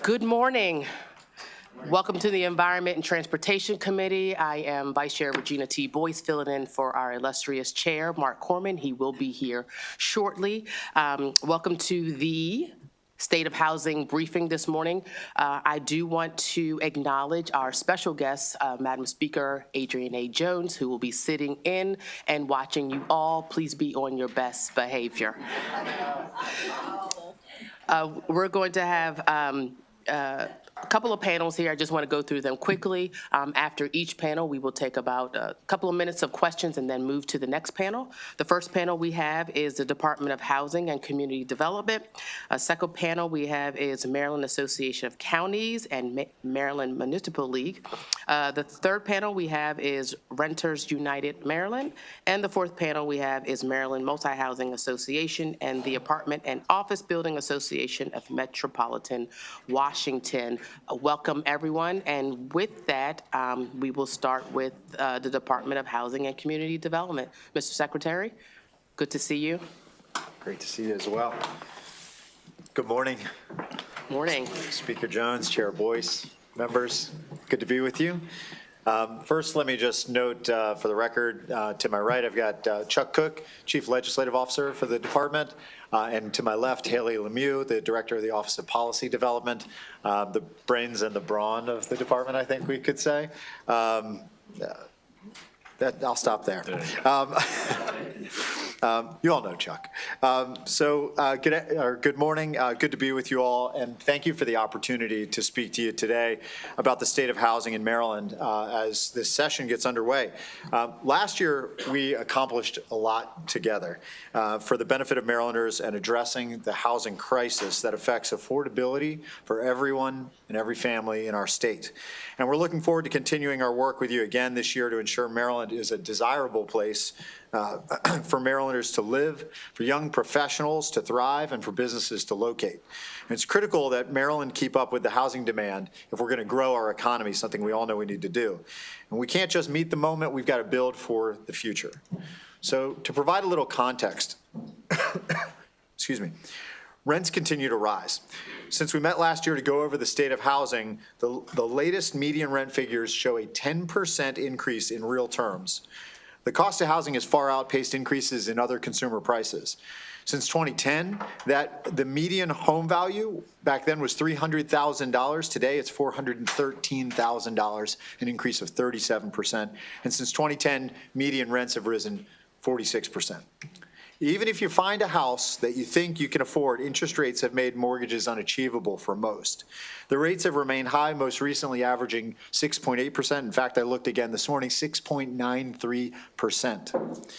Good morning. Welcome to the Environment and Transportation Committee. I am Vice Chair Regina T. Boyce, filling in for our illustrious chair, Mark Corman. He will be here shortly. Welcome to the State of Housing briefing this morning. I do want to acknowledge our special guest, Madam Speaker Adrienne A. Jones, who will be sitting in and watching you all. Please be on your best behavior. We're going to have a couple of panels here. I just want to go through them quickly. After each panel, we will take about a couple of minutes of questions and then move to the next panel. The first panel we have is the Department of Housing and Community Development. A second panel we have is Maryland Association of Counties and Maryland Municipal League. The third panel we have is Renters United Maryland. And the fourth panel we have is Maryland Multi-Housing Association and the Apartment and Office Building Association of Metropolitan Washington. Welcome, everyone. And with that, we will start with the Department of Housing and Community Development. Mr. Secretary, good to see you. Great to see you as well. Good morning. Morning. Speaker Jones, Chair Boyce, members, good to be with you. First, let me just note for the record, to my right, I've got Chuck Cook, Chief Legislative Officer for the department, and to my left, Haley Lemieux, the Director of the Office of Policy Development, the brains and the brawn of the department, I think we could say. I'll stop there. You all know Chuck. Good morning. Good to be with you all, and thank you for the opportunity to speak to you today about the state of housing in Maryland as this session gets underway. Last year, we accomplished a lot together for the benefit of Marylanders and addressing the housing crisis that affects affordability for everyone and every family in our state. And we're looking forward to continuing our work with you again this year to ensure Maryland is a desirable place for Marylanders to live, for young professionals to thrive, and for businesses to locate. And it's critical that Maryland keep up with the housing demand if we're going to grow our economy, something we all know we need to do. And we can't just meet the moment, we've got to build for the future. So to provide a little context, excuse me, rents continue to rise. Since we met last year to go over the state of housing, the latest median rent figures show a 10% increase in real terms. The cost of housing has far outpaced increases in other consumer prices. Since 2010, the median home value back then was $300,000. Today, it's $413,000, an increase of 37%. And since 2010, median rents have risen 46%. Even if you find a house that you think you can afford, interest rates have made mortgages unachievable for most. The rates have remained high, most recently averaging 6.8%. In fact, I looked again this morning, 6.93%.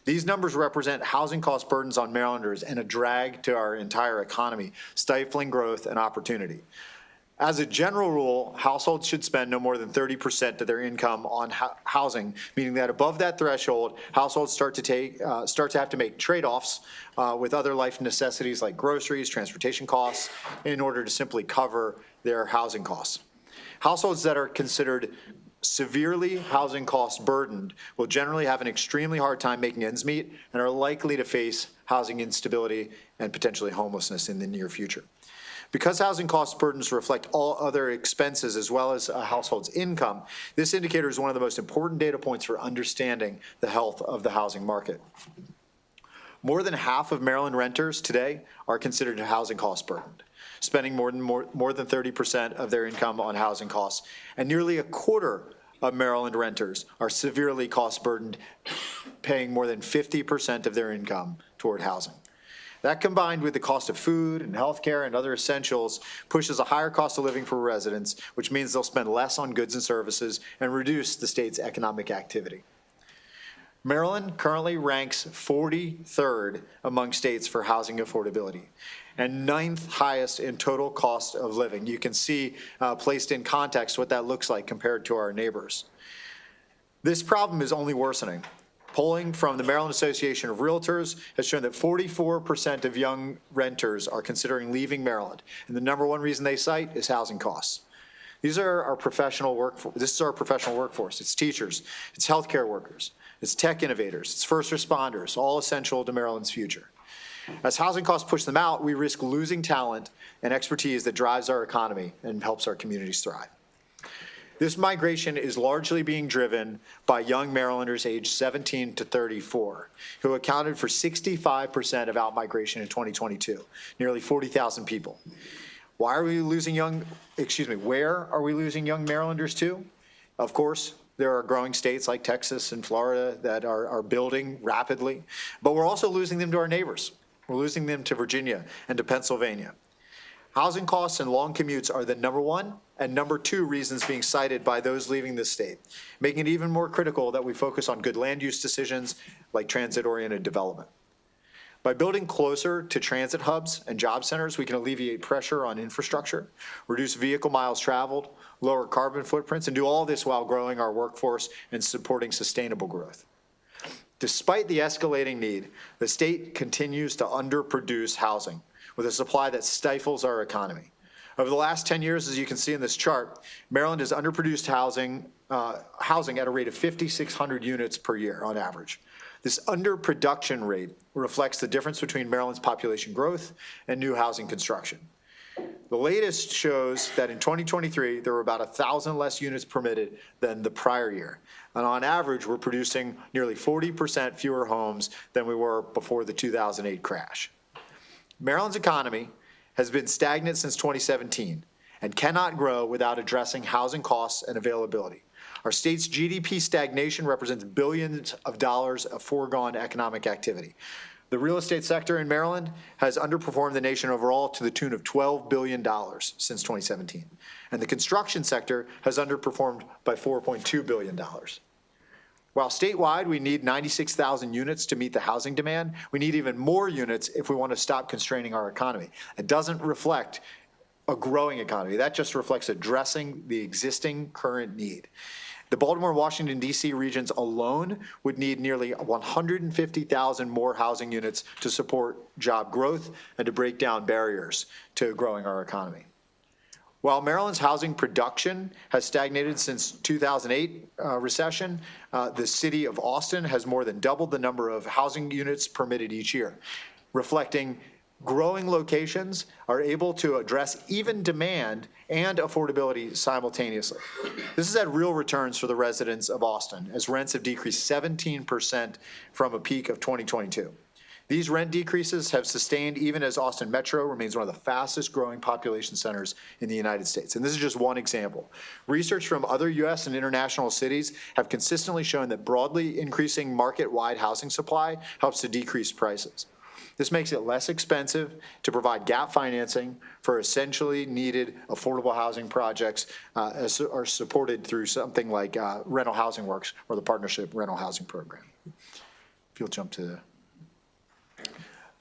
These numbers represent housing cost burdens on Marylanders and a drag to our entire economy, stifling growth and opportunity. As a general rule, households should spend no more than 30% of their income on housing, meaning that above that threshold, households start to have to make trade-offs with other life necessities like groceries, transportation costs, in order to simply cover their housing costs. Households that are considered severely housing cost burdened will generally have an extremely hard time making ends meet and are likely to face housing instability and potentially homelessness in the near future. Because housing cost burdens reflect all other expenses as well as a household's income, this indicator is one of the most important data points for understanding the health of the housing market. More than half of Maryland renters today are considered housing cost burdened, spending more than 30% of their income on housing costs, and nearly a quarter of Maryland renters are severely cost burdened, paying more than 50% of their income toward housing. That, combined with the cost of food and healthcare and other essentials, pushes a higher cost of living for residents, which means they'll spend less on goods and services and reduce the state's economic activity. Maryland currently ranks 43rd among states for housing affordability and 9th highest in total cost of living. You can see placed in context what that looks like compared to our neighbors. This problem is only worsening. Polling from the Maryland Association of Realtors has shown that 44% of young renters are considering leaving Maryland, and the number one reason they cite is housing costs. These are our professional workforce. This is our professional workforce. It's teachers, it's healthcare workers, it's tech innovators, it's first responders, all essential to Maryland's future. As housing costs push them out, we risk losing talent and expertise that drives our economy and helps our communities thrive. This migration is largely being driven by young Marylanders aged 17 to 34, who accounted for 65% of outmigration in 2022, nearly 40,000 people. Where are we losing young Marylanders to? Of course, there are growing states like Texas and Florida that are building rapidly, but we're also losing them to our neighbors. We're losing them to Virginia and to Pennsylvania. Housing costs and long commutes are the number one and number two reasons being cited by those leaving the state, making it even more critical that we focus on good land use decisions like transit-oriented development. By building closer to transit hubs and job centers, we can alleviate pressure on infrastructure, reduce vehicle miles traveled, lower carbon footprints, and do all this while growing our workforce and supporting sustainable growth. Despite the escalating need, the state continues to underproduce housing with a supply that stifles our economy. Over the last 10 years, as you can see in this chart, Maryland has underproduced housing at a rate of 5,600 units per year on average. This underproduction rate reflects the difference between Maryland's population growth and new housing construction. The latest shows that in 2023, there were about 1,000 less units permitted than the prior year. And on average, we're producing nearly 40% fewer homes than we were before the 2008 crash. Maryland's economy has been stagnant since 2017 and cannot grow without addressing housing costs and availability. Our state's GDP stagnation represents billions of dollars of foregone economic activity. The real estate sector in Maryland has underperformed the nation overall to the tune of $12 billion since 2017. And the construction sector has underperformed by $4.2 billion. While statewide we need 96,000 units to meet the housing demand, we need even more units if we want to stop constraining our economy. It doesn't reflect a growing economy. That just reflects addressing the existing current need. The Baltimore, Washington, D.C. regions alone would need nearly 150,000 more housing units to support job growth and to break down barriers to growing our economy. While Maryland's housing production has stagnated since 2008 recession, the city of Austin has more than doubled the number of housing units permitted each year, reflecting growing locations are able to address even demand and affordability simultaneously. This has had real returns for the residents of Austin, as rents have decreased 17% from a peak of 2022. These rent decreases have sustained even as Austin Metro remains one of the fastest growing population centers in the United States. And this is just one example. Research from other US and international cities have consistently shown that broadly increasing market-wide housing supply helps to decrease prices. This makes it less expensive to provide gap financing for essentially needed affordable housing projects as are supported through something like Rental Housing Works or the Partnership Rental Housing Program. If you'll jump to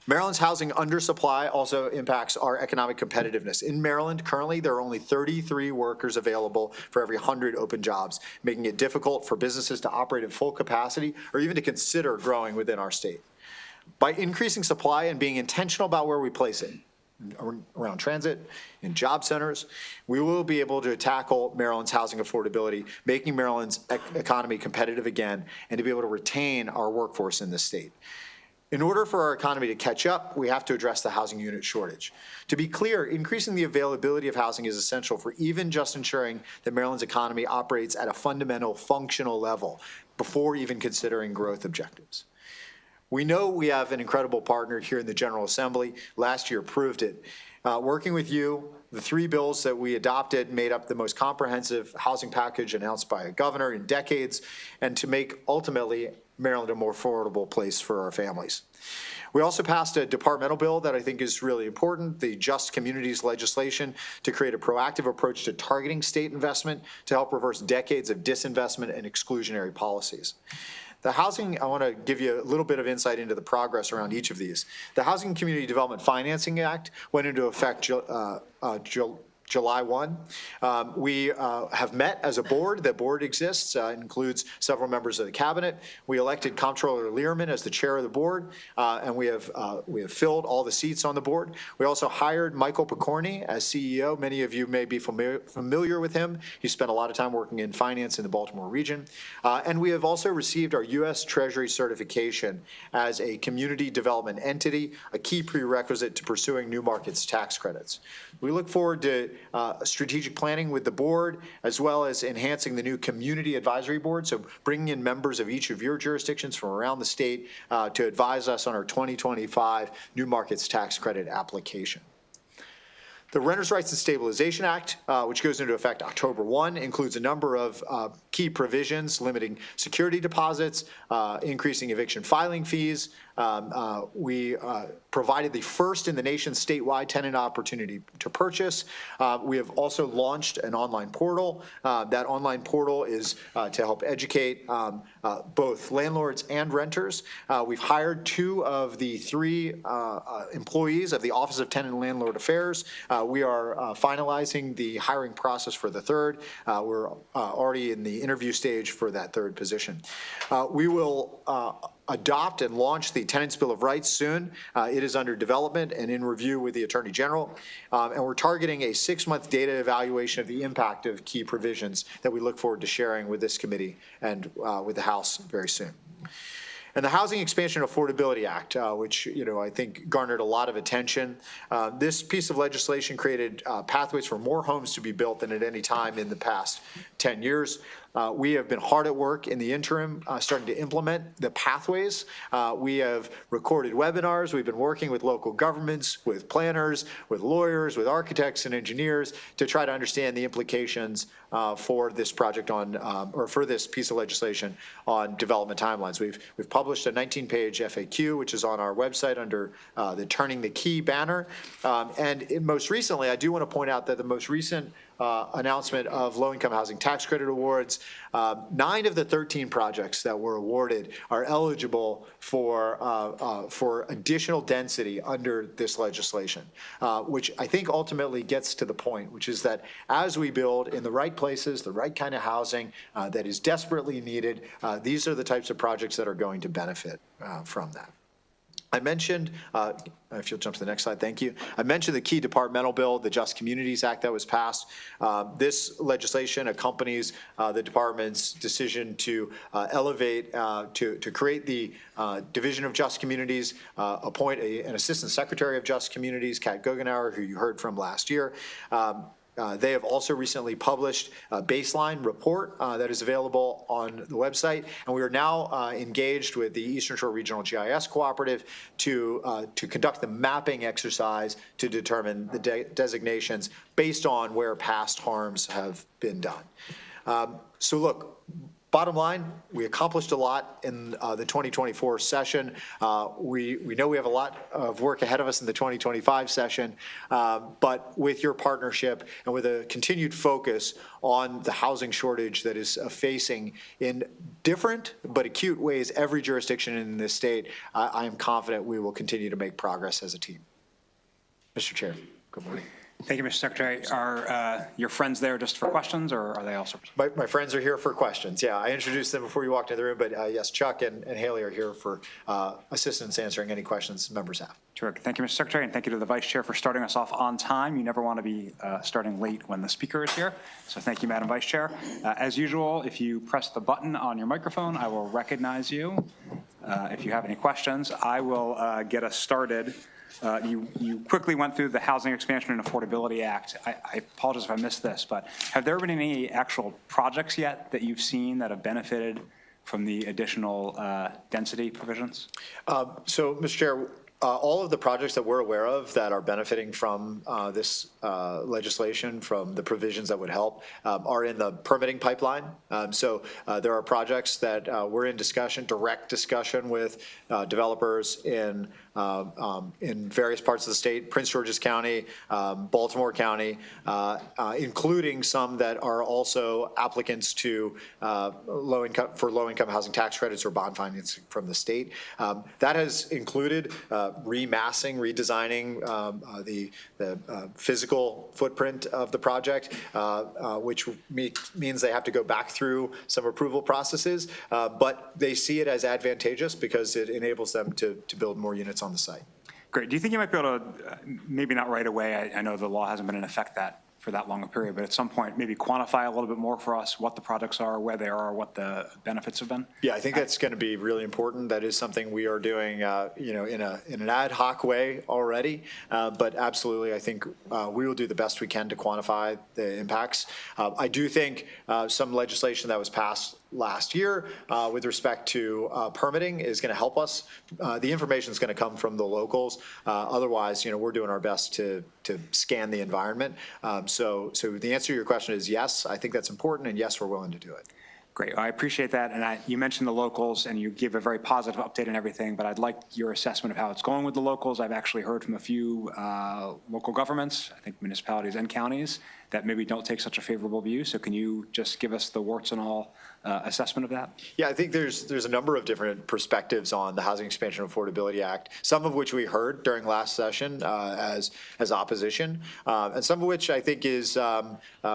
Maryland's housing undersupply also impacts our economic competitiveness. In Maryland, currently, there are only 33 workers available for every 100 open jobs, making it difficult for businesses to operate at full capacity or even to consider growing within our state. By increasing supply and being intentional about where we place it, around transit, in job centers, we will be able to tackle Maryland's housing affordability, making Maryland's economy competitive again, and to be able to retain our workforce in this state. In order for our economy to catch up, we have to address the housing unit shortage. To be clear, increasing the availability of housing is essential for even just ensuring that Maryland's economy operates at a fundamental functional level before even considering growth objectives. We know we have an incredible partner here in the General Assembly. Last year proved it. Working with you, the 3 bills that we adopted made up the most comprehensive housing package announced by a governor in decades, and to make ultimately Maryland a more affordable place for our families. We also passed a departmental bill that I think is really important, the Just Communities legislation, to create a proactive approach to targeting state investment to help reverse decades of disinvestment and exclusionary policies. The housing, I want to give you a little bit of insight into the progress around each of these. The Housing Community Development Financing Act went into effect July 1. We have met as a board. The board exists, includes several members of the cabinet. We elected Comptroller Learman as the chair of the board, and we have filled all the seats on the board. We also hired Michael Picorni as CEO. Many of you may be familiar with him. He spent a lot of time working in finance in the Baltimore region. And we have also received our U.S. Treasury certification as a community development entity, a key prerequisite to pursuing new markets tax credits. We look forward to strategic planning with the board, as well as enhancing the new community advisory board, so bringing in members of each of your jurisdictions from around the state to advise us on our 2025 new markets tax credit application. The Renters' Rights and Stabilization Act, which goes into effect October 1, includes a number of key provisions limiting security deposits, increasing eviction filing fees. We provided the first in the nation statewide tenant opportunity to purchase. We have also launched an online portal. That online portal is to help educate both landlords and renters. We've hired 2 of the 3 employees of the Office of Tenant and Landlord Affairs. We are finalizing the hiring process for the 3rd. We're already in the interview stage for that 3rd position. We will adopt and launch the Tenants' Bill of Rights soon. It is under development and in review with the Attorney General. And we're targeting a 6-month data evaluation of the impact of key provisions that we look forward to sharing with this committee and with the House very soon. And the Housing Expansion Affordability Act, which I think garnered a lot of attention. This piece of legislation created pathways for more homes to be built than at any time in the past 10 years. We have been hard at work in the interim, starting to implement the pathways. We have recorded webinars. We've been working with local governments, with planners, with lawyers, with architects and engineers to try to understand the implications for this project or for this piece of legislation on development timelines. We've published a 19-page FAQ, which is on our website under the Turning the Key banner. And most recently, I do want to point out that the most recent announcement of low-income housing tax credit awards. 9 of the 13 projects that were awarded are eligible for additional density under this legislation, which I think ultimately gets to the point, which is that as we build in the right places, the right kind of housing that is desperately needed, these are the types of projects that are going to benefit from that. I mentioned, if you'll jump to the next slide, thank you. I mentioned the key departmental bill, the Just Communities Act that was passed. This legislation accompanies the department's decision to elevate, to create the Division of Just Communities, appoint an Assistant Secretary of Just Communities, Kat Guggenauer, who you heard from last year. They have also recently published a baseline report that is available on the website, and we are now engaged with the Eastern Shore Regional GIS Cooperative to conduct the mapping exercise to determine the designations based on where past harms have been done. So look, bottom line, we accomplished a lot in the 2024 session. We know we have a lot of work ahead of us in the 2025 session, but with your partnership and with a continued focus on the housing shortage that is facing in different but acute ways every jurisdiction in this state, I am confident we will continue to make progress as a team. Mr. Chair, good morning. Thank you, Mr. Secretary. Are your friends there just for questions, or are they also? My friends are here for questions. Yeah, I introduced them before you walked into the room, but yes, Chuck and Haley are here for assistance answering any questions members have. Terrific. Thank you, Mr. Secretary, and thank you to the Vice Chair for starting us off on time. You never want to be starting late when the speaker is here. So thank you, Madam Vice Chair. As usual, if you press the button on your microphone, I will recognize you. If you have any questions, I will get us started. You quickly went through the Housing Expansion and Affordability Act. I apologize if I missed this, but have there been any actual projects yet that you've seen that have benefited from the additional density provisions? So, Mr. Chair, all of the projects that we're aware of that are benefiting from this legislation, from the provisions that would help, are in the permitting pipeline. So there are projects that we're in discussion, direct discussion with developers in in various parts of the state, Prince George's County, Baltimore County, including some that are also applicants to low-income housing tax credits or bond financing from the state. That has included remassing, redesigning the physical footprint of the project, which means they have to go back through some approval processes, but they see it as advantageous because it enables them to build more units on the site. Great. Do you think you might be able to, maybe not right away, I know the law hasn't been in effect for that long a period, but at some point maybe quantify a little bit more for us what the projects are, where they are, what the benefits have been? Yeah, I think that's going to be really important. That is something we are doing, in an ad hoc way already. But absolutely, I think we will do the best we can to quantify the impacts. I do think some legislation that was passed last year with respect to permitting is going to help us. The information is going to come from the locals. Otherwise, we're doing our best to scan the environment. So the answer to your question is yes, I think that's important, and yes, we're willing to do it. Great. I appreciate that. And you mentioned the locals, and you give a very positive update and everything, but I'd like your assessment of how it's going with the locals. I've actually heard from a few local governments, I think municipalities and counties, that maybe don't take such a favorable view. So can you just give us the warts and all assessment of that? Yeah, I think there's a number of different perspectives on the Housing Expansion Affordability Act, some of which we heard during last session as opposition, and some of which I think is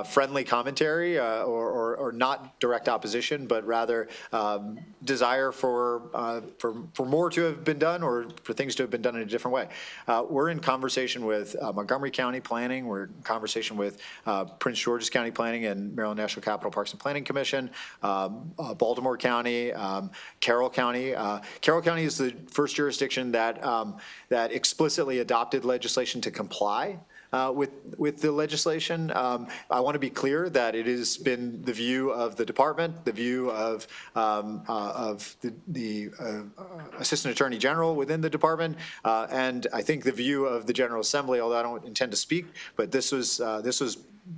friendly commentary or not direct opposition, but rather desire for more to have been done or for things to have been done in a different way. We're in conversation with Montgomery County Planning. We're in conversation with Prince George's County Planning and Maryland National Capital Parks and Planning Commission, Baltimore County, Carroll County. Carroll County is the first jurisdiction that explicitly adopted legislation to comply with the legislation. I want to be clear that it has been the view of the department, the view of the Assistant Attorney General within the department, and I think the view of the General Assembly, although I don't intend to speak, but this was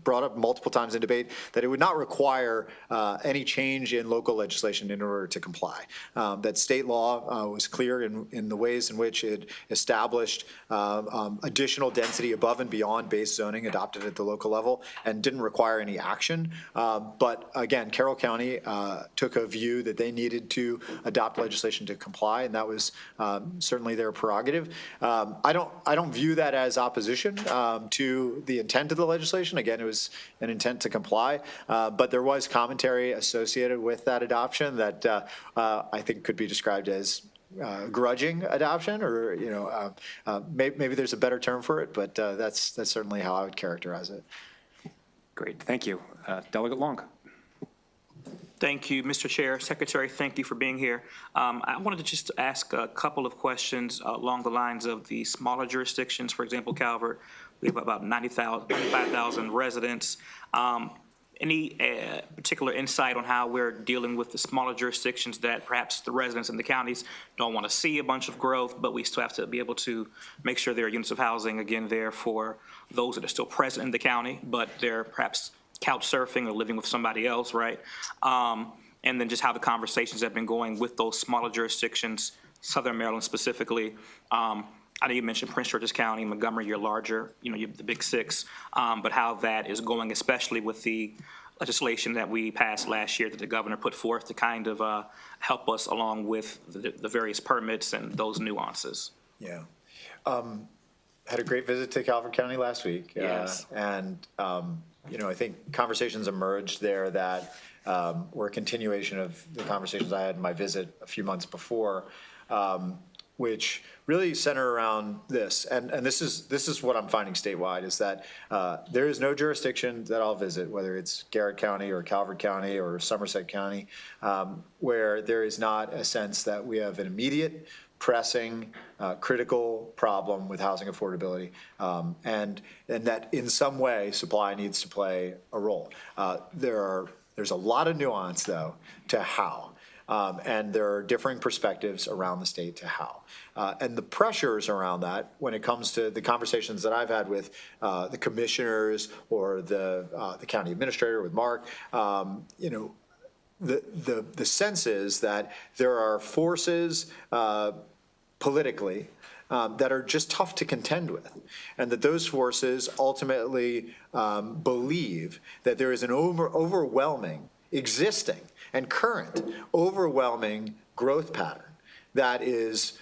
brought up multiple times in debate, that it would not require any change in local legislation in order to comply. That state law was clear in the ways in which it established additional density above and beyond base zoning adopted at the local level and didn't require any action. But again, Carroll County took a view that they needed to adopt legislation to comply, and that was certainly their prerogative. I don't view that as opposition to the intent of the legislation. Again, it was an intent to comply, but there was commentary associated with that adoption that I think could be described as grudging adoption, or maybe there's a better term for it, but that's certainly how I would characterize it. Great, thank you. Delegate Long. Thank you, Mr. Chair. Secretary, thank you for being here. I wanted to just ask a couple of questions along the lines of the smaller jurisdictions. For example, Calvert, we have about 95,000 residents. Any particular insight on how we're dealing with the smaller jurisdictions that perhaps the residents in the counties don't want to see a bunch of growth, but we still have to be able to make sure there are units of housing, again, there for those that are still present in the county, but they're perhaps couch surfing or living with somebody else, right? And then just how the conversations have been going with those smaller jurisdictions, Southern Maryland specifically. I know you mentioned Prince George's County, Montgomery, you're larger, you have the big six, but how that is going, especially with the legislation that we passed last year that the governor put forth to kind of help us along with the various permits and those nuances. Yeah. Had a great visit to Calvert County last week. Yes. And I think conversations emerged there that were a continuation of the conversations I had in my visit a few months before, which really center around this. And this is what I'm finding statewide, is that there is no jurisdiction that I'll visit, whether it's Garrett County or Calvert County or Somerset County, where there is not a sense that we have an immediate, pressing, critical problem with housing affordability, and that in some way supply needs to play a role. There's a lot of nuance, though, to how. And there are differing perspectives around the state to how. And the pressures around that, when it comes to the conversations that I've had with the commissioners or the county administrator, with Mark, the sense is that there are forces politically that are just tough to contend with, and that those forces ultimately believe that there is an overwhelming, existing and current overwhelming growth pattern that is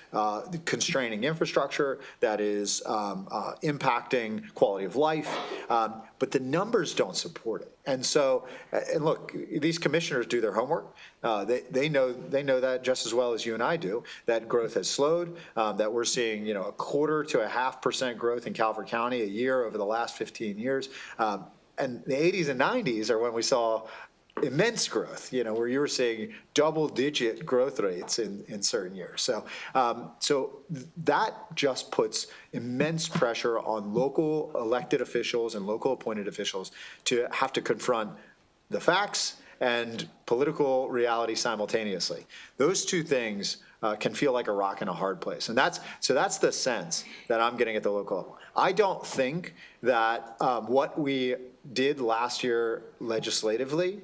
constraining infrastructure, that is impacting quality of life, but the numbers don't support it. And so, and look, these commissioners do their homework. They know that just as well as you and I do, that growth has slowed, that we're seeing, 0.25% to 0.5% growth in Calvert County a year over the last 15 years. And the 80s and 90s are when we saw immense growth, where you were seeing double-digit growth rates in certain years. So that just puts immense pressure on local elected officials and local appointed officials to have to confront the facts and political reality simultaneously. Those two things can feel like a rock and a hard place. And that's the sense that I'm getting at the local level. I don't think that what we did last year legislatively,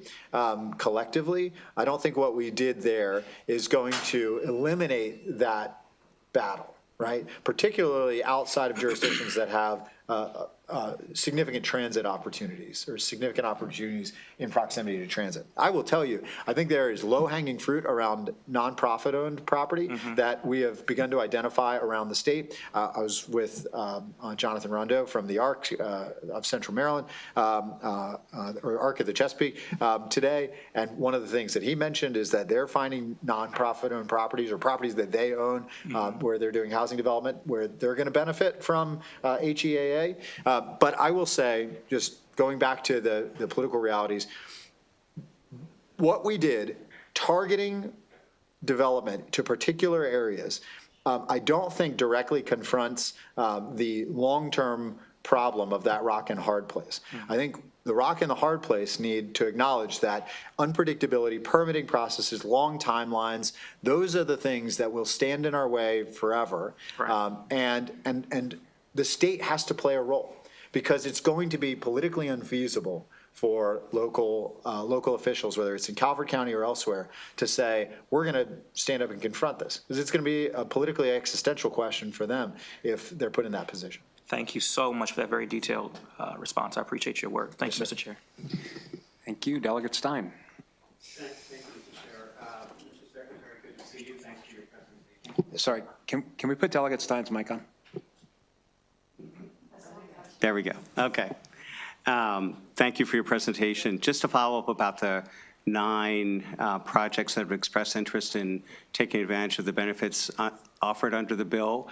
collectively, I don't think what we did there is going to eliminate that battle, right? Particularly outside of jurisdictions that have significant transit opportunities or significant opportunities in proximity to transit. I will tell you, I think there is low-hanging fruit around nonprofit-owned property that we have begun to identify around the state. I was with Jonathan Rondeau from the ARC of Central Maryland, or ARC of the Chesapeake today, and one of the things that he mentioned is that they're finding nonprofit-owned properties or properties that they own where they're doing housing development, where they're going to benefit from HEAA. But I will say, just going back to the political realities, what we did, targeting development to particular areas, I don't think directly confronts the long-term problem of that rock and hard place. I think the rock and the hard place need to acknowledge that unpredictability, permitting processes, long timelines, those are the things that will stand in our way forever. Right. And the state has to play a role, because it's going to be politically unfeasible for local officials, whether it's in Calvert County or elsewhere, to say, we're going to stand up and confront this. Because it's going to be a politically existential question for them if they're put in that position. Thank you so much for that very detailed response. I appreciate your work. Thank you, Mr. Chair. Thank you. Delegate Stein. Thank you, Mr. Chair. Mr. Secretary, good to see you. Thanks for your presentation. Sorry, can we put Delegate Stein's mic on? There we go. Okay. Thank you for your presentation. Just to follow up about the 9 projects that have expressed interest in taking advantage of the benefits offered under the bill,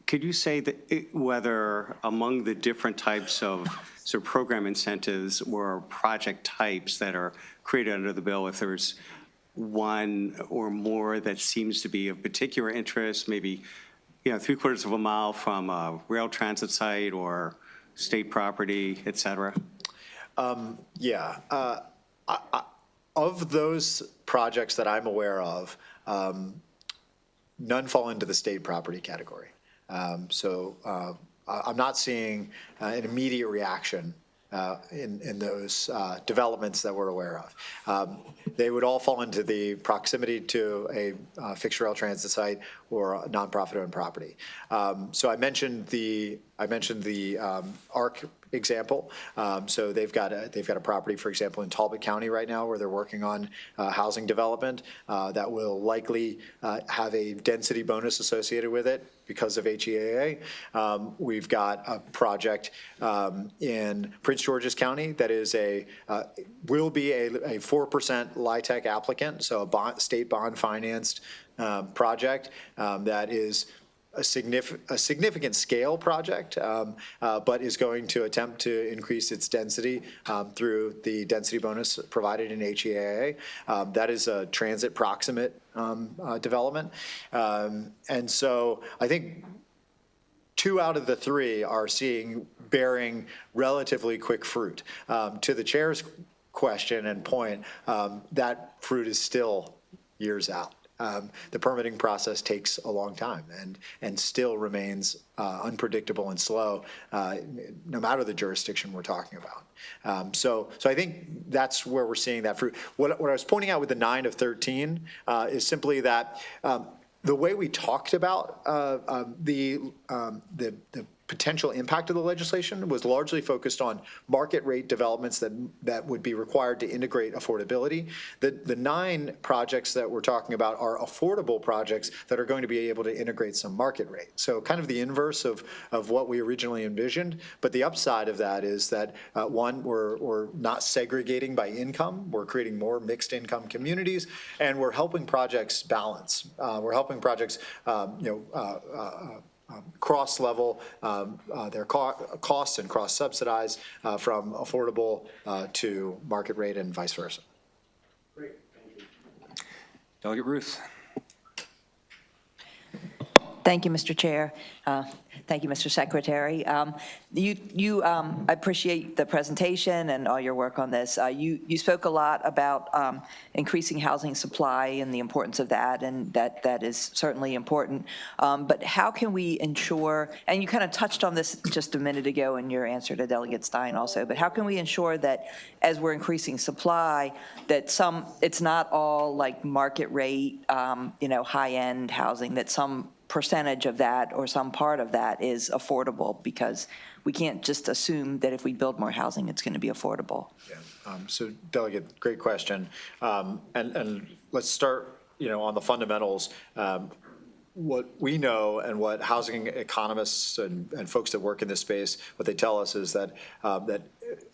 could you say that whether among the different types of sort of program incentives or project types that are created under the bill, if there's one or more that seems to be of particular interest, maybe 3/4 of a mile from a rail transit site or state property, et cetera? Of those projects that I'm aware of, none fall into the state property category. So I'm not seeing an immediate reaction in those developments that we're aware of. They would all fall into the proximity to a fixed rail transit site or a nonprofit-owned property. So I mentioned the ARC example. So they've got a property, for example, in Talbot County right now where they're working on housing development that will likely have a density bonus associated with it because of HEAA. We've got a project in Prince George's County that is will be a 4% LIHTC applicant, so a state bond financed project that is a significant scale project, but is going to attempt to increase its density through the density bonus provided in HEAA. That is a transit proximate development. And so I think 2 out of the 3 are bearing relatively quick fruit. To the chair's question and point, that fruit is still years out. The permitting process takes a long time and still remains unpredictable and slow, no matter the jurisdiction we're talking about. So I think that's where we're seeing that fruit. What I was pointing out with the 9 of 13 is simply that the way we talked about the potential impact of the legislation was largely focused on market rate developments that would be required to integrate affordability. The 9 projects that we're talking about are affordable projects that are going to be able to integrate some market rate. So kind of the inverse of what we originally envisioned. But the upside of that is that, one, we're not segregating by income. We're creating more mixed income communities, and we're helping projects balance. We're helping projects, cross-level their costs and cross-subsidize from affordable to market rate and vice versa. Great, thank you. Delegate Ruth. Thank you, Mr. Chair. Thank you, Mr. Secretary. I appreciate the presentation and all your work on this. You spoke a lot about increasing housing supply and the importance of that, and that is certainly important. But how can we ensure, and you kind of touched on this just a minute ago in your answer to Delegate Stein also, but how can we ensure that as we're increasing supply, that it's not all like market rate, high-end housing, that some percentage of that or some part of that is affordable, because we can't just assume that if we build more housing, it's going to be affordable. Yeah. So Delegate, great question. And let's start, on the fundamentals. What we know and what housing economists and folks that work in this space, what they tell us is that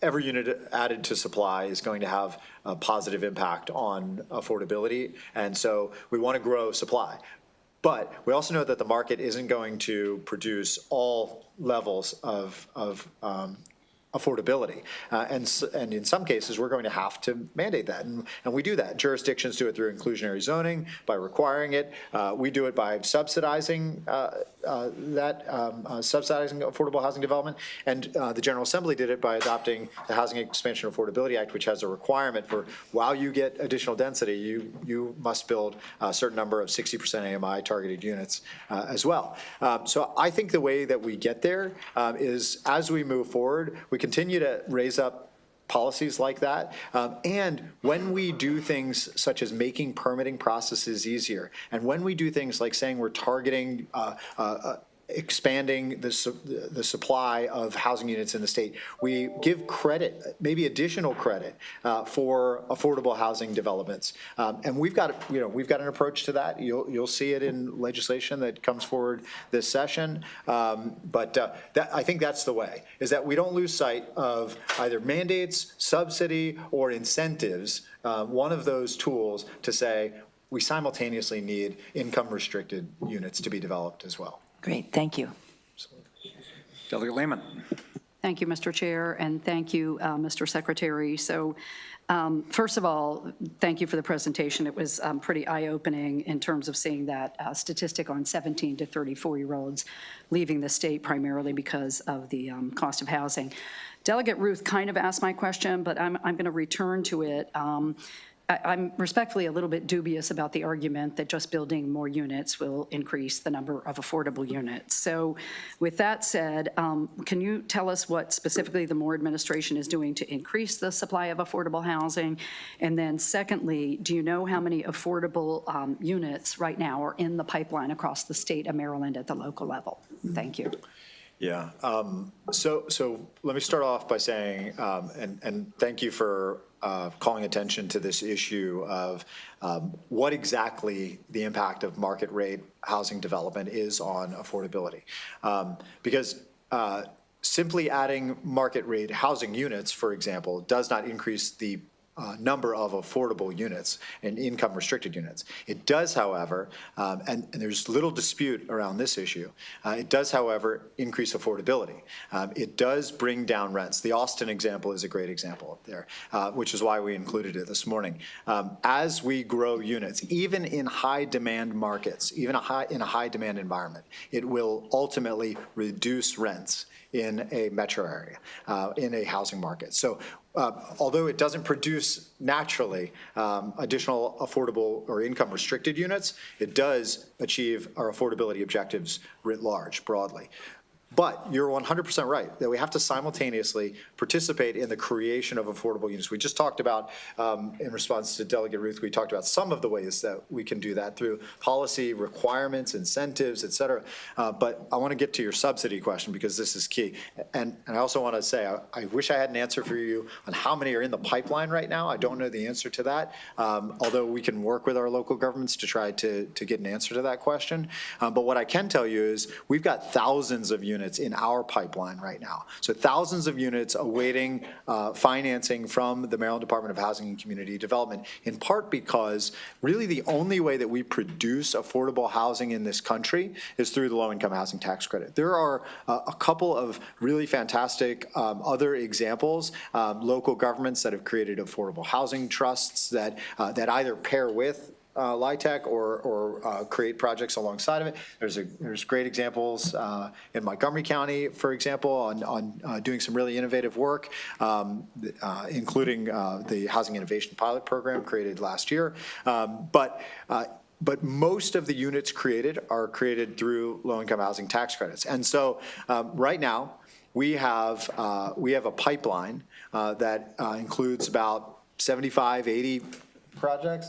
every unit added to supply is going to have a positive impact on affordability. And so we want to grow supply. But we also know that the market isn't going to produce all levels of affordability. And in some cases, we're going to have to mandate that. And we do that. Jurisdictions do it through inclusionary zoning, by requiring it. We do it by subsidizing subsidizing affordable housing development. And the General Assembly did it by adopting the Housing Expansion Affordability Act, which has a requirement for, while you get additional density, you must build a certain number of 60% AMI targeted units as well. So I think the way that we get there is, as we move forward, we continue to raise up policies like that. And when we do things such as making permitting processes easier, and when we do things like saying we're targeting expanding the supply of housing units in the state, we give credit, maybe additional credit, for affordable housing developments. And we've got an approach to that. You'll see it in legislation that comes forward this session. But I think that's the way, is that we don't lose sight of either mandates, subsidy, or incentives, one of those tools to say we simultaneously need income-restricted units to be developed as well. Great, thank you. Delegate Lehman. Thank you, Mr. Chair, and thank you, Mr. Secretary. So first of all, thank you for the presentation. It was pretty eye-opening in terms of seeing that statistic on 17 to 34-year-olds leaving the state primarily because of the cost of housing. Delegate Ruth kind of asked my question, but I'm going to return to it. I'm respectfully a little bit dubious about the argument that just building more units will increase the number of affordable units. So with that said, can you tell us what specifically the Moore administration is doing to increase the supply of affordable housing? And then secondly, do you know how many affordable units right now are in the pipeline across the state of Maryland at the local level? Thank you. Yeah. So let me start off by saying, and thank you for calling attention to this issue of what exactly the impact of market rate housing development is on affordability. Because simply adding market rate housing units, for example, does not increase the number of affordable units and income-restricted units. It does, however, and there's little dispute around this issue, it does, however, increase affordability. It does bring down rents. The Austin example is a great example there, which is why we included it this morning. As we grow units, even in high-demand markets, even in a high-demand environment, it will ultimately reduce rents in a metro area, in a housing market. So although it doesn't produce naturally additional affordable or income-restricted units, it does achieve our affordability objectives writ large, broadly. But you're 100% right, that we have to simultaneously participate in the creation of affordable units. We just talked about, in response to Delegate Ruth, we talked about some of the ways that we can do that through policy requirements, incentives, et cetera. But I want to get to your subsidy question because this is key. And I also want to say, I wish I had an answer for you on how many are in the pipeline right now. I don't know the answer to that, although we can work with our local governments to try to get an answer to that question. But what I can tell you is we've got thousands of units in our pipeline right now. So thousands of units awaiting financing from the Maryland Department of Housing and Community Development, in part because really the only way that we produce affordable housing in this country is through the low-income housing tax credit. There are a couple of really fantastic other examples, local governments that have created affordable housing trusts that either pair with LIHTC or create projects alongside of it. There's great examples in Montgomery County, for example, on doing some really innovative work, including the Housing Innovation Pilot Program created last year. But most of the units created are created through low-income housing tax credits. And so right now, we have a pipeline that includes about 75, 80 projects.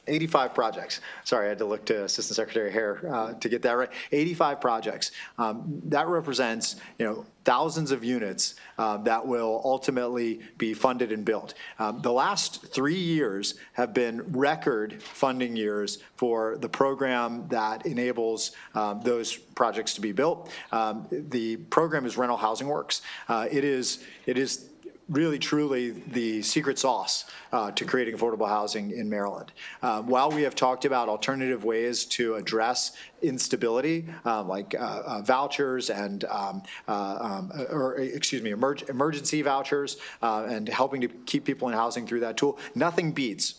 85 projects. Sorry, I had to look to Assistant Secretary Hare to get that right. 85 projects. That represents, thousands of units that will ultimately be funded and built. The last 3 years have been record funding years for the program that enables those projects to be built. The program is Rental Housing Works. It is really, truly the secret sauce to creating affordable housing in Maryland. While we have talked about alternative ways to address instability, like vouchers and, emergency vouchers, and helping to keep people in housing through that tool, nothing beats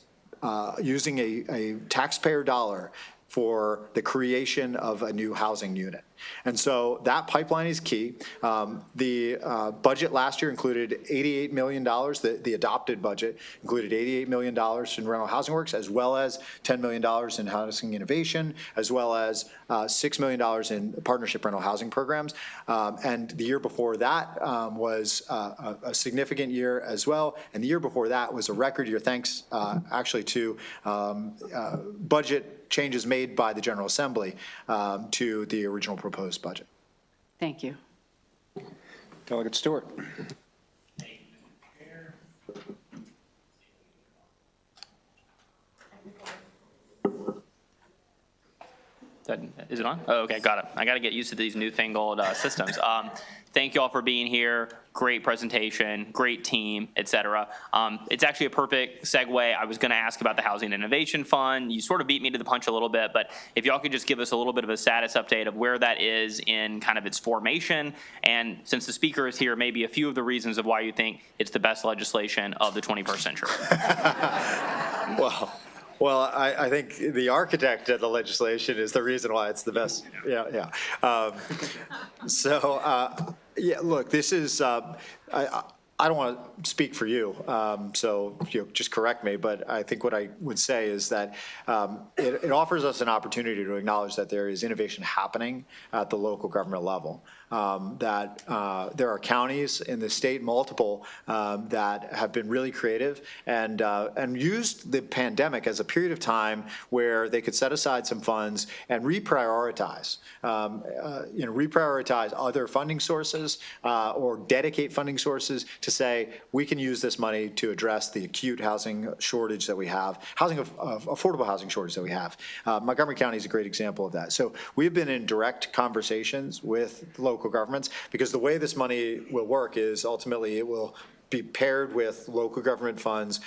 using a taxpayer dollar for the creation of a new housing unit. And so that pipeline is key. The budget last year included $88 million, the adopted budget included $88 million in Rental Housing Works, as well as $10 million in housing innovation, as well as $6 million in partnership rental housing programs. And the year before that was a significant year as well. And the year before that was a record year, thanks actually to budget changes made by the General Assembly to the original proposed budget. Thank you. Delegate Stewart. Is it on? Oh, okay, got it. I got to get used to these newfangled systems. Thank you all for being here. Great presentation, great team, et cetera. It's actually a perfect segue. I was going to ask about the Housing Innovation Fund. You sort of beat me to the punch a little bit, but if y'all could just give us a little bit of a status update of where that is in kind of its formation, and since the speaker is here, maybe a few of the reasons of why you think it's the best legislation of the 21st century. Well, I think the architect of the legislation is the reason why it's the best. Yeah. Look, this is, I don't want to speak for you, so just correct me, but I think what I would say is that it offers us an opportunity to acknowledge that there is innovation happening at the local government level. That there are counties in the state, multiple, that have been really creative and used the pandemic as a period of time where they could set aside some funds and reprioritize, reprioritize other funding sources or dedicate funding sources to say we can use this money to address the acute housing shortage that we have, affordable housing shortage that we have. Montgomery County is a great example of that. So we've been in direct conversations with local governments, because the way this money will work is ultimately it will be paired with local government funds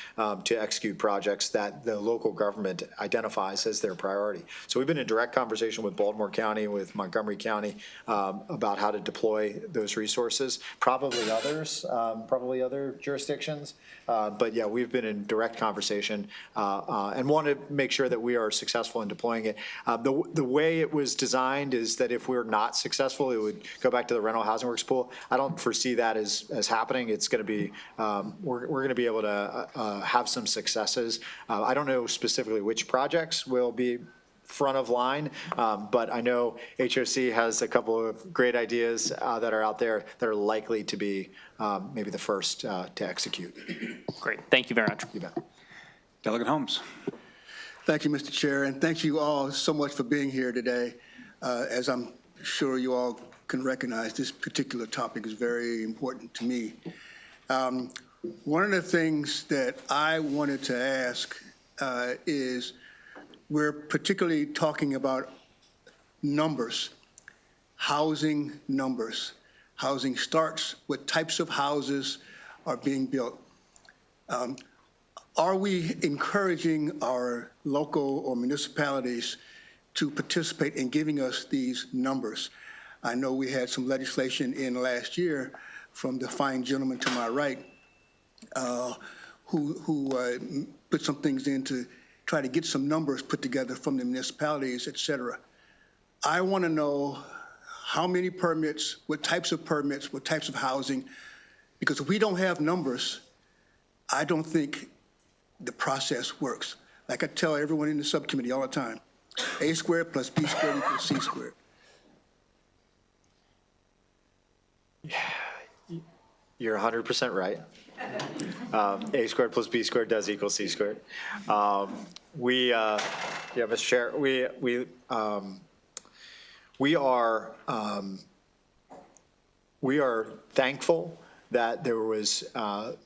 to execute projects that the local government identifies as their priority. So we've been in direct conversation with Baltimore County, with Montgomery County about how to deploy those resources, probably others, probably other jurisdictions. But yeah, we've been in direct conversation and want to make sure that we are successful in deploying it. The way it was designed is that if we're not successful, it would go back to the Rental Housing Works pool. I don't foresee that as happening. It's going to be we're going to be able to have some successes. I don't know specifically which projects will be front of line, but I know HOC has a couple of great ideas that are out there that are likely to be maybe the first to execute. Great, thank you very much. You bet. Delegate Holmes. Thank you, Mr. Chair, and thank you all so much for being here today. As I'm sure you all can recognize, this particular topic is very important to me. One of the things that I wanted to ask is, we're particularly talking about numbers, housing numbers, housing starts, what types of houses are being built. Are we encouraging our local or municipalities to participate in giving us these numbers? I know we had some legislation in last year from the fine gentleman to my right who put some things in to try to get some numbers put together from the municipalities, et cetera. I want to know how many permits, what types of housing, because if we don't have numbers, I don't think the process works. Like I tell everyone in the subcommittee all the time, A squared plus B squared equals C squared. You're 100% right. A squared plus B squared does equal C squared. Yeah, Mr. Chair, we are thankful that there was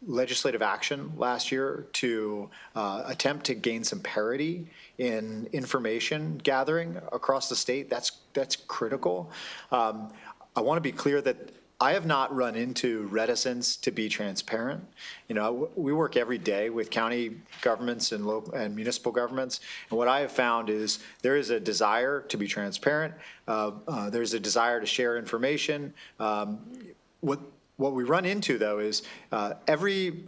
legislative action last year to attempt to gain some parity in information gathering across the state. That's critical. I want to be clear that I have not run into reticence to be transparent. You know, we work every day with county governments and local and municipal governments, and what I have found is there is a desire to be transparent. There's a desire to share information. What we run into, though, is every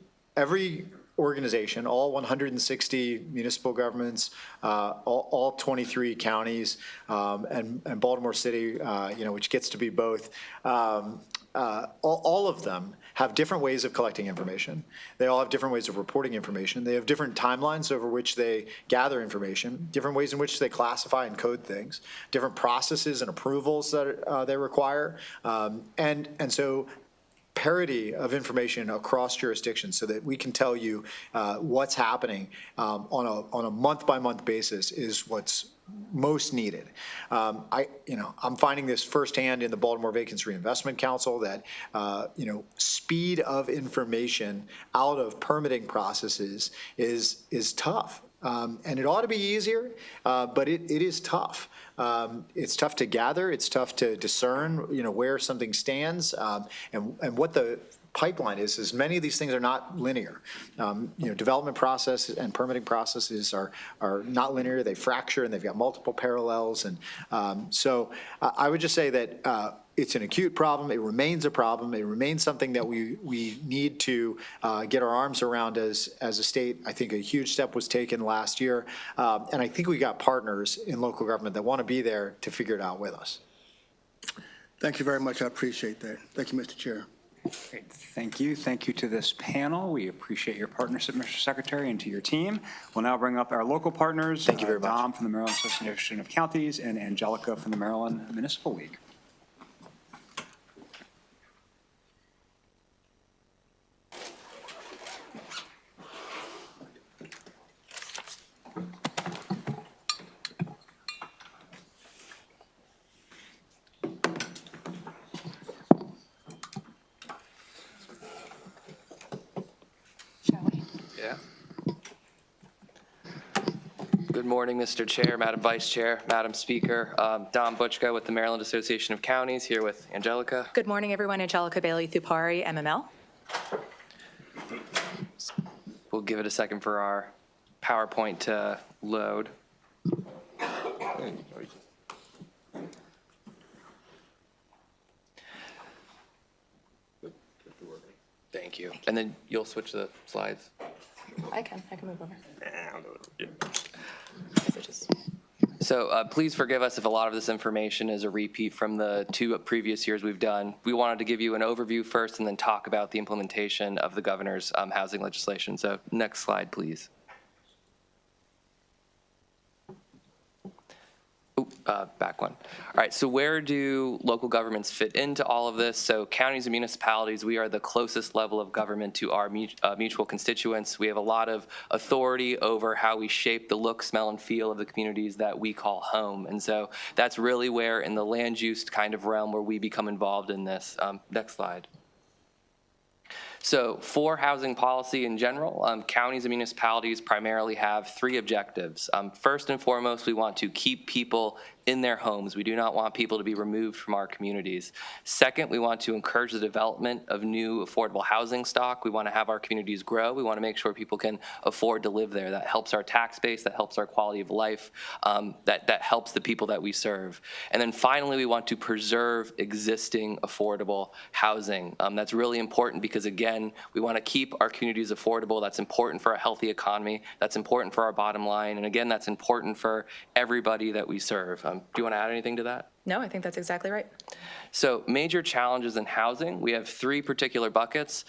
organization, all 160 municipal governments, all 23 counties, and Baltimore City, which gets to be both. All of them have different ways of collecting information. They all have different ways of reporting information. They have different timelines over which they gather information, different ways in which they classify and code things, different processes and approvals that they require. And so parity of information across jurisdictions so that we can tell you what's happening on a month-by-month basis is what's most needed. I'm finding this firsthand in the Baltimore Vacancy Reinvestment Council that, speed of information out of permitting processes is tough. And it ought to be easier, but it is tough. It's tough to gather. It's tough to discern, where something stands, and what the pipeline is many of these things are not linear. Development process and permitting processes are not linear. They fracture and they've got multiple parallels. And so I would just say that it's an acute problem. It remains a problem. It remains something that we need to get our arms around as a state. I think a huge step was taken last year. And I think we got partners in local government that want to be there to figure it out with us. Thank you very much. I appreciate that. Thank you, Mr. Chair. Great. Thank you. Thank you to this panel. We appreciate your partnership, Mr. Secretary, and to your team. We'll now bring up our local partners. Thank you very much. Dom from the Maryland Association of Counties and Angelica from the Maryland Municipal League. Good morning, Mr. Chair, Madam Vice Chair, Madam Speaker. Don Butchka with the Maryland Association of Counties, here with Angelica. Good morning, everyone. Angelica Bailey-Thupari, MML. We'll give it a second for our PowerPoint to load. Thank you. And then you'll switch the slides. I can move over. So please forgive us if a lot of this information is a repeat from the 2 previous years we've done. We wanted to give you an overview first and then talk about the implementation of the governor's housing legislation. So next slide, please. Back one. All right, so where do local governments fit into all of this? So counties and municipalities, we are the closest level of government to our mutual constituents. We have a lot of authority over how we shape the look, smell, and feel of the communities that we call home. And so that's really where in the land use kind of realm where we become involved in this. Next slide. So for housing policy in general, counties and municipalities primarily have three objectives. First and foremost, we want to keep people in their homes. We do not want people to be removed from our communities. Second, we want to encourage the development of new affordable housing stock. We want to have our communities grow. We want to make sure people can afford to live there. That helps our tax base, that helps our quality of life, that helps the people that we serve. And then finally, we want to preserve existing affordable housing. That's really important because, again, we want to keep our communities affordable. That's important for a healthy economy. That's important for our bottom line. And again, that's important for everybody that we serve. Do you want to add anything to that? No, I think that's exactly right. So major challenges in housing, we have three particular buckets.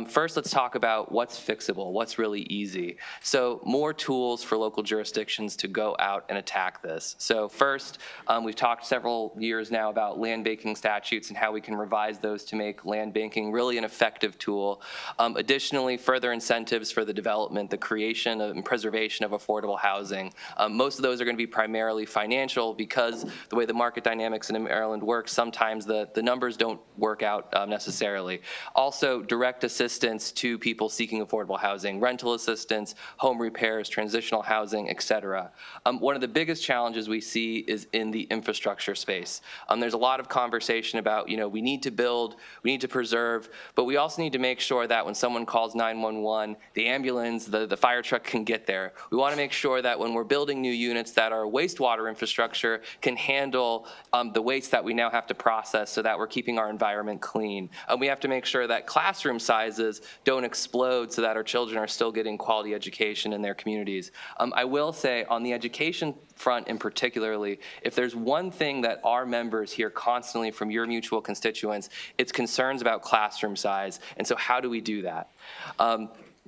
First, let's talk about what's fixable, what's really easy. So more tools for local jurisdictions to go out and attack this. So first, we've talked several years now about land banking statutes and how we can revise those to make land banking really an effective tool. Additionally, further incentives for the development, the creation and preservation of affordable housing. Most of those are going to be primarily financial because the way the market dynamics in Maryland works, sometimes the numbers don't work out necessarily. Also, direct assistance to people seeking affordable housing, rental assistance, home repairs, transitional housing, et cetera. One of the biggest challenges we see is in the infrastructure space. There's a lot of conversation about, we need to build, we need to preserve, but we also need to make sure that when someone calls 911, the ambulance, the fire truck can get there. We want to make sure that when we're building new units that our wastewater infrastructure can handle the waste that we now have to process so that we're keeping our environment clean. We have to make sure that classroom sizes don't explode so that our children are still getting quality education in their communities. I will say on the education front in particularly, if there's one thing that our members hear constantly from your mutual constituents, it's concerns about classroom size. And so how do we do that?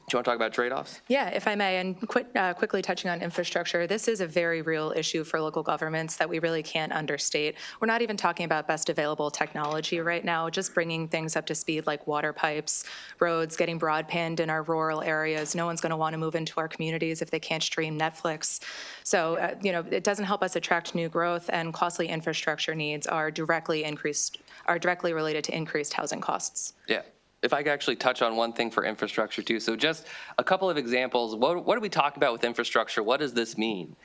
Do you want to talk about trade-offs? Yeah, if I may, and quickly touching on infrastructure, this is a very real issue for local governments that we really can't understate. We're not even talking about best available technology right now, just bringing things up to speed like water pipes, roads, getting broadband in our rural areas. No one's going to want to move into our communities if they can't stream Netflix. So, it doesn't help us attract new growth, and costly infrastructure needs are directly related to increased housing costs. Yeah. If I could actually touch on one thing for infrastructure too. So just a couple of examples. What do we talk about with infrastructure? What does this mean?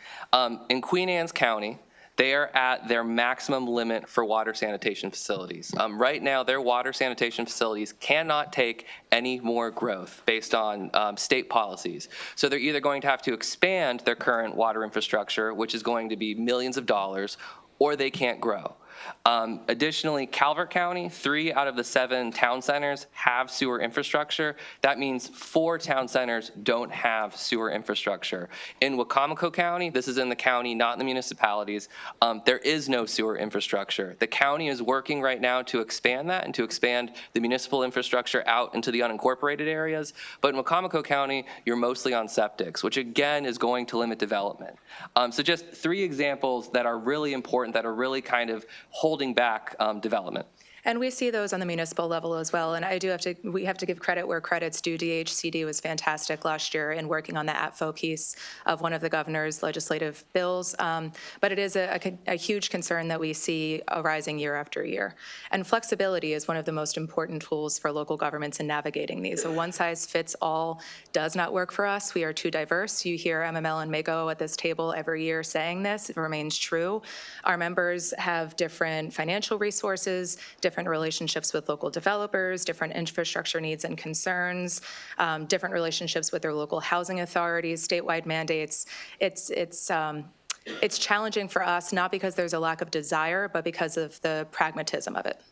In Queen Anne's County, they are at their maximum limit for water sanitation facilities. Right now, their water sanitation facilities cannot take any more growth based on state policies. So they're either going to have to expand their current water infrastructure, which is going to be millions of dollars, or they can't grow. Additionally, Calvert County, 3 out of the 7 town centers have sewer infrastructure. That means 4 town centers don't have sewer infrastructure. In Wicomico County, this is in the county, not in the municipalities, there is no sewer infrastructure. The county is working right now to expand that and to expand the municipal infrastructure out into the unincorporated areas. But in Wicomico County, you're mostly on septics, which again is going to limit development. So just 3 examples that are really important, that are really kind of holding back development. And we see those on the municipal level as well. And we have to give credit where credit's due. DHCD was fantastic last year in working on the ATFO piece of one of the governor's legislative bills. But it is a huge concern that we see arising year after year. And flexibility is one of the most important tools for local governments in navigating these. A one-size-fits-all does not work for us. We are too diverse. You hear MML and MAGO at this table every year saying this. It remains true. Our members have different financial resources, different relationships with local developers, different infrastructure needs and concerns, different relationships with their local housing authorities, statewide mandates. It's challenging for us, not because there's a lack of desire, but because of the pragmatism of it.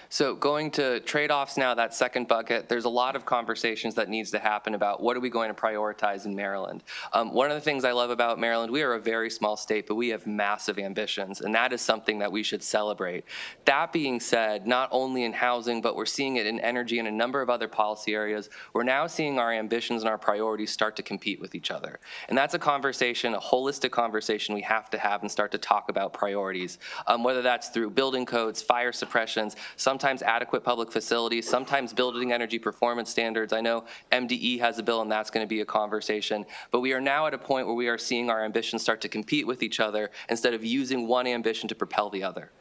So going to trade-offs now, that second bucket, there's a lot of conversations that needs to happen about what are we going to prioritize in Maryland. One of the things I love about Maryland, we are a very small state, but we have massive ambitions, and that is something that we should celebrate. That being said, not only in housing, but we're seeing it in energy and a number of other policy areas, we're now seeing our ambitions and our priorities start to compete with each other. And that's a conversation, a holistic conversation we have to have and start to talk about priorities, whether that's through building codes, fire suppressions, sometimes adequate public facilities, sometimes building energy performance standards. I know MDE has a bill and that's going to be a conversation, but we are now at a point where we are seeing our ambitions start to compete with each other instead of using one ambition to propel the other.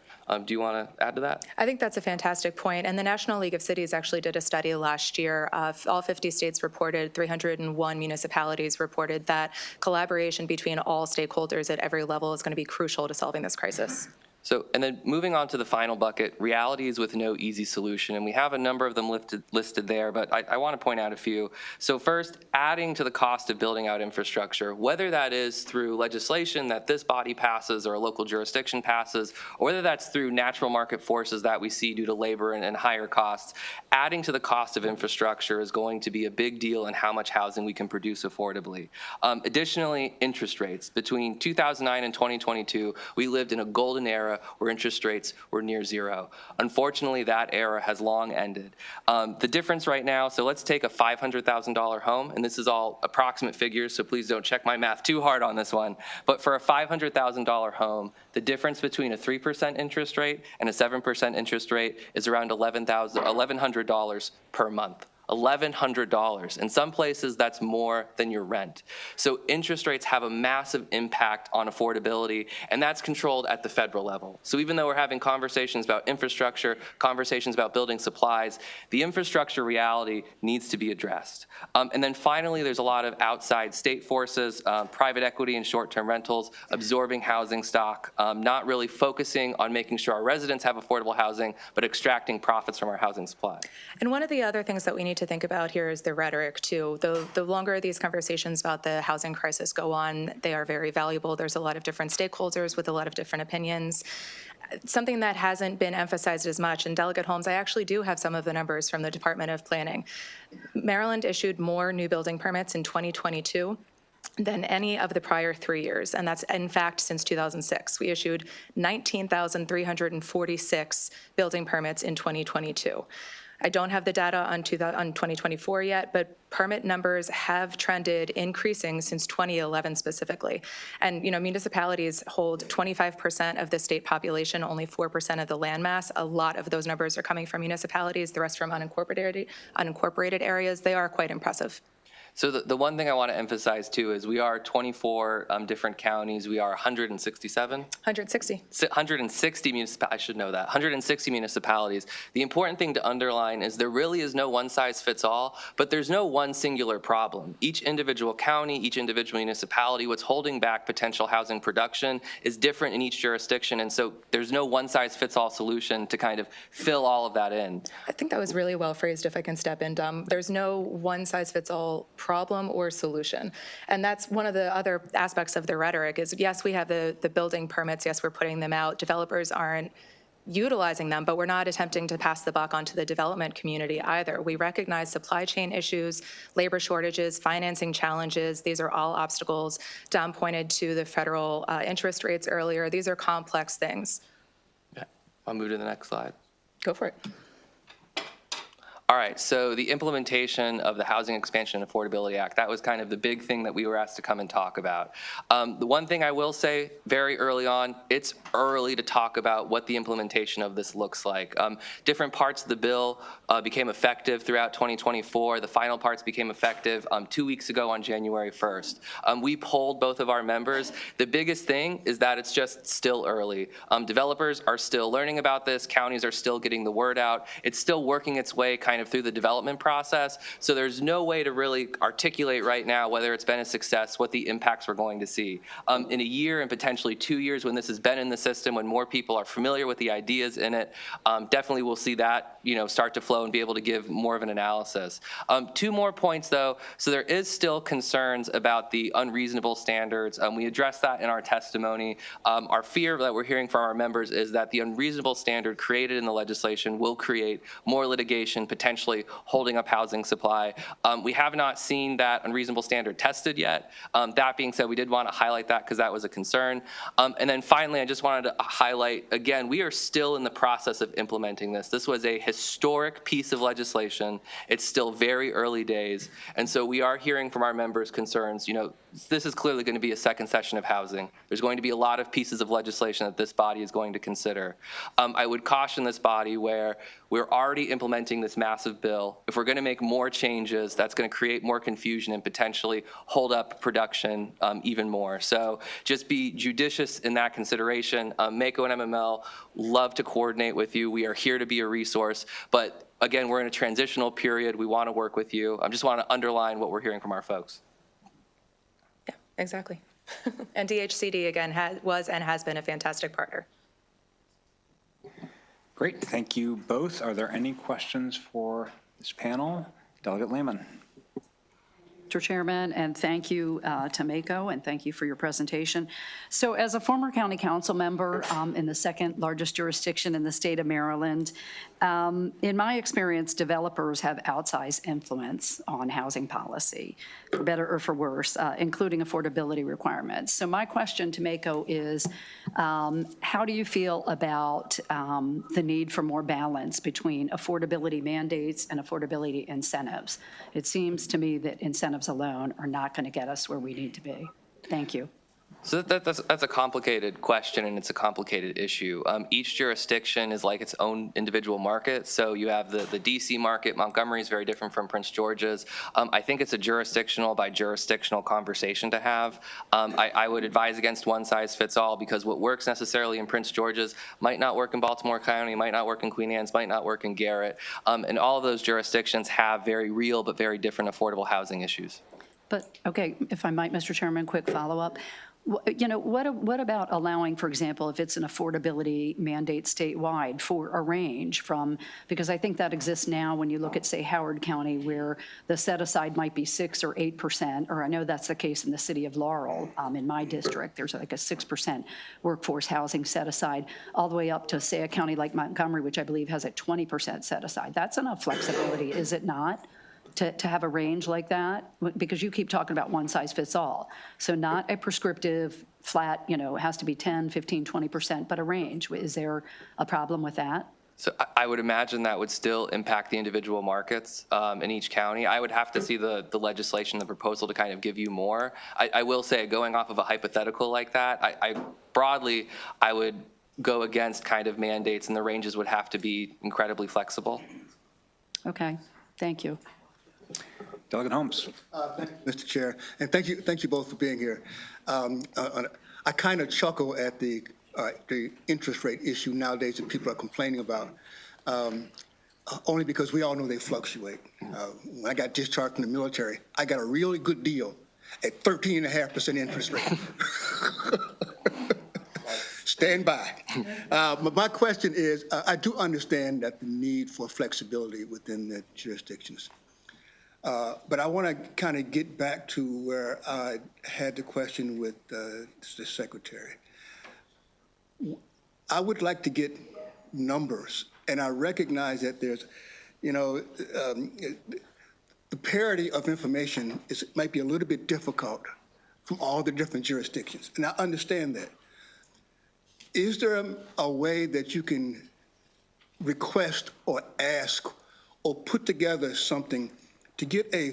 Do you want to add to that? I think that's a fantastic point. And the National League of Cities actually did a study last year. All 50 states reported, 301 municipalities reported that collaboration between all stakeholders at every level is going to be crucial to solving this crisis. So, and then moving on to the final bucket, realities with no easy solution. And we have a number of them listed there, but I want to point out a few. So first, adding to the cost of building out infrastructure, whether that is through legislation that this body passes or a local jurisdiction passes, or whether that's through natural market forces that we see due to labor and higher costs, adding to the cost of infrastructure is going to be a big deal in how much housing we can produce affordably. Additionally, interest rates. Between 2009 and 2022, we lived in a golden era where interest rates were near zero. Unfortunately, that era has long ended. The difference right now, so let's take a $500,000 home, and this is all approximate figures, so please don't check my math too hard on this one. But for a $500,000 home, the difference between a 3% interest rate and a 7% interest rate is around $1,100 per month. $1,100. In some places, that's more than your rent. So interest rates have a massive impact on affordability, and that's controlled at the federal level. So even though we're having conversations about infrastructure, conversations about building supplies, the infrastructure reality needs to be addressed. And then finally, there's a lot of outside state forces, private equity and short-term rentals, absorbing housing stock, not really focusing on making sure our residents have affordable housing, but extracting profits from our housing supply. And one of the other things that we need to think about here is the rhetoric, too. The longer these conversations about the housing crisis go on, they are very valuable. There's a lot of different stakeholders with a lot of different opinions. Something that hasn't been emphasized as much, and Delegate Holmes, I actually do have some of the numbers from the Department of Planning. Maryland issued more new building permits in 2022 than any of the prior 3 years, and that's in fact since 2006. We issued 19,346 building permits in 2022. I don't have the data on 2024 yet, but permit numbers have trended increasing since 2011 specifically. And municipalities hold 25% of the state population, only 4% of the landmass. A lot of those numbers are coming from municipalities, the rest from unincorporated areas. They are quite impressive. So the one thing I want to emphasize too is we are 24 different counties. We are 167? 160. 160 municipalities, I should know that, 160 municipalities. The important thing to underline is there really is no one size fits all, but there's no one singular problem. Each individual county, each individual municipality, what's holding back potential housing production is different in each jurisdiction, and so there's no one size fits all solution to kind of fill all of that in. I think that was really well phrased, if I can step in, Dom. There's no one size fits all problem or solution. And that's one of the other aspects of the rhetoric is, yes, we have the building permits, yes, we're putting them out. Developers aren't utilizing them, but we're not attempting to pass the buck onto the development community either. We recognize supply chain issues, labor shortages, financing challenges. These are all obstacles. Dom pointed to the federal interest rates earlier. These are complex things. Yeah. I'll move to the next slide. Go for it. All right, so the implementation of the Housing Expansion and Affordability Act, that was kind of the big thing that we were asked to come and talk about. The one thing I will say very early on, it's early to talk about what the implementation of this looks like. Different parts of the bill became effective throughout 2024. The final parts became effective 2 weeks ago on January 1st. We polled both of our members. The biggest thing is that it's just still early. Developers are still learning about this. Counties are still getting the word out. It's still working its way kind kind of through the development process. So there's no way to really articulate right now whether it's been a success, what the impacts we're going to see. In a year and potentially 2 years when this has been in the system, when more people are familiar with the ideas in it, definitely we'll see that, start to flow and be able to give more of an analysis. 2 more points though. So there is still concerns about the unreasonable standards. We addressed that in our testimony. Our fear that we're hearing from our members is that the unreasonable standard created in the legislation will create more litigation, potentially holding up housing supply. We have not seen that unreasonable standard tested yet. That being said, we did want to highlight that because that was a concern. And then finally, I just wanted to highlight, again, we are still in the process of implementing this. This was a historic piece of legislation. It's still very early days. And so we are hearing from our members concerns. This is clearly going to be a second session of housing. There's going to be a lot of pieces of legislation that this body is going to consider. I would caution this body where we're already implementing this massive bill. If we're going to make more changes, that's going to create more confusion and potentially hold up production even more. So just be judicious in that consideration. MACO and MML love to coordinate with you. We are here to be a resource. But again, we're in a transitional period. We want to work with you. I just want to underline what we're hearing from our folks. Yeah, exactly. And DHCD, again, was and has been a fantastic partner. Great, thank you both. Are there any questions for this panel? Delegate Lehman. Mr. Chairman, and thank you to MACO, and thank you for your presentation. So as a former county council member in the second largest jurisdiction in the state of Maryland, in my experience, developers have outsized influence on housing policy, for better or for worse, including affordability requirements. So my question to MACO is, how do you feel about the need for more balance between affordability mandates and affordability incentives? It seems to me that incentives alone are not going to get us where we need to be. Thank you. So that's a complicated question, and it's a complicated issue. Each jurisdiction is like its own individual market. So you have the DC market. Montgomery is very different from Prince George's. I think it's a jurisdictional by jurisdictional conversation to have. I would advise against one size fits all, because what works necessarily in Prince George's might not work in Baltimore County, might not work in Queen Anne's, might not work in Garrett. And all of those jurisdictions have very real but very different affordable housing issues. But, okay, if I might, Mr. Chairman, quick follow-up. What about allowing, for example, if it's an affordability mandate statewide for a range from, because I think that exists now when you look at, say, Howard County, where the set-aside might be 6 or 8%, or I know that's the case in the city of Laurel. In my district, there's like a 6% workforce housing set-aside, all the way up to, say, a county like Montgomery, which I believe has a 20% set-aside. That's enough flexibility, is it not? To have a range like that? Because you keep talking about one size fits all. So not a prescriptive flat, it has to be 10, 15, 20%, but a range. Is there a problem with that? So I would imagine that would still impact the individual markets in each county. I would have to see the legislation, the proposal to kind of give you more. I will say, going off of a hypothetical like that, broadly, I would go against kind of mandates, and the ranges would have to be incredibly flexible. Okay, thank you. Delegate Holmes. Thank you, Mr. Chair, and thank you both for being here. I kind of chuckle at the interest rate issue nowadays that people are complaining about, only because we all know they fluctuate. When I got discharged from the military, I got a really good deal at 13.5% interest rate. Stand by. But my question is, I do understand that the need for flexibility within the jurisdictions. But I want to kind of get back to where I had the question with the Secretary. I would like to get numbers, and I recognize that there's, the parity of information might be a little bit difficult from all the different jurisdictions, and I understand that. Is there a way that you can request or ask or put together something to get a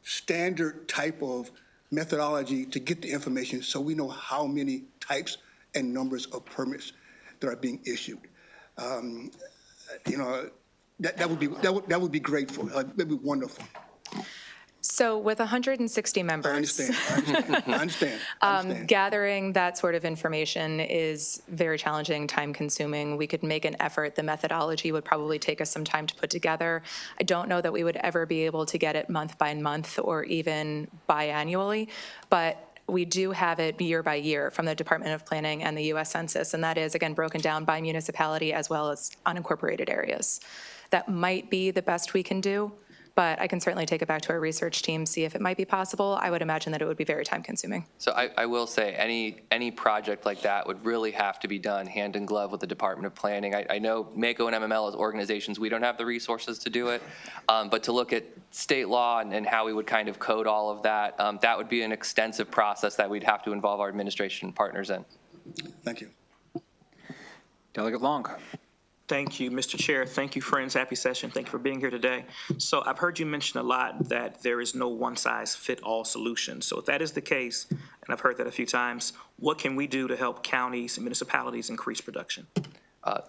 standard type of methodology to get the information so we know how many types and numbers of permits that are being issued? That would be grateful. That'd be wonderful. So with 160 I members. understand. I understand. Gathering that sort of information is very challenging, time-consuming. We could make an effort. The methodology would probably take us some time to put together. I don't know that we would ever be able to get it month by month or even biannually, but we do have it year by year from the Department of Planning and the U.S. Census, and that is, again, broken down by municipality as well as unincorporated areas. That might be the best we can do, but I can certainly take it back to our research team, see if it might be possible. I would imagine that it would be very time-consuming. So I will say, any project like that would really have to be done hand in glove with the Department of Planning. I know MACO and MML as organizations, we don't have the resources to do it, but to look at state law and how we would kind of code all of that, that would be an extensive process that we'd have to involve our administration partners in. Thank you. Delegate Long. Thank you, Mr. Chair. Thank you, friends. Happy session. Thank you for being here today. So I've heard you mention a lot that there is no one-size-fit-all solution. So if that is the case, and I've heard that a few times, what can we do to help counties and municipalities increase production?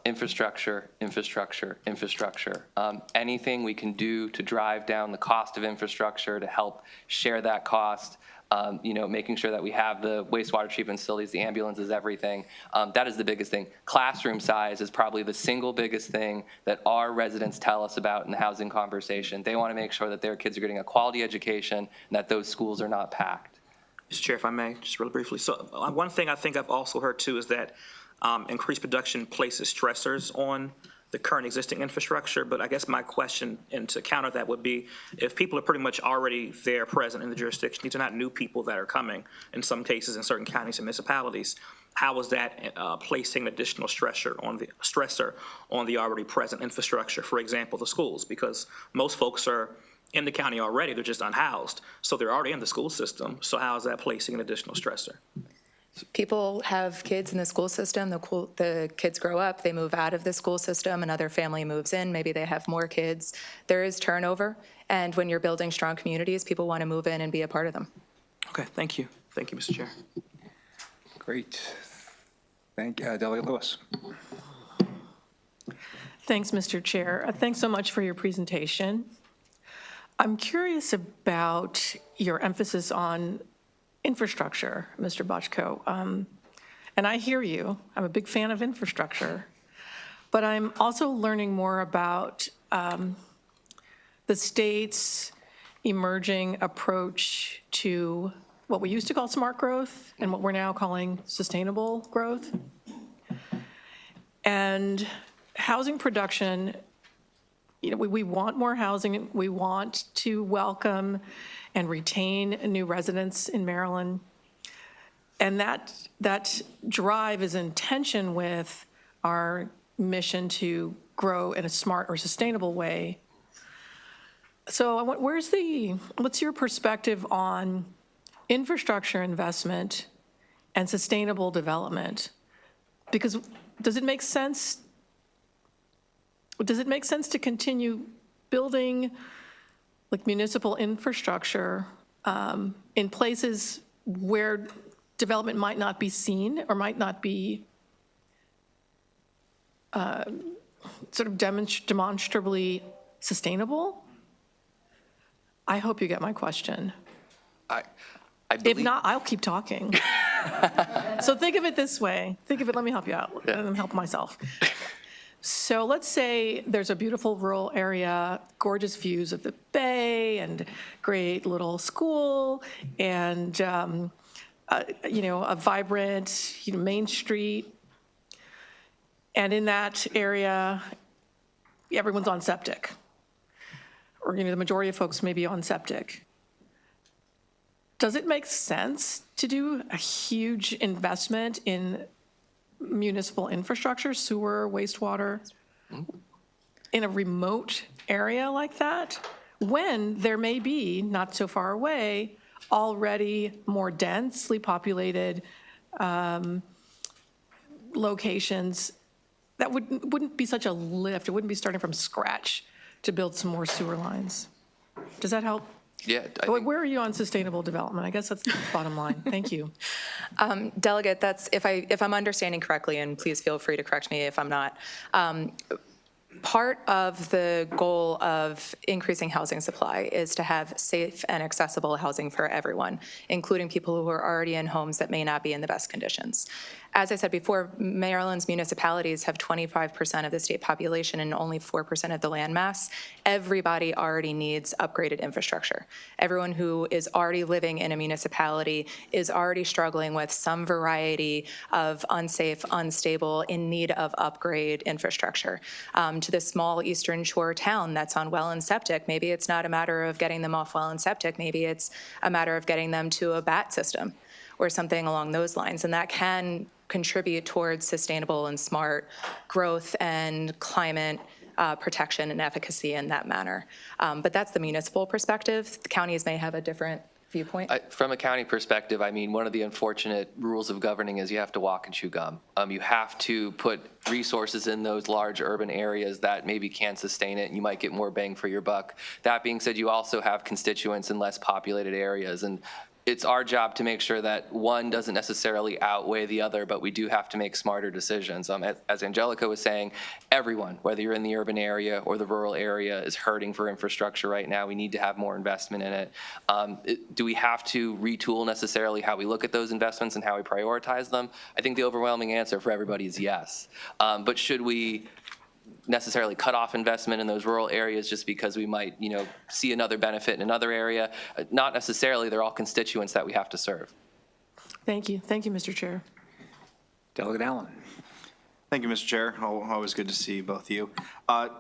Infrastructure, infrastructure, infrastructure. Anything we can do to drive down the cost of infrastructure, to help share that cost, making sure that we have the wastewater treatment facilities, the ambulances, everything. That is the biggest thing. Classroom size is probably the single biggest thing that our residents tell us about in the housing conversation. They want to make sure that their kids are getting a quality education and that those schools are not packed. Mr. Chair, if I may, just really briefly. So one thing I think I've also heard too is that increased production places stressors on the current existing infrastructure, but I guess my question, and to counter that, would be if people are pretty much already there present in the jurisdiction, these are not new people that are coming in some cases in certain counties and municipalities, how is that placing additional stressor on the already present infrastructure, for example, the schools? Because most folks are in the county already, they're just unhoused, so they're already in the school system, so how is that placing an additional stressor? People have kids in the school system, the kids grow up, they move out of the school system, another family moves in, maybe they have more kids. There is turnover, and when you're building strong communities, people want to move in and be a part of them. Okay, thank you. Thank you, Mr. Chair. Great. Delegate Lewis. Thanks, Mr. Chair. Thanks so much for your presentation. I'm curious about your emphasis on infrastructure, Mr. Bochco. And I hear you. I'm a big fan of infrastructure. But I'm also learning more about the state's emerging approach to what we used to call smart growth and what we're now calling sustainable growth. And housing production, we want more housing. We want to welcome and retain new residents in Maryland. And that drive is in tension with our mission to grow in a smart or sustainable way. So what's your perspective on infrastructure investment and sustainable development? Because does it make sense to continue building like municipal infrastructure in places where development might not be seen or might not be sort of demonstrably sustainable? I hope you get my question. I believe, if not, I'll keep talking. So think of it this way. Let me help you out. Let me help myself. So let's say there's a beautiful rural area, gorgeous views of the bay, and great little school, and a vibrant Main Street. And in that area, everyone's on septic, or the majority of folks may be on septic. Does it make sense to do a huge investment in municipal infrastructure, sewer, wastewater, in a remote area like that, when there may be, not so far away, already more densely populated locations that wouldn't be such a lift? It wouldn't be starting from scratch to build some more sewer lines. Does that help? yeah, Where are you on sustainable development? I guess that's the bottom line. Thank you. Delegate, that's if I'm understanding correctly, and please feel free to correct me if I'm not. Part of the goal of increasing housing supply is to have safe and accessible housing for everyone, including people who are already in homes that may not be in the best conditions. As I said before, Maryland's municipalities have 25% of the state population and only 4% of the land mass. Everybody already needs upgraded infrastructure. Everyone who is already living in a municipality is already struggling with some variety of unsafe, unstable, in need of upgrade infrastructure. To the small Eastern Shore town that's on well and septic, maybe it's not a matter of getting them off well and septic, maybe it's a matter of getting them to a BAT system or something along those lines. And that can contribute towards sustainable and smart growth and climate protection and efficacy in that manner. But that's the municipal perspective. The counties may have a different viewpoint. From a county perspective, I mean, one of the unfortunate rules of governing is you have to walk and chew gum. You have to put resources in those large urban areas that maybe can't sustain it, and you might get more bang for your buck. That being said, you also have constituents in less populated areas, and it's our job to make sure that one doesn't necessarily outweigh the other, but we do have to make smarter decisions. As Angelica was saying, everyone, whether you're in the urban area or the rural area, is hurting for infrastructure right now. We need to have more investment in it. Do we have to retool necessarily how we look at those investments and how we prioritize them? I think the overwhelming answer for everybody is yes. But should we necessarily cut off investment in those rural areas just because we might, see another benefit in another area? Not necessarily. They're all constituents that we have to serve. Thank you. Thank you, Mr. Chair. Delegate Allen. Thank you, Mr. Chair. Always good to see both of you.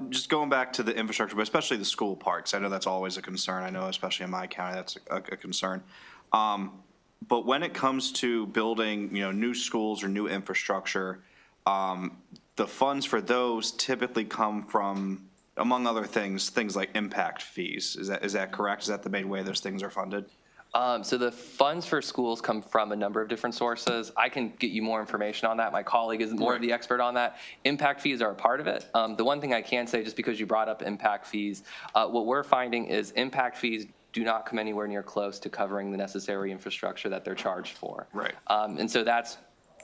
Just going back to the infrastructure, but especially the school parks. I know that's always a concern. I know especially in my county that's a concern. But when it comes to building, new schools or new infrastructure, the funds for those typically come from, among other things like impact fees. Is that correct? Is that the main way those things are funded? So the funds for schools come from a number of different sources. I can get you more information on that. My colleague is more of the expert on that. Impact fees are a part of it. The one thing I can say, just because you brought up impact fees, what we're finding is impact fees do not come anywhere near close to covering the necessary infrastructure that they're charged for. Right. And so that's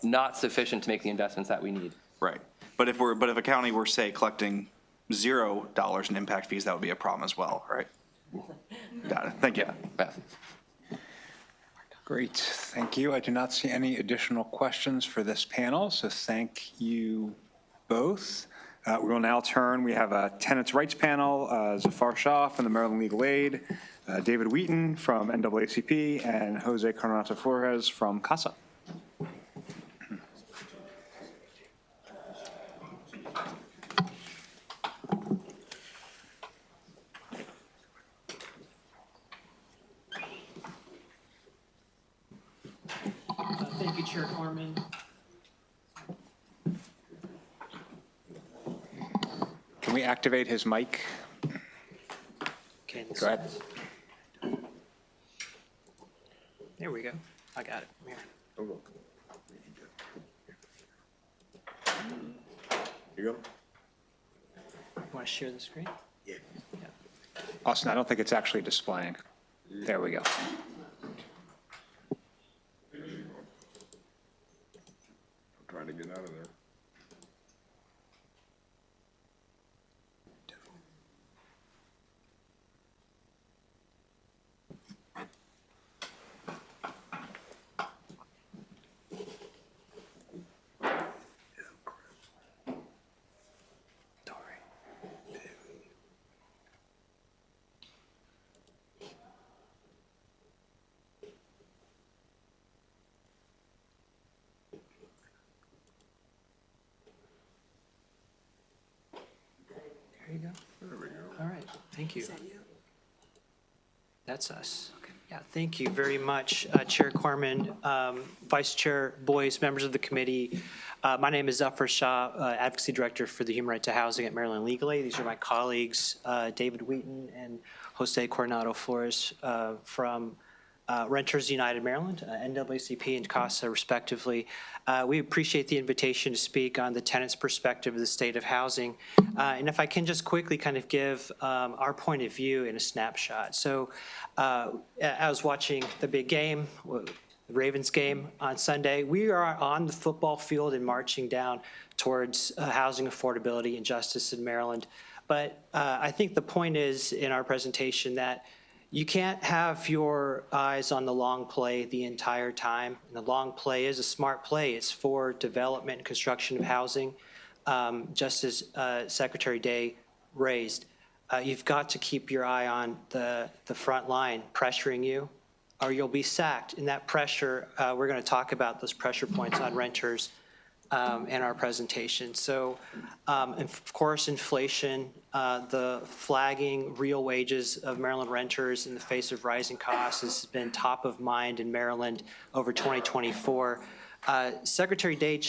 not sufficient to make the investments that we need. Right. But if a county were, say, collecting $0 in impact fees, that would be a problem as well, right? Got it. Thank you. Yeah. Great, thank you. I do not see any additional questions for this panel, so thank you both. We will now turn, we have a tenants' rights panel, Zafar Shah from the Maryland Legal Aid, David Wheaton from NAACP, and Jose Coronado Flores from CASA. Thank you, Chair Corman. Can we activate his mic? Okay, Go ahead. There we go. I got it. Here. You go. You want to share the screen? Yeah. Austin, I don't think it's actually displaying. There we go. Trying to get out of there. There you go. There we go. All right, thank you. Is that you? That's us. Okay. Yeah, thank you very much, Chair Corman, Vice Chair Boyce, members of the committee. My name is Zafar Shah, Advocacy Director for the Human Right to Housing at Maryland Legal Aid. These are my colleagues, David Wheaton and Jose Coronado Flores from Renters United Maryland, NAACP and CASA respectively. We appreciate the invitation to speak on the tenant's perspective of the state of housing. And if I can just quickly kind of give our point of view in a snapshot. So I was watching the big game, Ravens game on Sunday. We are on the football field and marching down towards housing affordability and justice in Maryland. But I think the point is in our presentation that you can't have your eyes on the long play the entire time. And the long play is a smart play. It's for development and construction of housing, just as Secretary Day raised. You've got to keep your eye on the front line pressuring you, or you'll be sacked. And that pressure, we're going to talk about those pressure points on renters in our presentation. So, and of course, inflation, the flagging real wages of Maryland renters in the face of rising costs has been top of mind in Maryland over 2024. Secretary Day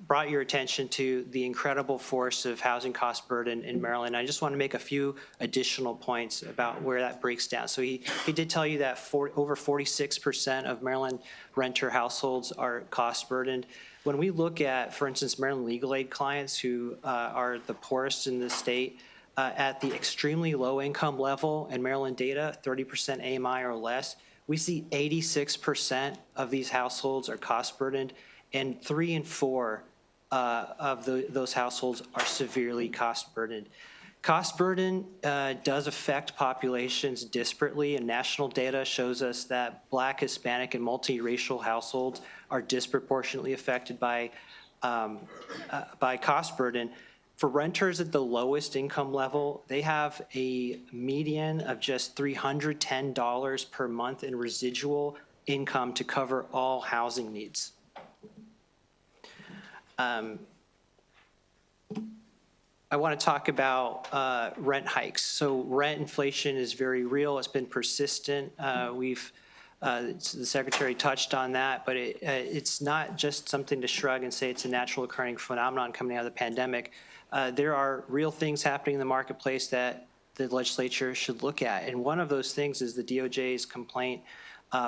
brought your attention to the incredible force of housing cost burden in Maryland. I just want to make a few additional points about where that breaks down. So he did tell you that over 46% of Maryland renter households are cost burdened. When we look at, for instance, Maryland legal aid clients who are the poorest in the state, at the extremely low income level in Maryland data, 30% AMI or less, we see 86% of these households are cost burdened, and 3 in 4 of those households are severely cost burdened. Cost burden does affect populations disparately, and national data shows us that Black, Hispanic, and multiracial households are disproportionately affected by cost burden. For renters at the lowest income level, they have a median of just $310 per month in residual income to cover all housing needs. I want to talk about rent hikes. So rent inflation is very real. It's been persistent. The Secretary touched on that, but it's not just something to shrug and say it's a natural occurring phenomenon coming out of the pandemic. There are real things happening in the marketplace that the legislature should look at. And one of those things is the DOJ's complaint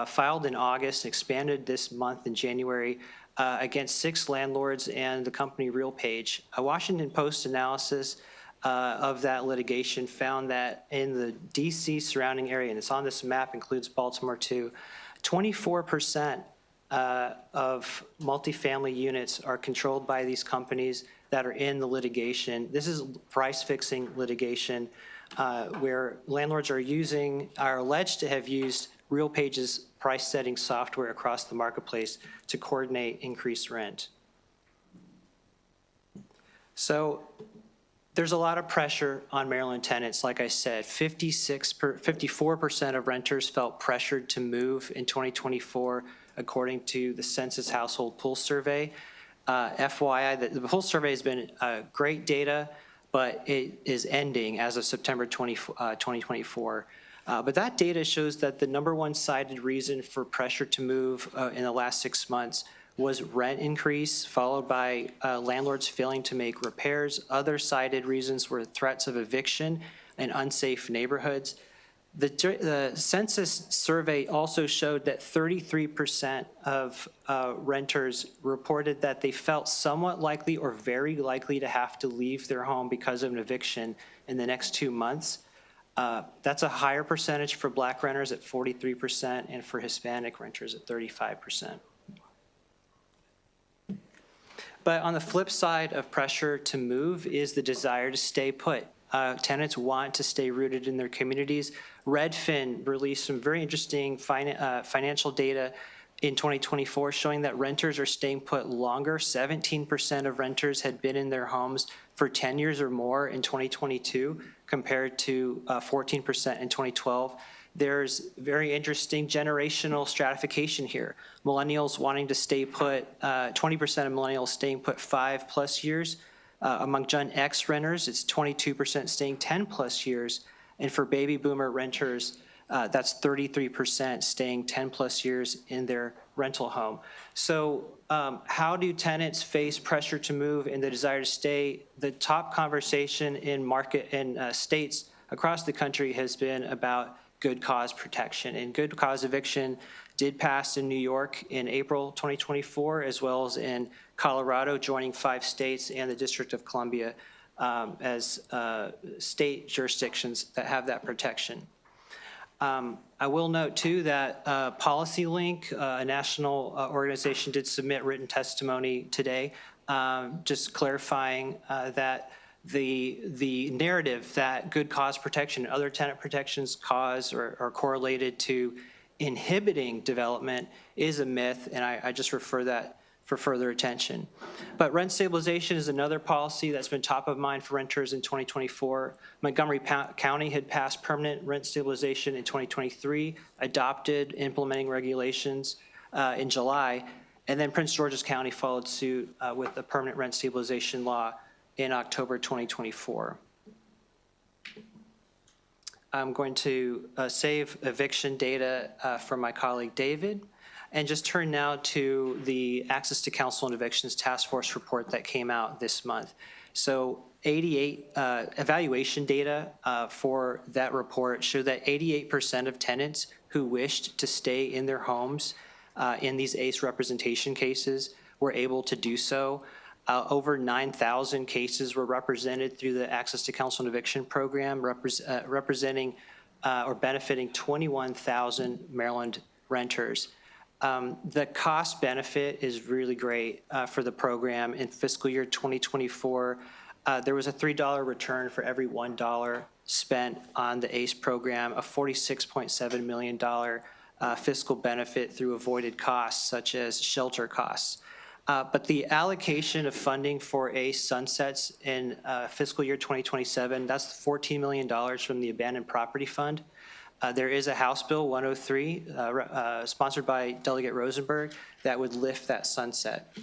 filed in August, expanded this month in January, against 6 landlords and the company RealPage. A Washington Post analysis of that litigation found that in the DC surrounding area, and it's on this map, includes Baltimore too, 24% of multifamily units are controlled by these companies that are in the litigation. This is price-fixing litigation where landlords are alleged to have used RealPage's price-setting software across the marketplace to coordinate increased rent. So there's a lot of pressure on Maryland tenants. Like I said, 54% of renters felt pressured to move in 2024, according to the Census Household Pulse Survey. FYI, the Pulse Survey has been great data, but it is ending as of September 2024. But that data shows that the number one cited reason for pressure to move in the last 6 months was rent increase, followed by landlords failing to make repairs. Other cited reasons were threats of eviction and unsafe neighborhoods. The census survey also showed that 33% of renters reported that they felt somewhat likely or very likely to have to leave their home because of an eviction in the next 2 months. That's a higher percentage for Black renters at 43% and for Hispanic renters at 35%. But on the flip side of pressure to move is the desire to stay put. Tenants want to stay rooted in their communities. Redfin released some very interesting financial data in 2024 showing that renters are staying put longer. 17% of renters had been in their homes for 10 years or more in 2022 compared to 14% in 2012. There's very interesting generational stratification here. Millennials wanting to stay put, 20% of millennials staying put 5+ years. Among Gen X renters, it's 22% staying 10+ years. And for baby boomer renters, that's 33% staying 10+ years in their rental home. So how do tenants face pressure to move and the desire to stay? The top conversation in states across the country has been about good cause protection. And good cause eviction did pass in New York in April 2024, as well as in Colorado, joining 5 states and the District of Columbia as state jurisdictions that have that protection. I will note, too, that PolicyLink, a national organization, did submit written testimony today, just clarifying that the narrative that good cause protection and other tenant protections cause or are correlated to inhibiting development is a myth, and I just refer that for further attention. But rent stabilization is another policy that's been top of mind for renters in 2024. Montgomery County had passed permanent rent stabilization in 2023, adopted implementing regulations in July, and then Prince George's County followed suit with the permanent rent stabilization law in October 2024. I'm going to save eviction data from my colleague David, and just turn now to the Access to Counsel and Evictions Task Force report that came out this month. So 88 evaluation data for that report show that 88% of tenants who wished to stay in their homes in these ACE representation cases were able to do so. Over 9,000 cases were represented through the Access to Counsel and Eviction program, representing or benefiting 21,000 Maryland renters. The cost benefit is really great for the program. In fiscal year 2024, there was a $3 return for every $1 spent on the ACE program, a $46.7 million fiscal benefit through avoided costs such as shelter costs. But the allocation of funding for ACE sunsets in fiscal year 2027, that's $14 million from the Abandoned Property Fund. There is a House Bill 103 sponsored by Delegate Rosenberg that would lift that sunset.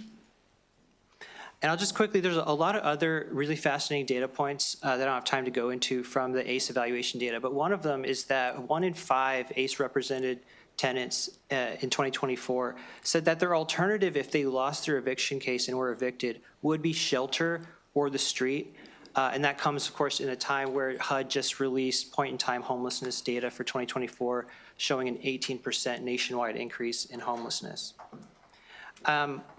And I'll just quickly, there's a lot of other really fascinating data points that I don't have time to go into from the ACE evaluation data, but one of them is that 1 in 5 ACE represented tenants in 2024 said that their alternative if they lost their eviction case and were evicted would be shelter or the street. And that comes, of course, in a time where HUD just released point-in-time homelessness data for 2024, showing an 18% nationwide increase in homelessness.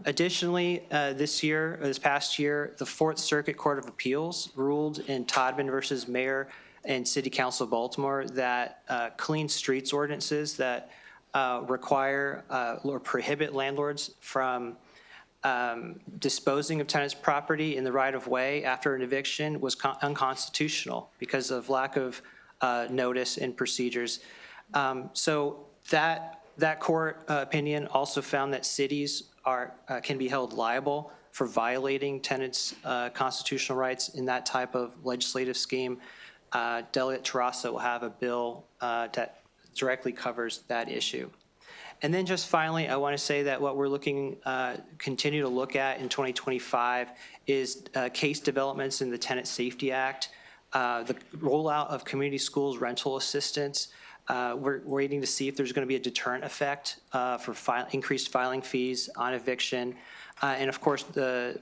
Additionally, this past year, the Fourth Circuit Court of Appeals ruled in Todman versus Mayor and City Council of Baltimore that clean streets ordinances that require or prohibit landlords from disposing of tenants' property in the right-of-way after an eviction was unconstitutional because of lack of notice and procedures. So that court opinion also found that cities can be held liable for violating tenants' constitutional rights in that type of legislative scheme. Delegate Terrassa will have a bill that directly covers that issue. And then just finally, I want to say that what we're continue to look at in 2025 is case developments in the Tenant Safety Act, the rollout of community schools rental assistance. We're waiting to see if there's going to be a deterrent effect for increased filing fees on eviction. And of course,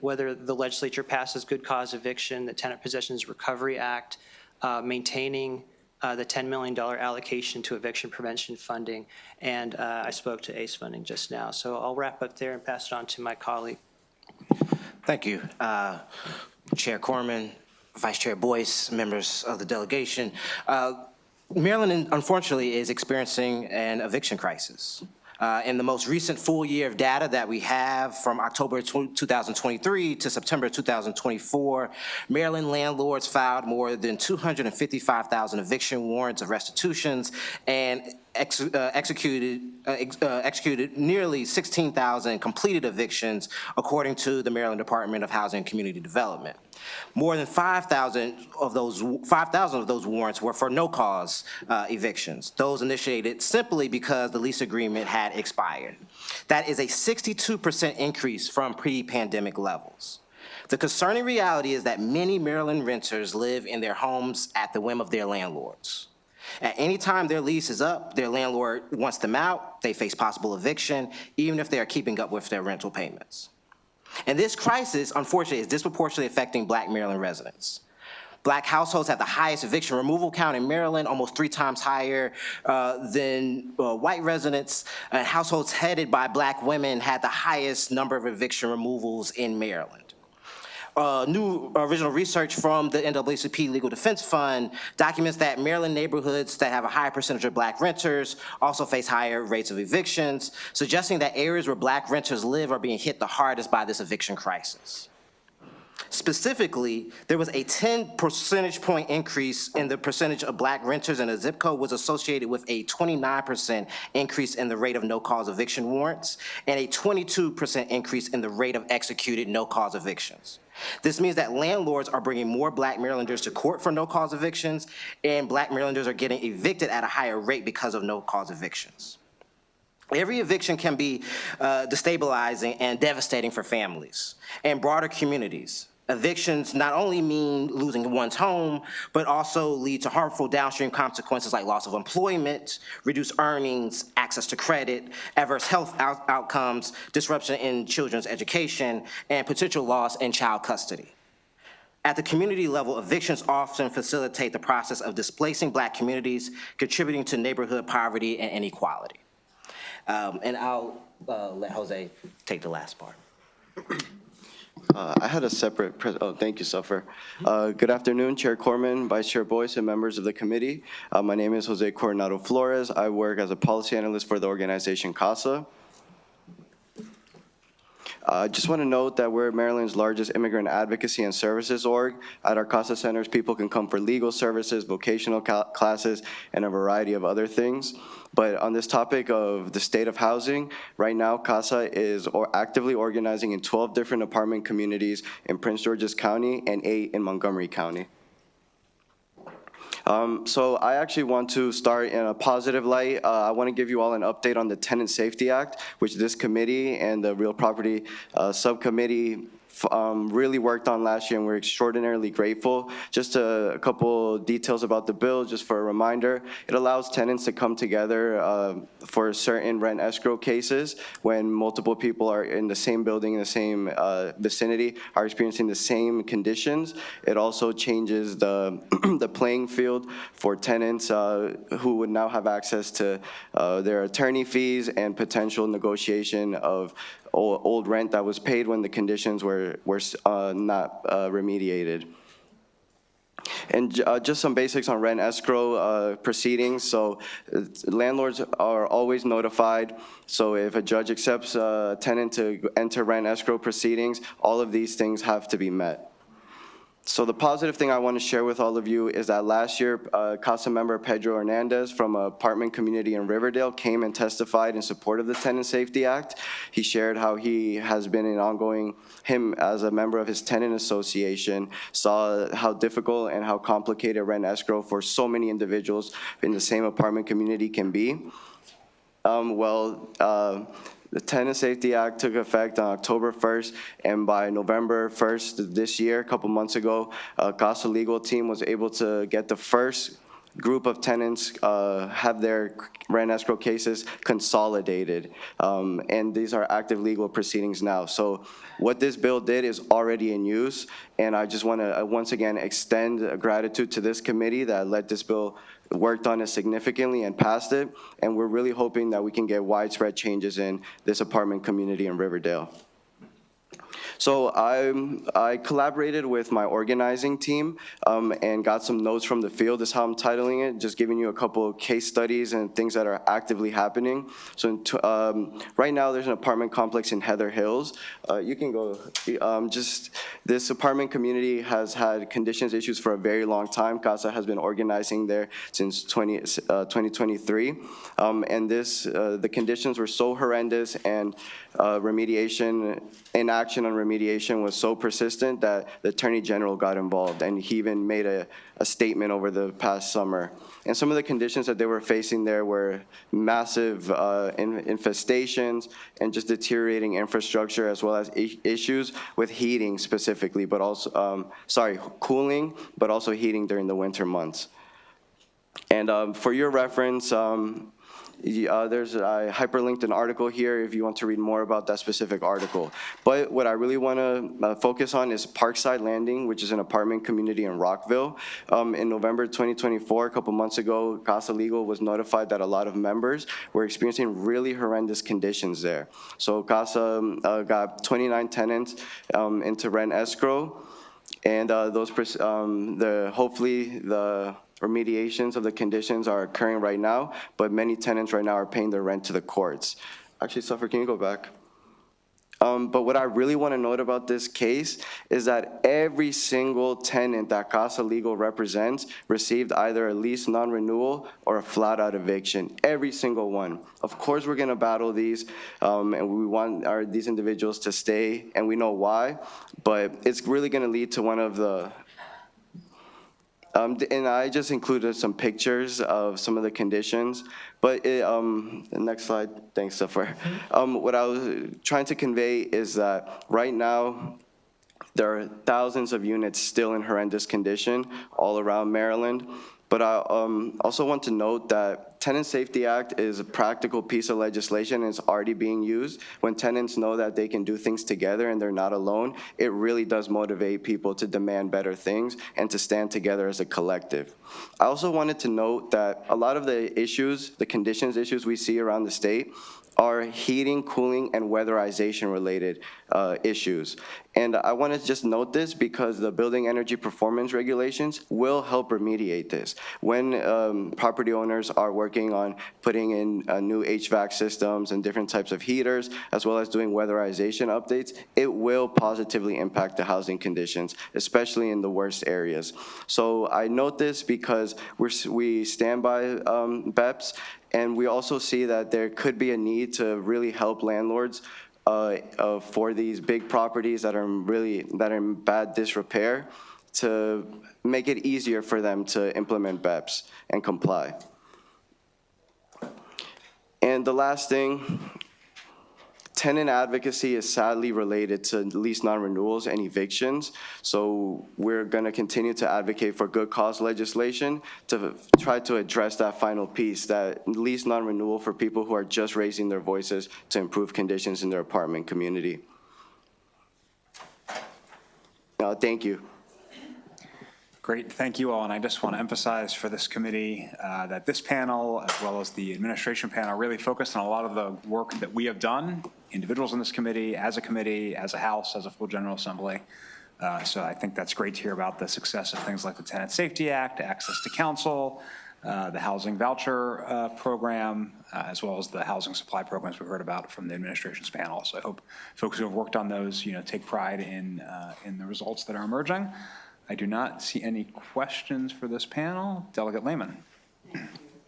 whether the legislature passes good cause eviction, the Tenant Possessions Recovery Act, maintaining the $10 million allocation to eviction prevention funding, and I spoke to ACE funding just now. So I'll wrap up there and pass it on to my colleague. Thank you. Chair Corman, Vice Chair Boyce, members of the delegation. Maryland, unfortunately, is experiencing an eviction crisis. In the most recent full year of data that we have from October 2023 to September 2024, Maryland landlords filed more than 255,000 eviction warrants of restitutions and executed nearly 16,000 completed evictions, according to the Maryland Department of Housing and Community Development. More than 5,000 of those warrants were for no-cause evictions, those initiated simply because the lease agreement had expired. That is a 62% increase from pre-pandemic levels. The concerning reality is that many Maryland renters live in their homes at the whim of their landlords. At any time their lease is up, their landlord wants them out, they face possible eviction, even if they are keeping up with their rental payments. And this crisis, unfortunately, is disproportionately affecting Black Maryland residents. Black households have the highest eviction removal count in Maryland, almost 3 times higher than white residents. Households headed by Black women had the highest number of eviction removals in Maryland. New original research from the NAACP Legal Defense Fund documents that Maryland neighborhoods that have a higher percentage of Black renters also face higher rates of evictions, suggesting that areas where Black renters live are being hit the hardest by this eviction crisis. Specifically, there was a 10 percentage point increase in the percentage of Black renters in a zip code was associated with a 29% increase in the rate of no-cause eviction warrants and a 22% increase in the rate of executed no-cause evictions. This means that landlords are bringing more Black Marylanders to court for no-cause evictions, and Black Marylanders are getting evicted at a higher rate because of no-cause evictions. Every eviction can be destabilizing and devastating for families and broader communities. Evictions not only mean losing one's home, but also lead to harmful downstream consequences like loss of employment, reduced earnings, access to credit, adverse health outcomes, disruption in children's education, and potential loss in child custody. At the community level, evictions often facilitate the process of displacing Black communities, contributing to neighborhood poverty and inequality. And I'll let Jose take the last part. I had a separate, thank you, Suffer. Good afternoon, Chair Corman, Vice Chair Boyce, and members of the committee. My name is Jose Coronado Flores. I work as a policy analyst for the organization CASA. I just want to note that we're Maryland's largest immigrant advocacy and services org. At our CASA centers, people can come for legal services, vocational classes, and a variety of other things. But on this topic of the state of housing, right now CASA is actively organizing in 12 different apartment communities in Prince George's County and 8 in Montgomery County. So I actually want to start in a positive light. I want to give you all an update on the Tenant Safety Act, which this committee and the Real Property Subcommittee really worked on last year, and we're extraordinarily grateful. Just a couple details about the bill, just for a reminder. It allows tenants to come together for certain rent escrow cases when multiple people are in the same building, in the same vicinity, are experiencing the same conditions. It also changes the, the playing field for tenants who would now have access to their attorney fees and potential negotiation of old rent that was paid when the conditions were not remediated. And just some basics on rent escrow proceedings. So landlords are always notified. So if a judge accepts a tenant to enter rent escrow proceedings, all of these things have to be met. So the positive thing I want to share with all of you is that last year, CASA member Pedro Hernandez from an apartment community in Riverdale came and testified in support of the Tenant Safety Act. He shared how he has been an ongoing, him as a member of his tenant association, saw how difficult and how complicated rent escrow for so many individuals in the same apartment community can be. The Tenant Safety Act took effect on October 1st, and by November 1st this year, a couple months ago, CASA legal team was able to get the first group of tenants have their rent escrow cases consolidated. And these are active legal proceedings now. So what this bill did is already in use, and I just want to once again extend gratitude to this committee that let this bill worked on it significantly and passed it, and we're really hoping that we can get widespread changes in this apartment community in Riverdale. So I collaborated with my organizing team and got some notes from the field is how I'm titling it, just giving you a couple of case studies and things that are actively happening. So right now there's an apartment complex in Heather Hills. You can go, just this apartment community has had conditions issues for a very long time. CASA has been organizing there since 2023. And the conditions were so horrendous, and inaction on remediation was so persistent that the Attorney General got involved, and he even made a statement over the past summer. And some of the conditions that they were facing there were massive infestations and just deteriorating infrastructure, as well as issues with heating specifically, but also, cooling, but also heating during the winter months. And for your reference, I hyperlinked an article here if you want to read more about that specific article. But what I really want to focus on is Parkside Landing, which is an apartment community in Rockville. In November 2024, a couple months ago, Casa Legal was notified that a lot of members were experiencing really horrendous conditions there. So Casa got 29 tenants into rent escrow, and hopefully the remediations of the conditions are occurring right now, but many tenants right now are paying their rent to the courts. Actually, Suffer, can you go back? But what I really want to note about this case is that every single tenant that Casa Legal represents received either a lease non-renewal or a flat-out eviction. Every single one. Of course, we're going to battle these, and we want these individuals to stay, and we know why. But it's really going to lead to one of the and I just included some pictures of some of the conditions, but the next slide, thanks, Suffer. What I was trying to convey is that right now, there are thousands of units still in horrendous condition all around Maryland. But I also want to note that Tenant Safety Act is a practical piece of legislation and it's already being used. When tenants know that they can do things together and they're not alone, it really does motivate people to demand better things and to stand together as a collective. I also wanted to note that a lot of the issues, the conditions issues we see around the state are heating, cooling, and weatherization related issues. And I want to just note this because the building energy performance regulations will help remediate this. When property owners are working on putting in new HVAC systems and different types of heaters, as well as doing weatherization updates, it will positively impact the housing conditions, especially in the worst areas. So I note this because we stand by BEPS, and we also see that there could be a need to really help landlords for these big properties that are in bad disrepair, to make it easier for them to implement BEPS and comply. And the last thing, tenant advocacy is sadly related to lease non-renewals and evictions. So we're going to continue to advocate for good cause legislation to try to address that final piece, that lease non-renewal for people who are just raising their voices to improve conditions in their apartment community. Thank you. Great, thank you all. And I just want to emphasize for this committee that this panel, as well as the administration panel, are really focused on a lot of the work that we have done, individuals in this committee, as a House, as a full General Assembly. So I think that's great to hear about the success of things like the Tenant Safety Act, access to counsel, the housing voucher program, as well as the housing supply programs we heard about from the administration's panel. So I hope folks who have worked on those, take pride in the results that are emerging. I do not see any questions for this panel. Delegate Lehman.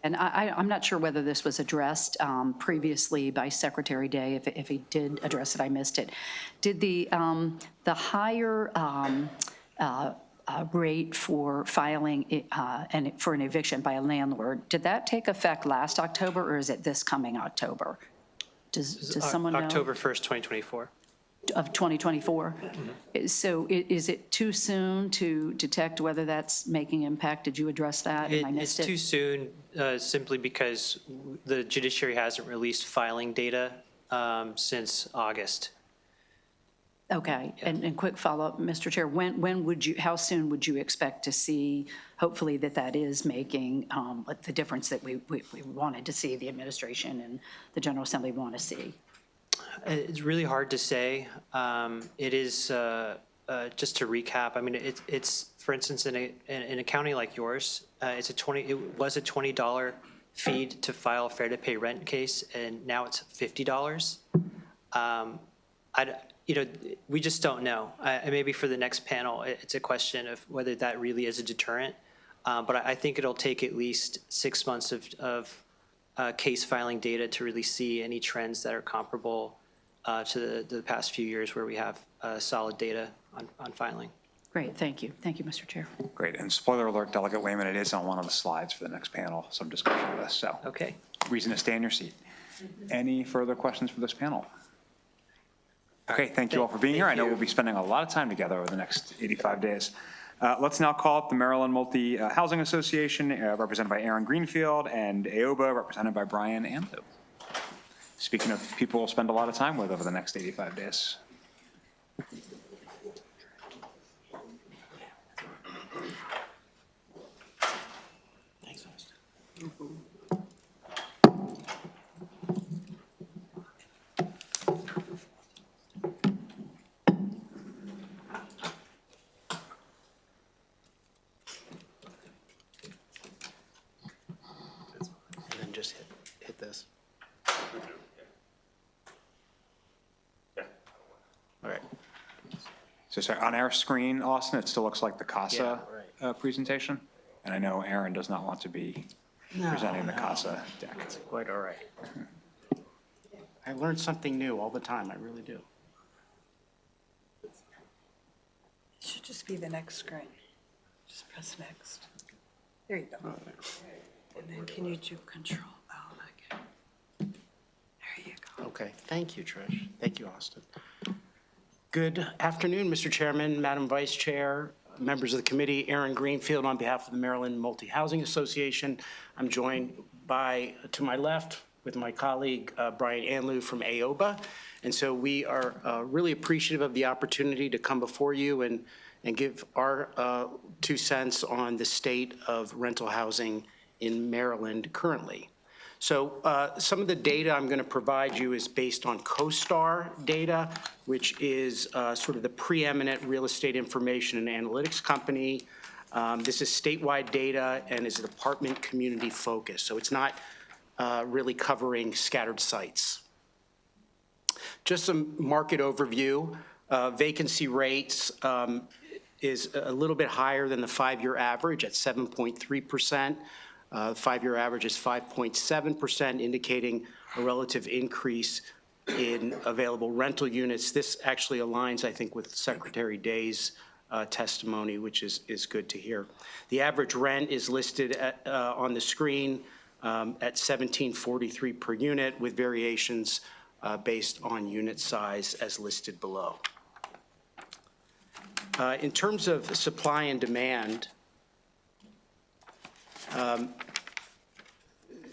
And I'm not sure whether this was addressed previously by Secretary Day. If he did address it, I missed it. Did the higher rate for filing and for an eviction by a landlord, did that take effect last October, or is it this coming October? Does someone know? October 1st, 2024. Of 2024? Mm-hmm. So is it too soon to detect whether that's making impact? Did you address that? I missed it. It's too soon simply because the judiciary hasn't released filing data since August. Okay, Yeah. and quick follow-up, Mr. Chair, when would you, how soon would you expect to see, hopefully, that is making the difference that we wanted to see, the administration and the General Assembly want to see? It's really hard to say. It is, just to recap, I mean, it's for instance, in a county like yours, it was a $20 fee to file a fair to pay rent case, and now it's $50. We just don't know. Maybe for the next panel, it's a question of whether that really is a deterrent. But I think it'll take at least 6 months of case filing data to really see any trends that are comparable to the past few years where we have solid data on filing. Great, thank you. Thank you, Mr. Chair. Great, and spoiler alert, Delegate Lehman, it is on one of the slides for the next panel, some discussion of this, so. Okay. Reason to stay in your seat. Any further questions for this panel? Okay, thank you all for being here. I know we'll be spending a lot of time together over the next 85 days. Let's now call up the Maryland Multi-Housing Association, represented by Aaron Greenfield, and AOBA, represented by Brian Andrew. Speaking of people we'll spend a lot of time with over the next 85 days. Thanks, Austin. And then just hit this. All right. So sorry, on our screen, Austin, it still looks like the CASA presentation. And I know Aaron does not want to be presenting the CASA deck. It's quite all right. I learn something new all the time, I really do. It should just be the next screen. Just press next. There you go. And then can you do control L again? There you go. Okay, thank you, Trish. Thank you, Austin. Good afternoon, Mr. Chairman, Madam Vice Chair, members of the committee. Aaron Greenfield on behalf of the Maryland Multi-Housing Association. I'm joined by, to my left, with my colleague, Brian Andrew from AOBA. And so we are really appreciative of the opportunity to come before you and give our 2 cents on the state of rental housing in Maryland currently. So some of the data I'm going to provide you is based on CoStar data, which is sort of the preeminent real estate information and analytics company. This is statewide data and is a department community focus. So it's not really covering scattered sites. Just some market overview. Vacancy rates is a little bit higher than the 5-year average at 7.3%. 5-year average is 5.7%, indicating a relative increase in available rental units. This actually aligns, I think, with Secretary Day's testimony, which is good to hear. The average rent is listed on the screen at $1,743 per unit, with variations based on unit size as listed below. In terms of supply and demand,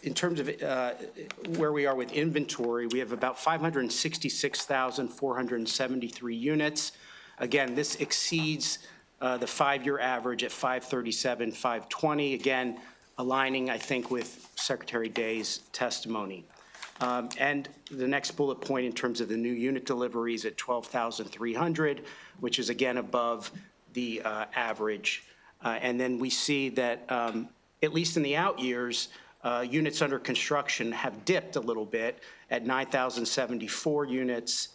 in terms of where we are with inventory, we have about 566,473 units. Again, this exceeds the 5-year average at 537, 520. Again, aligning, I think, with Secretary Day's testimony. And the next bullet point in terms of the new unit deliveries at 12,300, which is again above the average. And then we see that at least in the out years, units under construction have dipped a little bit at 9,074 units,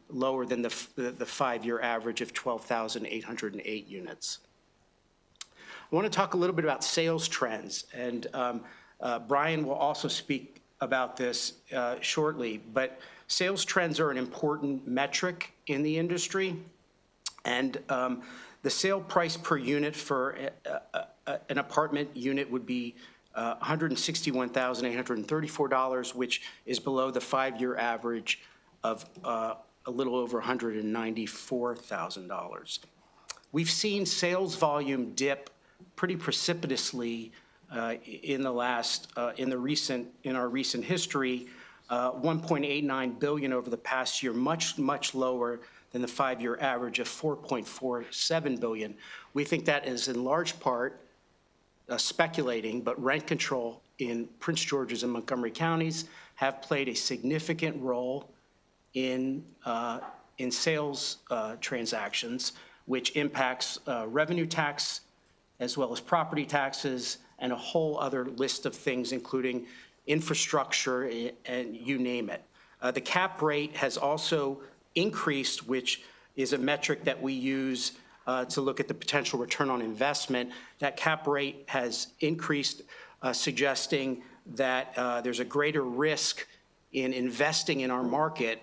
lower than the 5-year average of 12,808 units. I want to talk a little bit about sales trends, and Brian will also speak about this shortly, but sales trends are an important metric in the industry, and the sale price per unit for an apartment unit would be $161,834, which is below the 5-year average of a little over $194,000. We've seen sales volume dip pretty precipitously in our recent history, 1.89 billion over the past year, much lower than the 5-year average of 4.47 billion. We think that is in large part speculating, but rent control in Prince George's and Montgomery counties have played a significant role in sales transactions, which impacts revenue tax as well as property taxes and a whole other list of things, including infrastructure and you name it. The cap rate has also increased, which is a metric that we use to look at the potential return on investment. That cap rate has increased, suggesting that there's a greater risk in investing in our market.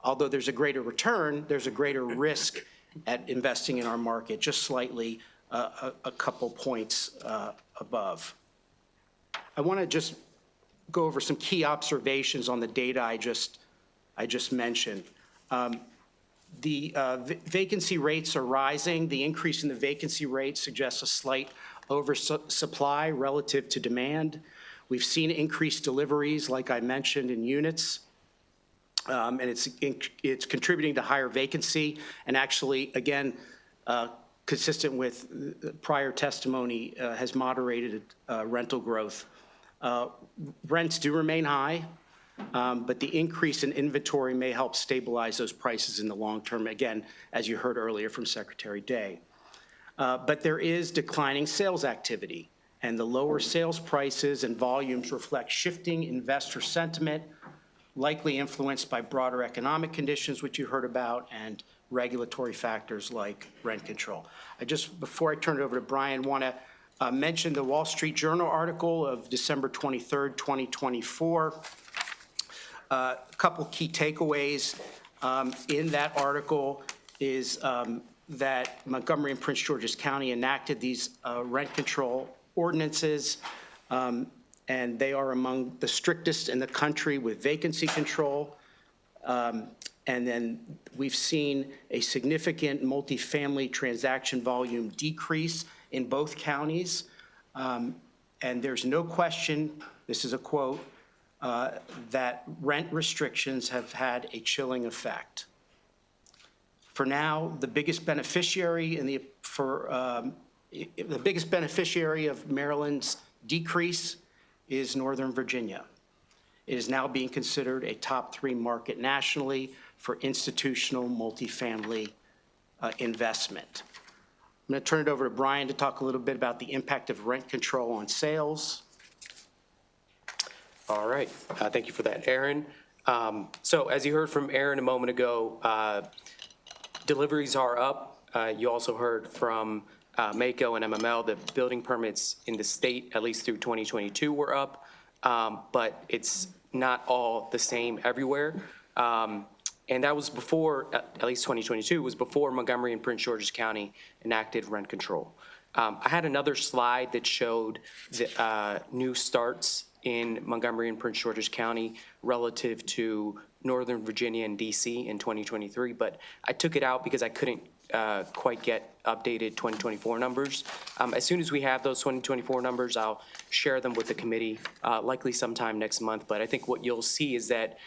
Although there's a greater return, there's a greater risk at investing in our market, just slightly a couple points above. I want to just go over some key observations on the data I just mentioned. The vacancy rates are rising. The increase in the vacancy rate suggests a slight oversupply relative to demand. We've seen increased deliveries, like I mentioned, in units, and it's contributing to higher vacancy. And actually, again, consistent with prior testimony, has moderated rental growth. Rents do remain high, but the increase in inventory may help stabilize those prices in the long term, again, as you heard earlier from Secretary Day. But there is declining sales activity, and the lower sales prices and volumes reflect shifting investor sentiment, likely influenced by broader economic conditions, which you heard about, and regulatory factors like rent control. Before I turn it over to Brian, want to mention the Wall Street Journal article of December 23rd, 2024. A couple key takeaways in that article is that Montgomery and Prince George's County enacted these rent control ordinances, and they are among the strictest in the country with vacancy control. And then we've seen a significant multifamily transaction volume decrease in both counties. And there's no question, this is a quote, that rent restrictions have had a chilling effect. For now, the biggest beneficiary of Maryland's decrease is Northern Virginia. It is now being considered a top 3 market nationally for institutional multifamily investment. I'm going to turn it over to Brian to talk a little bit about the impact of rent control on sales. All right. Thank you for that, Aaron. So as you heard from Aaron a moment ago, deliveries are up. You also heard from MACO and MML that building permits in the state, at least through 2022, were up. But it's not all the same everywhere. And that was before, at least 2022, was before Montgomery and Prince George's County enacted rent control. I had another slide that showed the new starts in Montgomery and Prince George's County relative to Northern Virginia and DC in 2023, but I took it out because I couldn't quite get updated 2024 numbers. As soon as we have those 2024 numbers, I'll share them with the committee, likely sometime next month. But I think what you'll see is that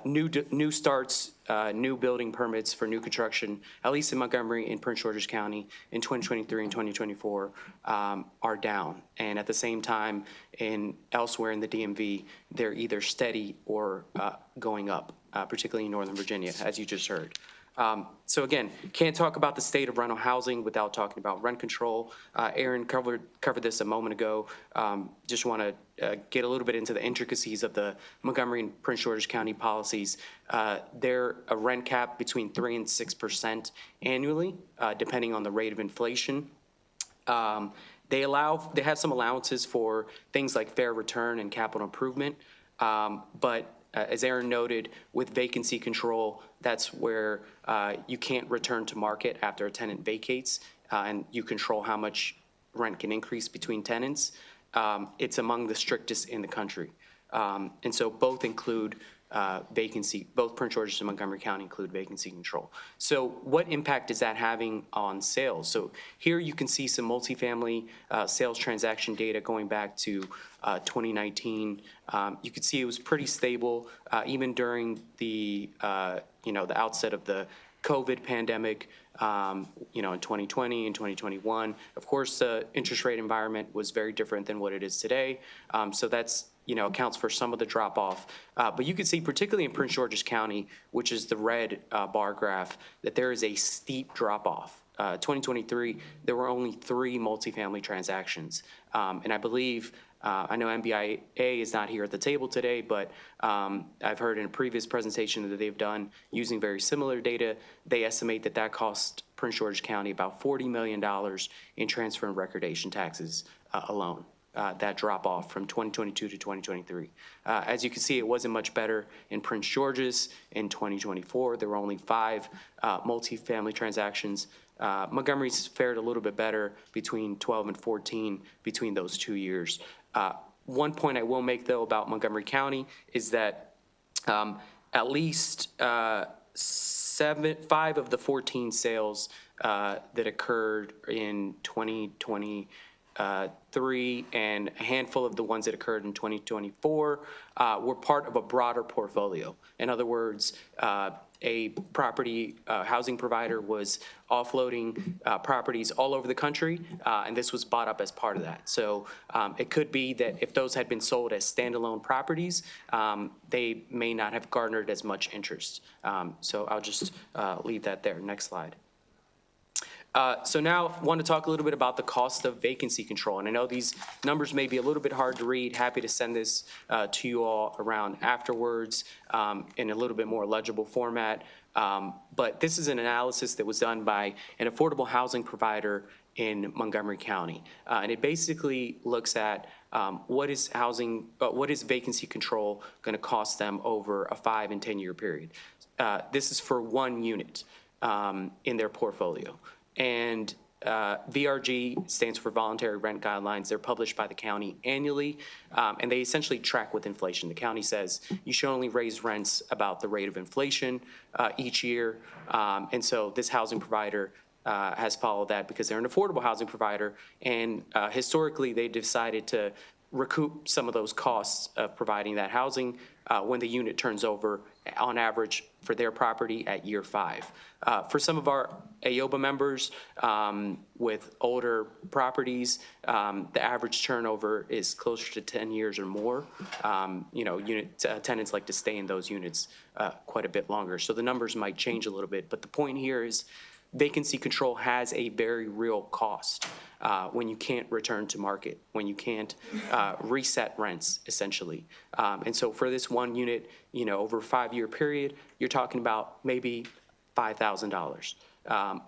new starts, new building permits for new construction, at least in Montgomery and Prince George's County in 2023 and 2024 are down. And at the same time, elsewhere in the DMV, they're either steady or going up, particularly in Northern Virginia, as you just heard. So again, can't talk about the state of rental housing without talking about rent control. Aaron covered this a moment ago. Just want to get a little bit into the intricacies of the Montgomery and Prince George's County policies. They're a rent cap between 3% and 6% annually, depending on the rate of inflation. They have some allowances for things like fair return and capital improvement, but as Aaron noted, with vacancy control, that's where you can't return to market after a tenant vacates, and you control how much rent can increase between tenants. It's among the strictest in the country. And so both include vacancy, both Prince George's and Montgomery County include vacancy control. So what impact is that having on sales? So here you can see some multifamily sales transaction data going back to 2019. You could see it was pretty stable even during the the outset of the COVID pandemic, in 2020 and 2021. Of course, the interest rate environment was very different than what it is today. So that's accounts for some of the drop off. But you can see, particularly in Prince George's County, which is the red bar graph, that there is a steep drop off. 2023, there were only 3 multifamily transactions. And I believe, I know MBIA is not here at the table today, but I've heard in a previous presentation that they've done using very similar data. They estimate that cost Prince George's County about $40 million in transfer and recordation taxes alone. That drop off from 2022 to 2023. As you can see, it wasn't much better in Prince George's in 2024. There were only 5 multifamily transactions. Montgomery's fared a little bit better between 12 and 14 between those 2 years. One point I will make, though, about Montgomery County is that at least 5 of the 14 sales that occurred in 2023 and a handful of the ones that occurred in 2024 were part of a broader portfolio. In other words, a property housing provider was offloading properties all over the country, and this was bought up as part of that. So it could be that if those had been sold as standalone properties, they may not have garnered as much interest. So I'll just leave that there. Next slide. So now I want to talk a little bit about the cost of vacancy control. And I know these numbers may be a little bit hard to read. Happy to send this to you all around afterwards in a little bit more legible format. But this is an analysis that was done by an affordable housing provider in Montgomery County. And it basically looks at what is vacancy control going to cost them over a 5 and 10 year period. This is for one unit in their portfolio. And VRG stands for Voluntary Rent Guidelines. They're published by the county annually, and they essentially track with inflation. The county says you should only raise rents about the rate of inflation each year. And so this housing provider has followed that because they're an affordable housing provider. And historically, they decided to recoup some of those costs of providing that housing when the unit turns over on average for their property at year 5. For some of our AOBA members with older properties, the average turnover is closer to 10 years or more. Tenants like to stay in those units quite a bit longer. So the numbers might change a little bit, but the point here is vacancy control has a very real cost when you can't return to market, when you can't reset rents, essentially. And so for this one unit, over a 5 year period, you're talking about maybe $5,000.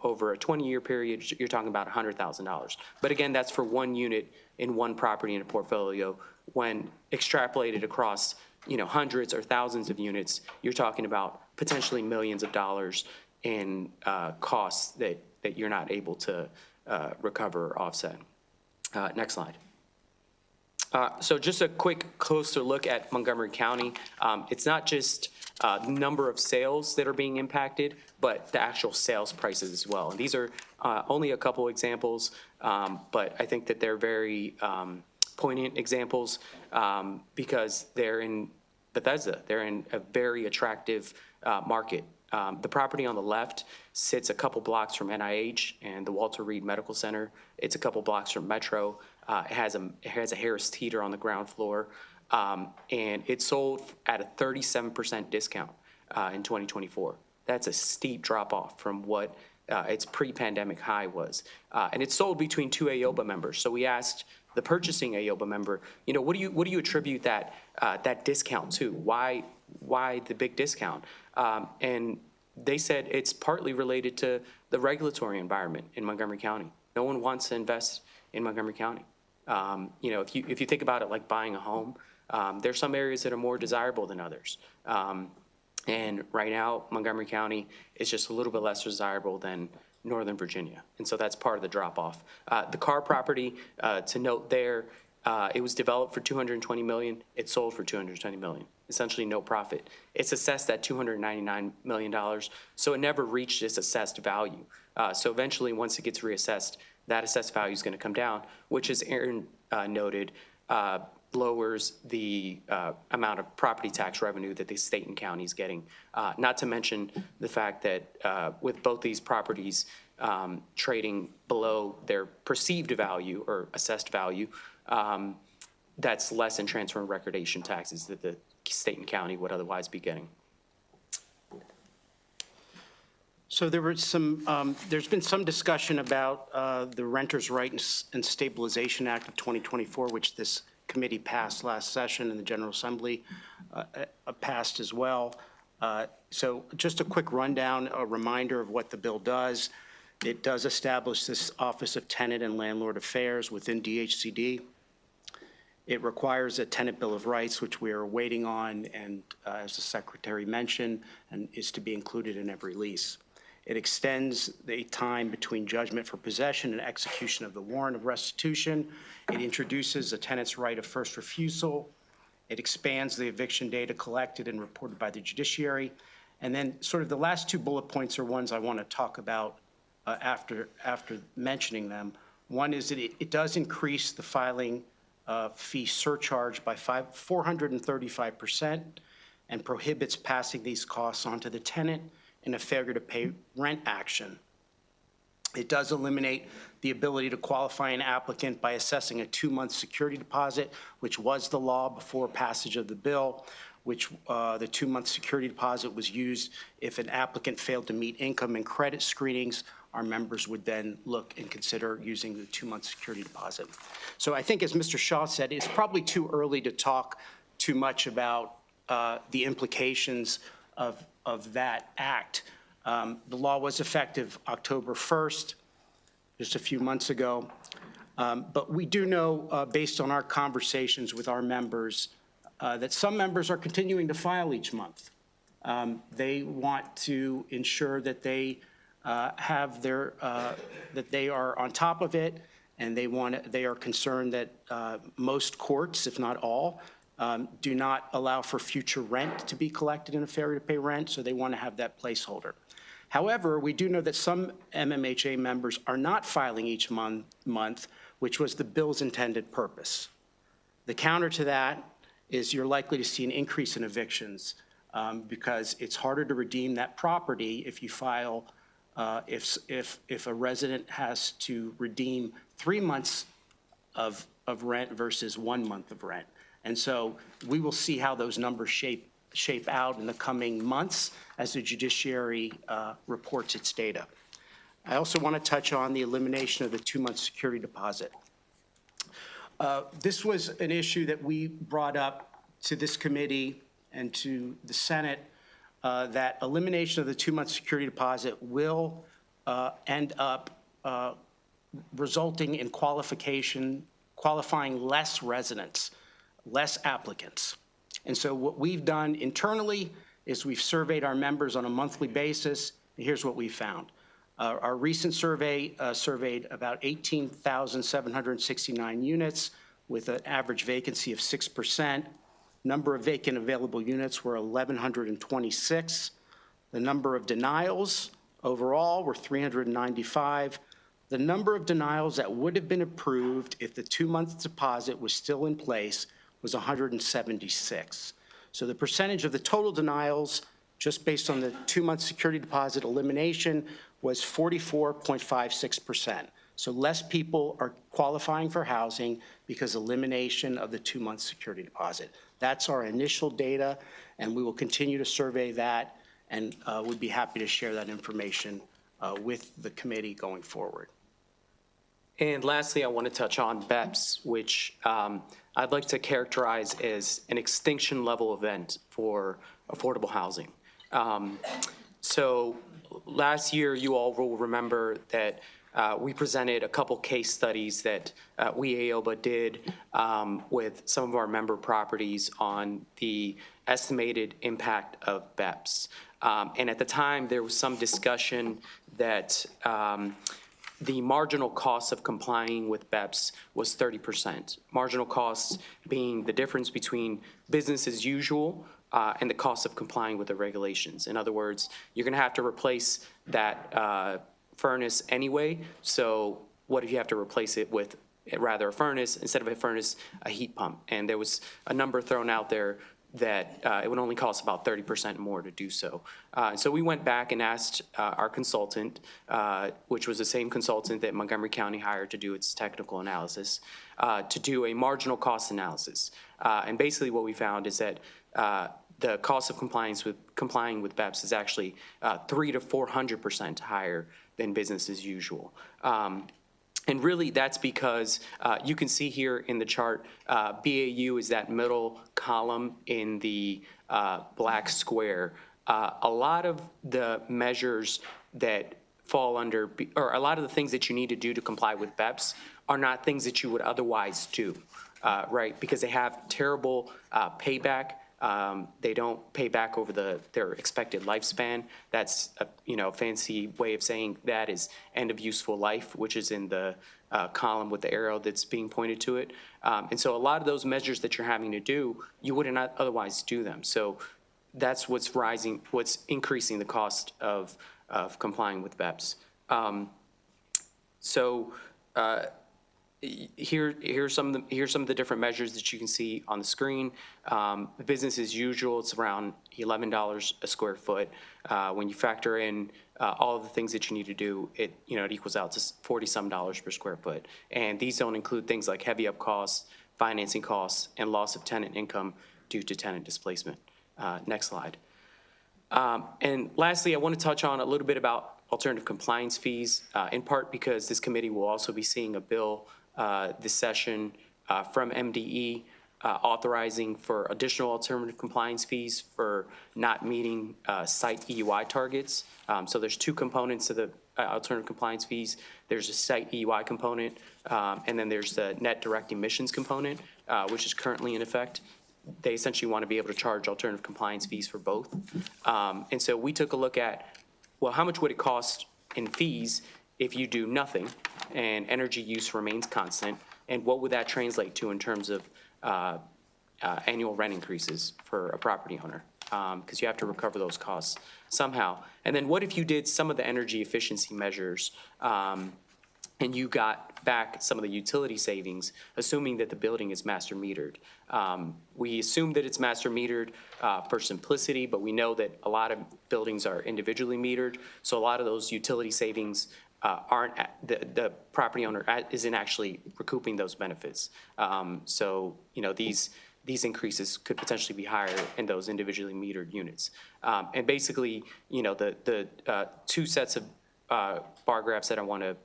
Over a 20-year period, you're talking about $100,000. But again, that's for one unit in one property in a portfolio. When extrapolated across, hundreds or thousands of units, you're talking about potentially millions of dollars in costs that you're not able to recover or offset. Next slide. So just a quick closer look at Montgomery County. It's not just the number of sales that are being impacted, but the actual sales prices as well. And these are only a couple examples, but I think that they're very poignant examples because they're in Bethesda. They're in a very attractive market. The property on the left sits a couple blocks from NIH and the Walter Reed Medical Center. It's a couple blocks from Metro. It has a Harris Teeter on the ground floor, and it sold at a 37% discount in 2024. That's a steep drop off from what its pre-pandemic high was, and it sold between 2 AOBA members. So we asked the purchasing AOBA member, what do you attribute that discount to? Why the big discount? And they said it's partly related to the regulatory environment in Montgomery County. No one wants to invest in Montgomery County. If you think about it like buying a home, there's some areas that are more desirable than others. And right now, Montgomery County is just a little bit less desirable than Northern Virginia. And so that's part of the drop off. The Carr property, to note there, it was developed for $220 million. It sold for $220 million. Essentially no profit. It's assessed at $299 million, so it never reached its assessed value. So eventually, once it gets reassessed, that assessed value is going to come down, which, as Aaron noted, lowers the amount of property tax revenue that the state and county is getting. Not to mention the fact that with both these properties trading below their perceived value or assessed value, that's less in transfer and recordation taxes that the state and county would otherwise be getting. So there was there's been some discussion about the Renters' Rights and Stabilization Act of 2024, which this committee passed last session and the General Assembly passed as well. So just a quick rundown, a reminder of what the bill does. It does establish this Office of Tenant and Landlord Affairs within DHCD. It requires a tenant bill of rights, which we are waiting on, and as the Secretary mentioned, and is to be included in every lease. It extends the time between judgment for possession and execution of the warrant of restitution. It introduces a tenant's right of first refusal. It expands the eviction data collected and reported by the judiciary. And then sort of the last two bullet points are ones I want to talk about after mentioning them. One is that it does increase the filing fee surcharge by 435% and prohibits passing these costs onto the tenant in a failure to pay rent action. It does eliminate the ability to qualify an applicant by assessing a 2-month security deposit, which was the law before passage of the bill, which the 2-month security deposit was used if an applicant failed to meet income and credit screenings. Our members would then look and consider using the 2-month security deposit. So I think, as Mr. Shaw said, it's probably too early to talk too much about the implications of that act. The law was effective October 1st, just a few months ago. But we do know, based on our conversations with our members, that some members are continuing to file each month. They want to ensure that they have their, that they are on top of it, and they are concerned that most courts, if not all, do not allow for future rent to be collected in a failure to pay rent, so they want to have that placeholder. However, we do know that some MMHA members are not filing each month, which was the bill's intended purpose. The counter to that is you're likely to see an increase in evictions because it's harder to redeem that property if you file, if a resident has to redeem 3 months of rent versus 1 month of rent. And so we will see how those numbers shape out in the coming months as the judiciary reports its data. I also want to touch on the elimination of the 2-month security deposit. This was an issue that we brought up to this committee and to the Senate, that elimination of the 2-month security deposit will end up resulting in qualifying less residents, less applicants. And so what we've done internally is we've surveyed our members on a monthly basis, and here's what we found. Our recent survey surveyed about 18,769 units with an average vacancy of 6%. Number of vacant available units were 1,126. The number of denials overall were 395. The number of denials that would have been approved if the 2-month deposit was still in place was 176. So the percentage of the total denials, just based on the 2-month security deposit elimination, was 44.56%. So less people are qualifying for housing because elimination of the 2-month security deposit. That's our initial data, and we will continue to survey that, and would be happy to share that information with the committee going forward. And lastly, I want to touch on BEPS, which I'd like to characterize as an extinction level event for affordable housing. So last year, you all will remember that we presented a couple case studies that we, AOBA, did with some of our member properties on the estimated impact of BEPS. And at the time, there was some discussion that the marginal cost of complying with BEPS was 30%. Marginal costs being the difference between business as usual and the cost of complying with the regulations. In other words, you're gonna have to replace that furnace anyway, so what if you have to replace it with rather a furnace, instead of a furnace, a heat pump? And there was a number thrown out there that it would only cost about 30% more to do so. So we went back and asked our consultant, which was the same consultant that Montgomery County hired to do its technical analysis, to do a marginal cost analysis. And basically what we found is that the cost of complying with BEPS is actually 300% to 400% higher than business as usual. And really, that's because you can see here in the chart, BAU is that middle column in the black square. A lot of the measures that fall under, or a lot of the things that you need to do to comply with BEPS are not things that you would otherwise do, right? Because they have terrible payback. They don't pay back over their expected lifespan. That's a fancy way of saying that is end of useful life, which is in the column with the arrow that's being pointed to it. And so a lot of those measures that you're having to do, you wouldn't otherwise do them. So that's what's increasing the cost of complying with BEPS. Here's some of the different measures that you can see on the screen. Business as usual, it's around $11 a square foot. When you factor in all of the things that you need to do, it equals out to $40-some per square foot. And these don't include things like heavy up costs, financing costs, and loss of tenant income due to tenant displacement. Next slide. And lastly, I want to touch on a little bit about alternative compliance fees, in part because this committee will also be seeing a bill this session from MDE authorizing for additional alternative compliance fees for not meeting site EUI targets. So there's two components to the alternative compliance fees. There's a site EUI component, and then there's the net direct emissions component, which is currently in effect. They essentially want to be able to charge alternative compliance fees for both. And so we took a look at, well, how much would it cost in fees if you do nothing and energy use remains constant? And what would that translate to in terms of annual rent increases for a property owner? Because you have to recover those costs somehow. And then what if you did some of the energy efficiency measures and you got back some of the utility savings, assuming that the building is master metered? We assume that it's master metered for simplicity, but we know that a lot of buildings are individually metered. So a lot of those utility savings aren't, the property owner isn't actually recouping those benefits. So, these increases could potentially be higher in those individually metered units. And basically, the two sets of bar graphs that I want to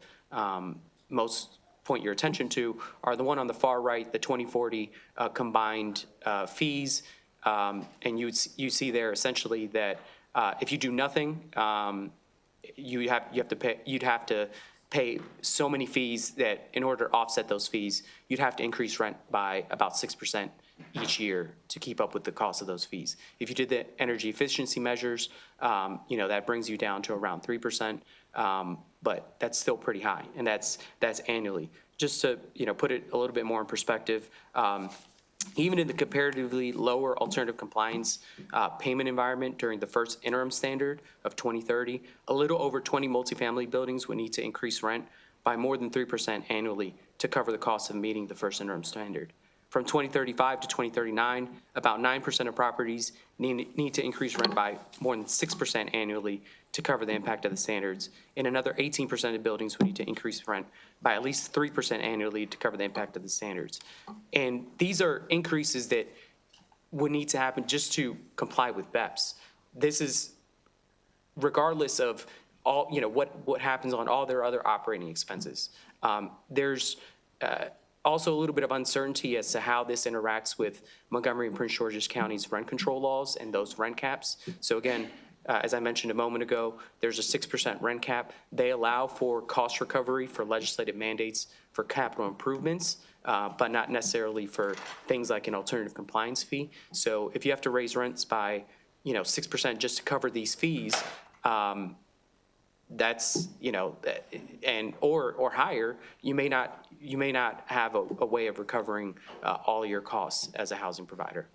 most point your attention to are the one on the far right, the 2040 combined fees. And you see there essentially that if you do nothing, you'd have to pay so many fees that in order to offset those fees, you'd have to increase rent by about 6% each year to keep up with the cost of those fees. If you did the energy efficiency measures, that brings you down to around 3%, but that's still pretty high, and that's annually. Just to put it a little bit more in perspective, even in the comparatively lower alternative compliance payment environment during the first interim standard of 2030, a little over 20 multifamily buildings would need to increase rent by more than 3% annually to cover the cost of meeting the first interim standard. From 2035 to 2039, about 9% of properties need to increase rent by more than 6% annually to cover the impact of the standards, and another 18% of buildings would need to increase rent by at least 3% annually to cover the impact of the standards. And these are increases that would need to happen just to comply with BEPS. This is regardless of all, what happens on all their other operating expenses. There's also a little bit of uncertainty as to how this interacts with Montgomery and Prince George's County's rent control laws and those rent caps. So again, as I mentioned a moment ago, there's a 6% rent cap. They allow for cost recovery for legislative mandates for capital improvements, but not necessarily for things like an alternative compliance fee. So if you have to raise rents by 6% just to cover these fees, that's or higher, you may not have a way of recovering all your costs as a housing provider.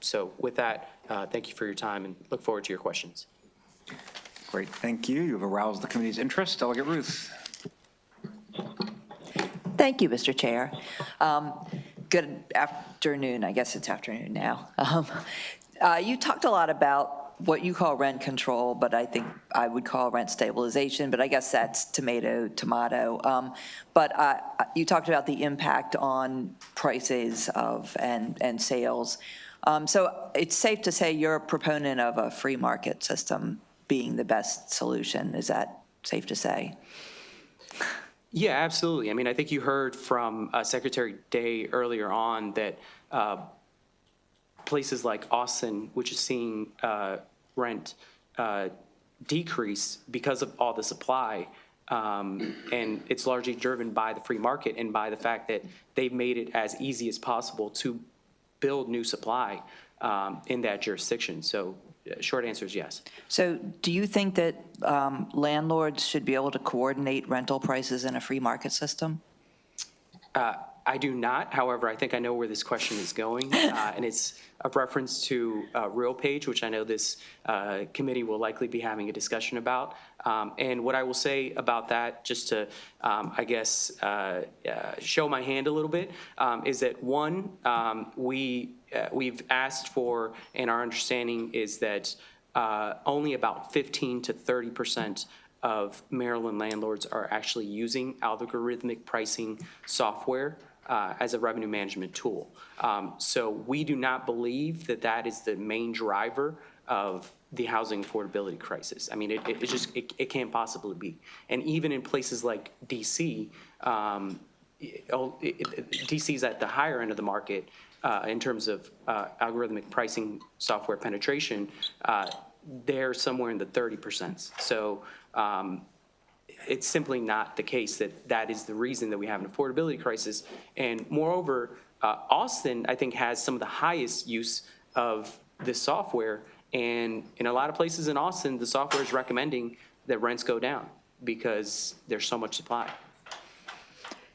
So with that, thank you for your time and look forward to your questions. Great, thank you. You have aroused the committee's interest. Delegate Ruth. Thank you, Mr. Chair. Good afternoon. I guess it's afternoon now. You talked a lot about what you call rent control, but I think I would call rent stabilization, but I guess that's tomato. But you talked about the impact on prices and sales. So it's safe to say you're a proponent of a free market system being the best solution. Is that safe to say? Yeah, absolutely. I mean, I think you heard from Secretary Day earlier on that places like Austin, which is seeing rent decrease because of all the supply, and it's largely driven by the free market and by the fact that they've made it as easy as possible to build new supply in that jurisdiction. So short answer is yes. So do you think that landlords should be able to coordinate rental prices in a free market system? I do not. However, I think I know where this question is going, and it's a reference to RealPage, which I know this committee will likely be having a discussion about. And what I will say about that, just to, I guess, show my hand a little bit, is that one, we've asked for, and our understanding is that only about 15 to 30% of Maryland landlords are actually using algorithmic pricing software as a revenue management tool. So we do not believe that that is the main driver of the housing affordability crisis. I mean, it can't possibly be. And even in places like DC, DC's at the higher end of the market in terms of algorithmic pricing software penetration. They're somewhere in the 30%. So it's simply not the case that that is the reason that we have an affordability crisis. And moreover, Austin, I think, has some of the highest use of this software. And in a lot of places in Austin, the software is recommending that rents go down because there's so much supply.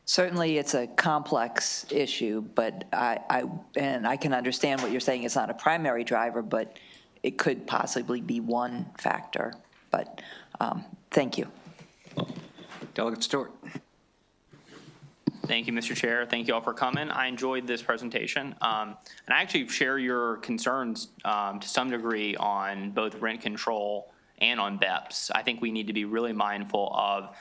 Certainly, it's a complex issue, but I can understand what you're saying. It's not a primary driver, but it could possibly be one factor. But thank you. Delegate Stewart. Thank you, Mr. Chair. Thank you all for coming. I enjoyed this presentation. And I actually share your concerns to some degree on both rent control and on BEPS. I think we need to be really mindful of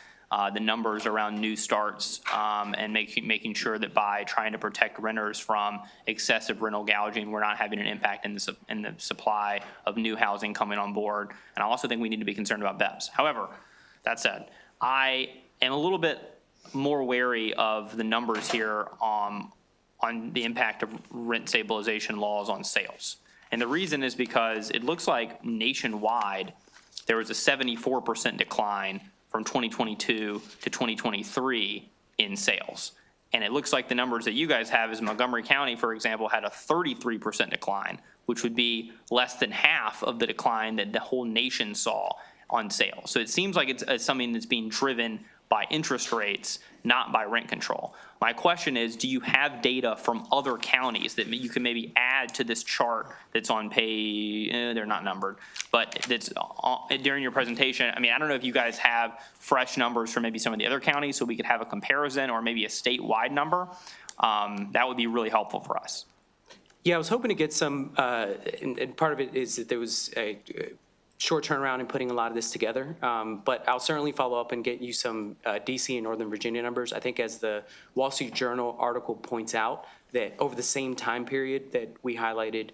the numbers around new starts and making sure that by trying to protect renters from excessive rental gouging, we're not having an impact in the supply of new housing coming on board. And I also think we need to be concerned about BEPS. However, that said, I am a little bit more wary of the numbers here on the impact of rent stabilization laws on sales. And the reason is because it looks like nationwide there was a 74% decline from 2022 to 2023 in sales. And it looks like the numbers that you guys have is Montgomery County, for example, had a 33% decline, which would be less than half of the decline that the whole nation saw on sales. So it seems like it's something that's being driven by interest rates, not by rent control. My question is, do you have data from other counties that you can maybe add to this chart that's on page, they're not numbered, but that's during your presentation? I mean, I don't know if you guys have fresh numbers from maybe some of the other counties so we could have a comparison, or maybe a statewide number. That would be really helpful for us. Yeah, I was hoping to get some, and part of it is that there was a short turnaround in putting a lot of this together, but I'll certainly follow up and get you some DC and Northern Virginia numbers. I think as the Wall Street Journal article points out, that over the same time period that we highlighted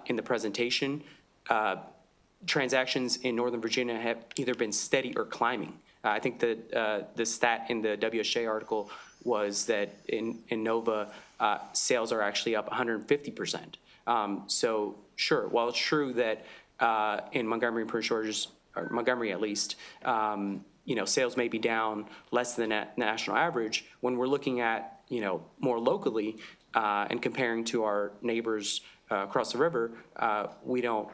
in the presentation, transactions in Northern Virginia have either been steady or climbing. I think that the stat in the WSJ article was that in Nova, sales are actually up 150%. So sure, while it's true that in Montgomery and Prince George's, or Montgomery at least, sales may be down less than the national average. When we're looking at, more locally and comparing to our neighbors across the river, we don't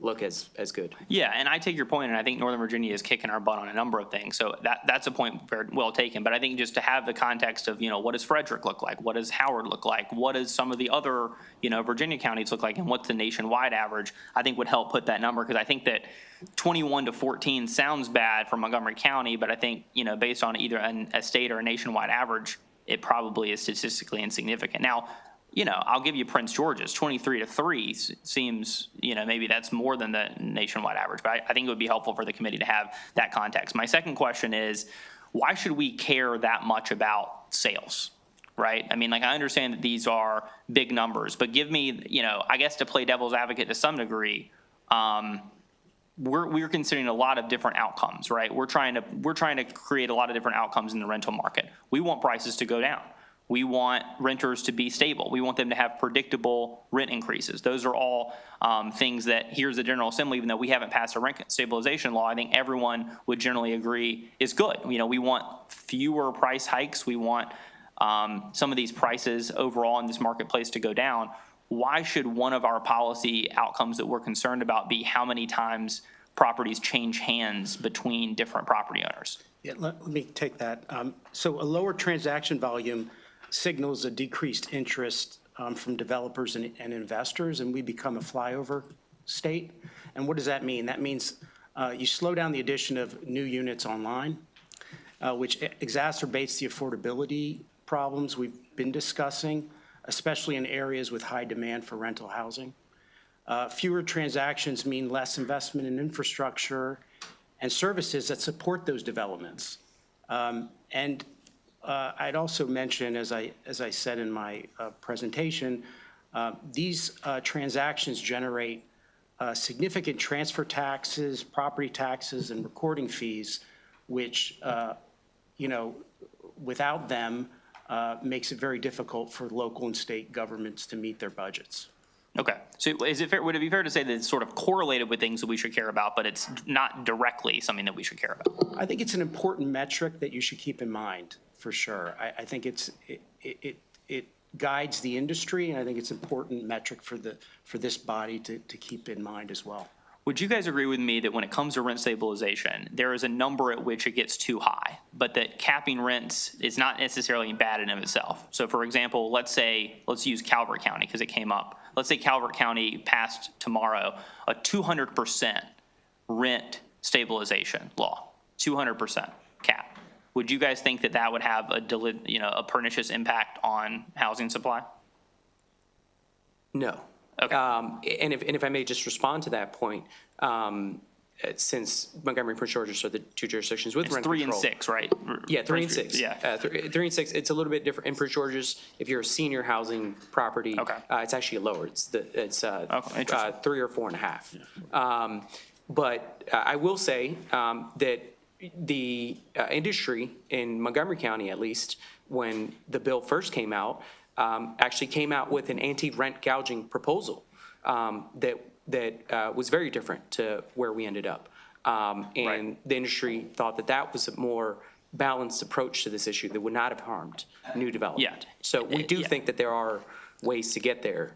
look as good. Yeah, and I take your point, and I think Northern Virginia is kicking our butt on a number of things. So that's a point very well taken. But I think just to have the context of, what does Frederick look like? What does Howard look like? What does some of the other, Virginia counties look like? And what's the nationwide average? I think would help put that number, because I think that 21 to 14 sounds bad for Montgomery County, but I think, based on either a state or a nationwide average, it probably is statistically insignificant. Now, I'll give you Prince George's. 23 to 3 seems, maybe that's more than the nationwide average, but I think it would be helpful for the committee to have that context. My second question is, why should we care that much about sales, right? I mean, I understand that these are big numbers, but give me, I guess to play devil's advocate to some degree, we're considering a lot of different outcomes, right? We're trying to create a lot of different outcomes in the rental market. We want prices to go down. We want renters to be stable. We want them to have predictable rent increases. Those are all things that here's the General Assembly, even though we haven't passed a rent stabilization law, I think everyone would generally agree is good. We want fewer price hikes. We want some of these prices overall in this marketplace to go down. Why should one of our policy outcomes that we're concerned about be how many times properties change hands between different property owners? Yeah, let me take that. So a lower transaction volume signals a decreased interest from developers and investors, and we become a flyover state. And what does that mean? That means you slow down the addition of new units online, which exacerbates the affordability problems we've been discussing, especially in areas with high demand for rental housing. Fewer transactions mean less investment in infrastructure and services that support those developments. I'd also mention, as I said in my presentation, these transactions generate significant transfer taxes, property taxes, and recording fees, which, without them, makes it very difficult for local and state governments to meet their budgets. Okay, so is it fair, would it be fair to say that it's sort of correlated with things that we should care about, but it's not directly something that we should care about? I think it's an important metric that you should keep in mind, for sure. I think it guides the industry, and I think it's an important metric for this body to keep in mind as well. Would you guys agree with me that when it comes to rent stabilization, there is a number at which it gets too high, but that capping rents is not necessarily bad in and of itself? So for example, let's use Calvert County because it came up. Let's say Calvert County passed tomorrow a 200% rent stabilization law, 200% cap. Would you guys think that that would have a pernicious impact on housing supply? No. Okay. And if I may just respond to that point, since Montgomery and Prince George's are the two jurisdictions with rent control. 3 and 6, right? Yeah, 3 and 6. Yeah. 3 and 6, it's a little bit different. In Prince George's, if you're a senior housing property, it's actually lower. It's 3 or 4.5. But I will say that the industry in Montgomery County, at least, when the bill first came out, actually came out with an anti-rent gouging proposal that was very different to where we ended up. And the industry thought that that was a more balanced approach to this issue that would not have harmed new development. Yeah. So we do think that there are ways to get there.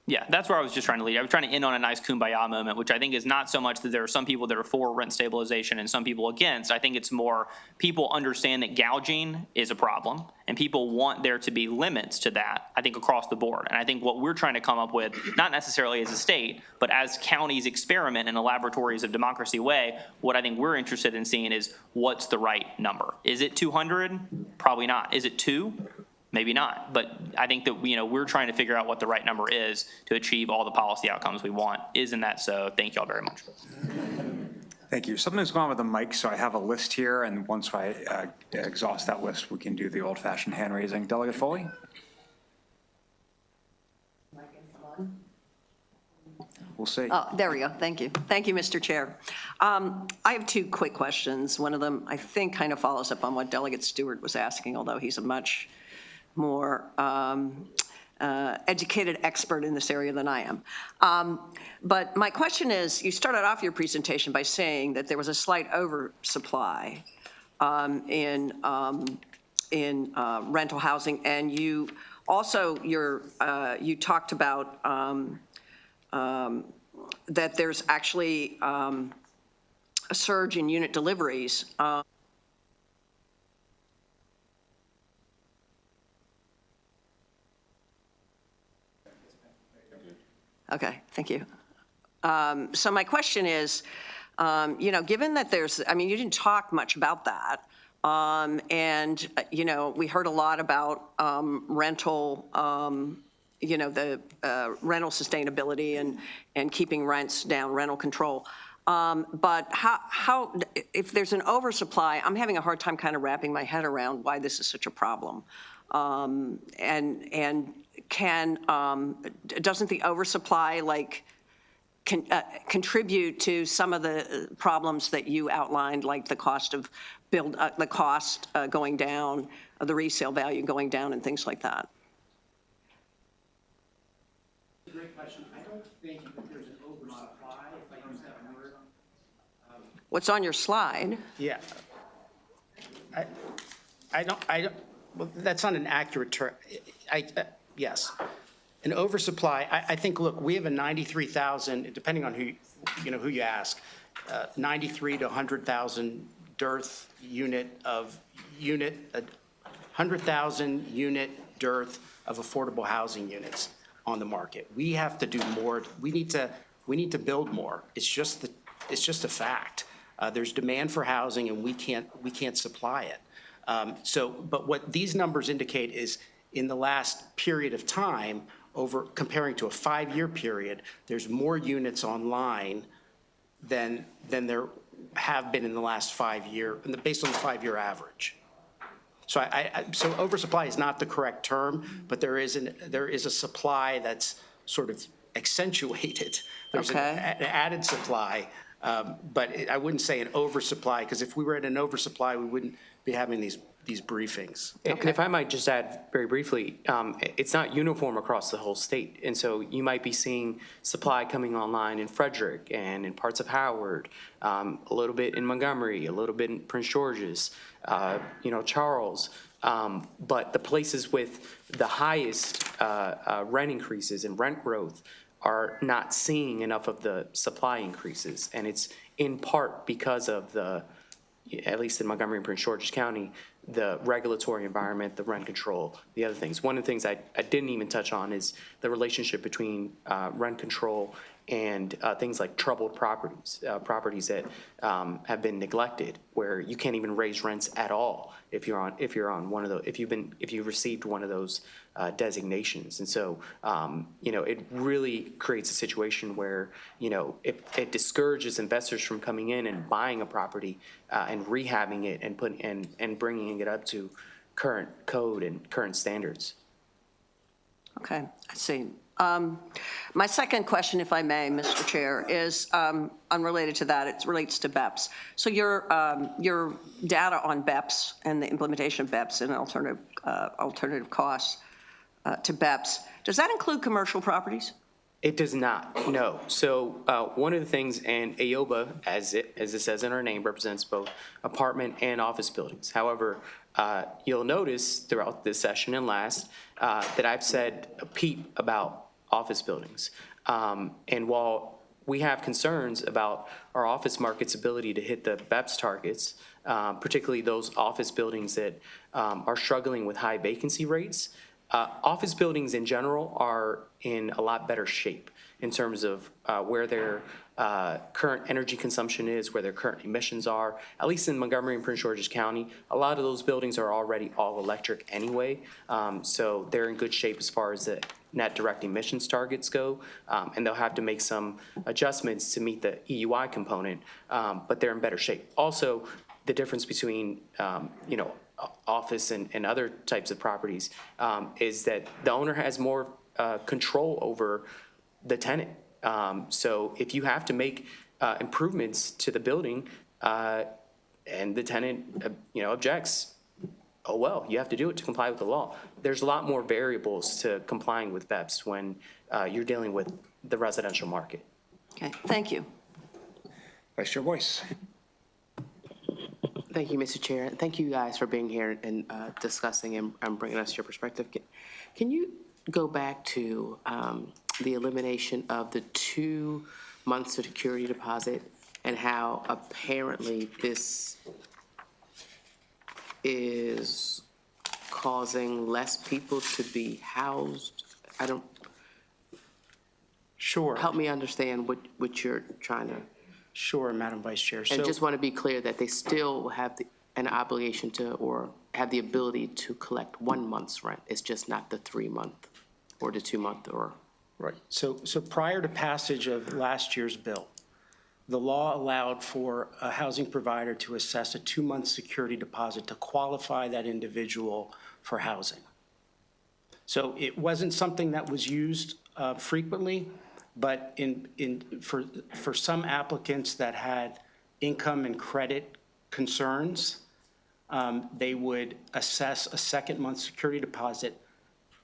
Yeah, that's where I was just trying to lead. I was trying to end on a nice kumbaya moment, which I think is not so much that there are some people that are for rent stabilization and some people against. I think it's more people understand that gouging is a problem and people want there to be limits to that, I think, across the board. And I think what we're trying to come up with, not necessarily as a state, but as counties experiment in a laboratories of democracy way, what I think we're interested in seeing is what's the right number. Is it 200? Probably not. Is it 2? Maybe not, but I think that, we're trying to figure out what the right number is to achieve all the policy outcomes we want. Isn't that so? Thank you all very much. Thank you. Something's going on with the mic, so I have a list here, and once I exhaust that list, we can do the old-fashioned hand raising. Delegate Foley? We'll see. Oh, there we go. Thank you. Thank you, Mr. Chair. I have 2 quick questions. One of them, I think, kind of follows up on what Delegate Stewart was asking, although he's a much more educated expert in this area than I am. But my question is, you started off your presentation by saying that there was a slight oversupply in rental housing, and you also, you talked about that there's actually a surge in unit deliveries. Okay, thank you. So my question is, given that you didn't talk much about that, and, we heard a lot about rental, the rental sustainability and keeping rents down, rental control. But how, if there's an oversupply, I'm having a hard time kind of wrapping my head around why this is such a problem. And doesn't the oversupply contribute to some of the problems that you outlined, like the cost of going down, the resale value going down, and things like that? Great question. I don't think that there's an oversupply, if I use that word. What's on your slide? Yeah. Well, that's not an accurate term. Yes. An oversupply, I think, look, we have a 93,000, depending on who you ask, 93 to 100,000 dearth 100,000 unit dearth of affordable housing units on the market. We have to do more. We need to build more. It's just a fact. There's demand for housing, and we can't supply it. But what these numbers indicate is in the last period of time, comparing to a 5-year period, there's more units online than there have been in the last 5 years, based on the 5-year average. So so oversupply is not the correct term, but there is a supply that's sort of accentuated. There's an added supply, but I wouldn't say an oversupply, because if we were at an oversupply, we wouldn't be having these briefings. And if I might just add very briefly, it's not uniform across the whole state. And so you might be seeing supply coming online in Frederick and in parts of Howard, a little bit in Montgomery, a little bit in Prince George's, Charles. But the places with the highest rent increases and rent growth are not seeing enough of the supply increases. And it's in part because of at least in Montgomery and Prince George's County, the regulatory environment, the rent control, the other things. One of the things I didn't even touch on is the relationship between rent control and things like troubled properties, properties that have been neglected, where you can't even raise rents at all if you're on one of those, if you've received one of those designations. And so it really creates a situation where it discourages investors from coming in and buying a property and rehabbing it and bringing it up to current code and current standards. Okay, I see. My second question, if I may, Mr. Chair, is unrelated to that. It relates to BEPS. So your data on BEPS and the implementation of BEPS and alternative costs to BEPS, does that include commercial properties? It does not, no. So one of the things, and AOBA, as it says in our name, represents both apartment and office buildings. However, you'll notice throughout this session and last that I've said a peep about office buildings. And while we have concerns about our office market's ability to hit the BEPS targets, particularly those office buildings that are struggling with high vacancy rates, office buildings in general are in a lot better shape in terms of where their current energy consumption is, where their current emissions are. At least in Montgomery and Prince George's County, a lot of those buildings are already all electric anyway. So they're in good shape as far as the net direct emissions targets go. And they'll have to make some adjustments to meet the EUI component, but they're in better shape. Also, the difference between, office and other types of properties is that the owner has more control over the tenant. So if you have to make improvements to the building and the tenant, objects, oh, well, you have to do it to comply with the law. There's a lot more variables to complying with BEPS when you're dealing with the residential market. Okay, thank you. Vice Chair Boyce. Thank you, Mr. Chair. And thank you guys for being here and discussing and bringing us your perspective. Can you go back to the elimination of the 2 months of security deposit and how apparently this is causing less people to be housed? Sure. Help me understand what you're trying to. Sure, Madam Vice Chair. And just want to be clear that they still have an obligation to, or have the ability to collect 1 month's rent. It's just not the 3-month or the 2-month or. Right. So prior to passage of last year's bill, the law allowed for a housing provider to assess a 2-month security deposit to qualify that individual for housing. So it wasn't something that was used frequently, but for some applicants that had income and credit concerns, they would assess a 2nd-month security deposit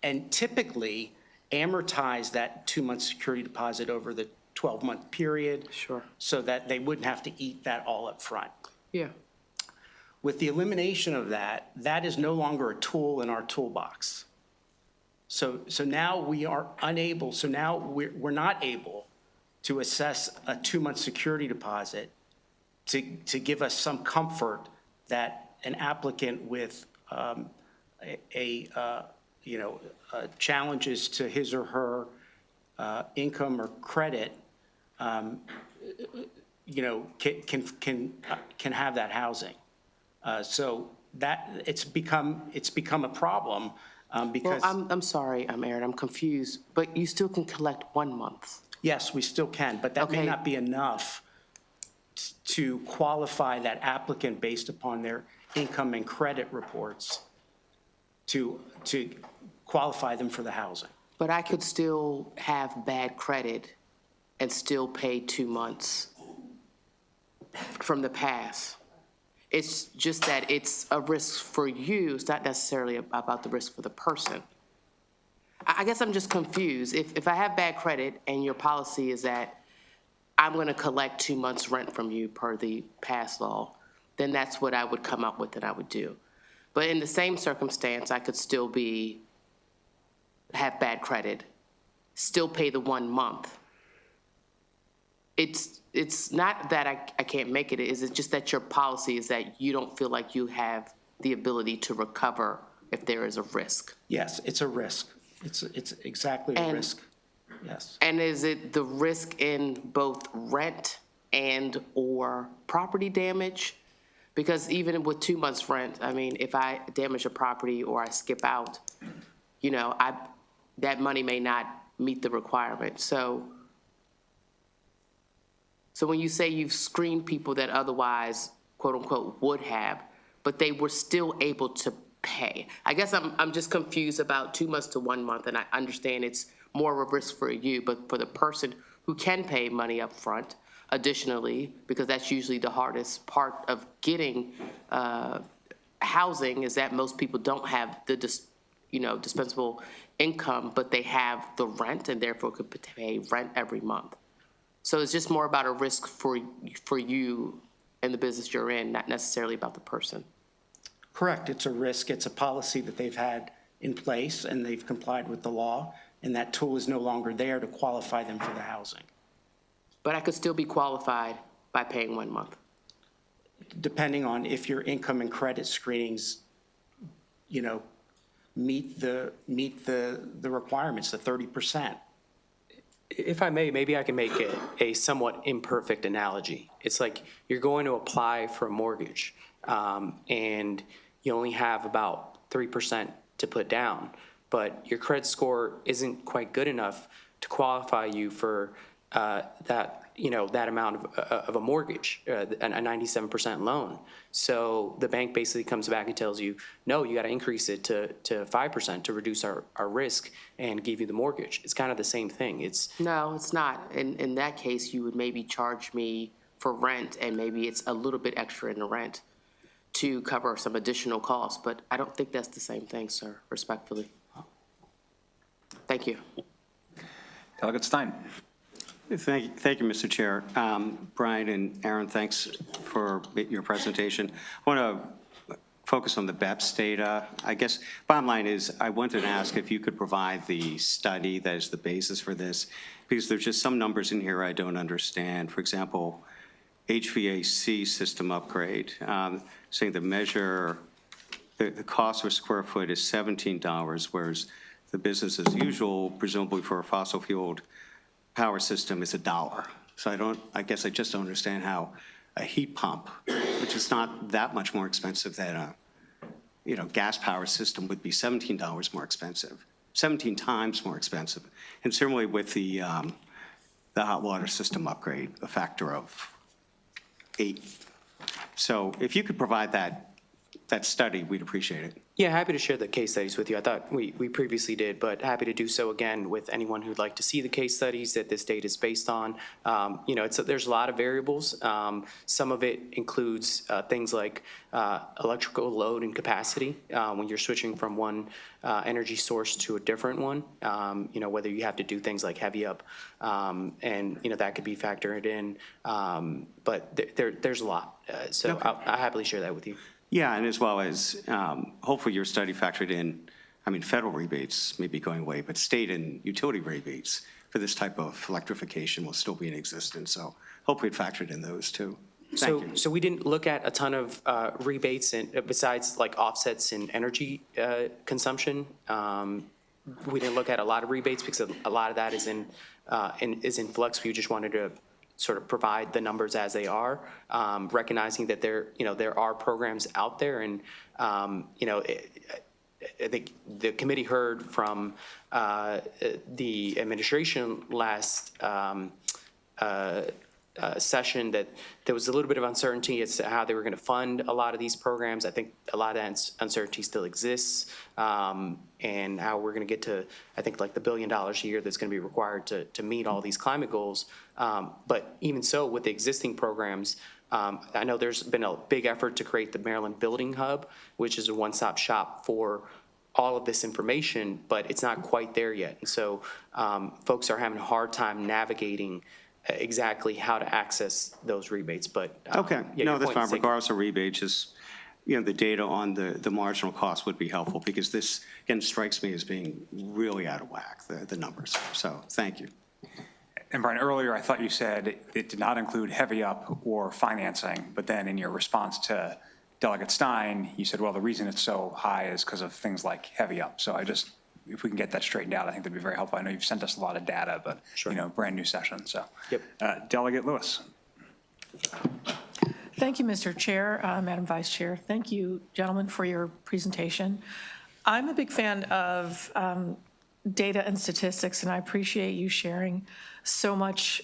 and typically amortize that 2-month security deposit over the 12-month period. Sure. So that they wouldn't have to eat that all up front. Yeah. With the elimination of that, that is no longer a tool in our toolbox. So now we are unable, so now we're not able to assess a 2-month security deposit to give us some comfort that an applicant with challenges to his or her income or credit, can have that housing. So that, it's become a problem because. Well, I'm sorry, Aaron, I'm confused, but you still can collect 1 month. Yes, we still can, but that may not be enough to qualify that applicant based upon their income and credit reports to qualify them for the housing. But I could still have bad credit and still pay 2 months from the past. It's just that it's a risk for you. It's not necessarily about the risk for the person. I guess I'm just confused. If I have bad credit and your policy is that I'm going to collect 2 months' rent from you per the past law, then that's what I would come up with that I would do. But in the same circumstance, I could still have bad credit, still pay the 1 month. It's not that I can't make it. Is it just that your policy is that you don't feel like you have the ability to recover if there is a risk? Yes, it's a risk. It's exactly a risk. Yes. And is it the risk in both rent and or property damage? Because even with 2 months' rent, I mean, if I damage a property or I skip out, that money may not meet the requirement. So when you say you've screened people that otherwise, quote unquote, would have, but they were still able to pay. I guess I'm just confused about 2 months to 1 month, and I understand it's more of a risk for you, but for the person who can pay money up front, additionally, because that's usually the hardest part of getting housing, is that most people don't have the dispensable income, but they have the rent and therefore could pay rent every month. So it's just more about a risk for you and the business you're in, not necessarily about the person. Correct. It's a risk. It's a policy that they've had in place and they've complied with the law, and that tool is no longer there to qualify them for the housing. But I could still be qualified by paying 1 month. Depending on if your income and credit screenings, meet the requirements, the 30%. If I may, maybe I can make a somewhat imperfect analogy. It's like you're going to apply for a mortgage, and you only have about 3% to put down, but your credit score isn't quite good enough to qualify you for that amount of a mortgage, a 97% loan. So the bank basically comes back and tells you, no, you got to increase it to 5% to reduce our risk and give you the mortgage. It's kind of the same thing. No, it's not. In that case, you would maybe charge me for rent, and maybe it's a little bit extra in the rent to cover some additional costs, but I don't think that's the same thing, sir, respectfully. Thank you. Delegate Stein. Thank you, Mr. Chair. Brian and Aaron, thanks for your presentation. I want to focus on the BEPS data. I guess bottom line is I wanted to ask if you could provide the study that is the basis for this, because there's just some numbers in here I don't understand. For example, HVAC system upgrade, saying the measure, the cost per square foot is $17, whereas the business as usual, presumably for a fossil fueled power system, is $1. So I guess I just don't understand how a heat pump, which is not that much more expensive than a gas power system, would be $17 more expensive, 17 times more expensive. And similarly with the hot water system upgrade, a factor of 8. So if you could provide that study, we'd appreciate it. Yeah, happy to share the case studies with you. I thought we previously did, but happy to do so again with anyone who'd like to see the case studies that this data is based on. There's a lot of variables. Some of it includes things like electrical load and capacity when you're switching from one energy source to a different one. Whether you have to do things like heavy up, and that could be factored in. But there's a lot. So okay. I'll happily share that with you. Yeah, and as well as hopefully your study factored in, federal rebates may be going away, but state and utility rebates for this type of electrification will still be in existence. So hopefully it factored in those too. So we didn't look at a ton of rebates and besides like offsets in energy consumption. We didn't look at a lot of rebates because a lot of that is in flux. We just wanted to sort of provide the numbers as they are, recognizing that there are programs out there, and I think the committee heard from the administration last session that there was a little bit of uncertainty as to how they were going to fund a lot of these programs. I think a lot of that uncertainty still exists, and how we're going to get to, I think, like the $1 billion a year that's going to be required to meet all these climate goals. But even so, with the existing programs, I know there's been a big effort to create the Maryland Building Hub, which is a one-stop shop for all of this information, but it's not quite there yet. And so folks are having a hard time navigating exactly how to access those rebates, but. Okay, yeah, no, your that's point fine, is taken. regardless of rebates, just, the data on the marginal cost would be helpful, because this, again, strikes me as being really out of whack, the numbers. So, thank you. And Brian, earlier I thought you said it did not include heavy up or financing, but then in your response to Delegate Stein, you said, well, the reason it's so high is because of things like heavy up. So if we can get that straightened out, I think that'd be very helpful. I know you've sent us a lot of data, but, brand new session, so. Yep. Delegate Lewis. Thank you, Mr. Chair, Madam Vice Chair. Thank you, gentlemen, for your presentation. I'm a big fan of data and statistics, and I appreciate you sharing so much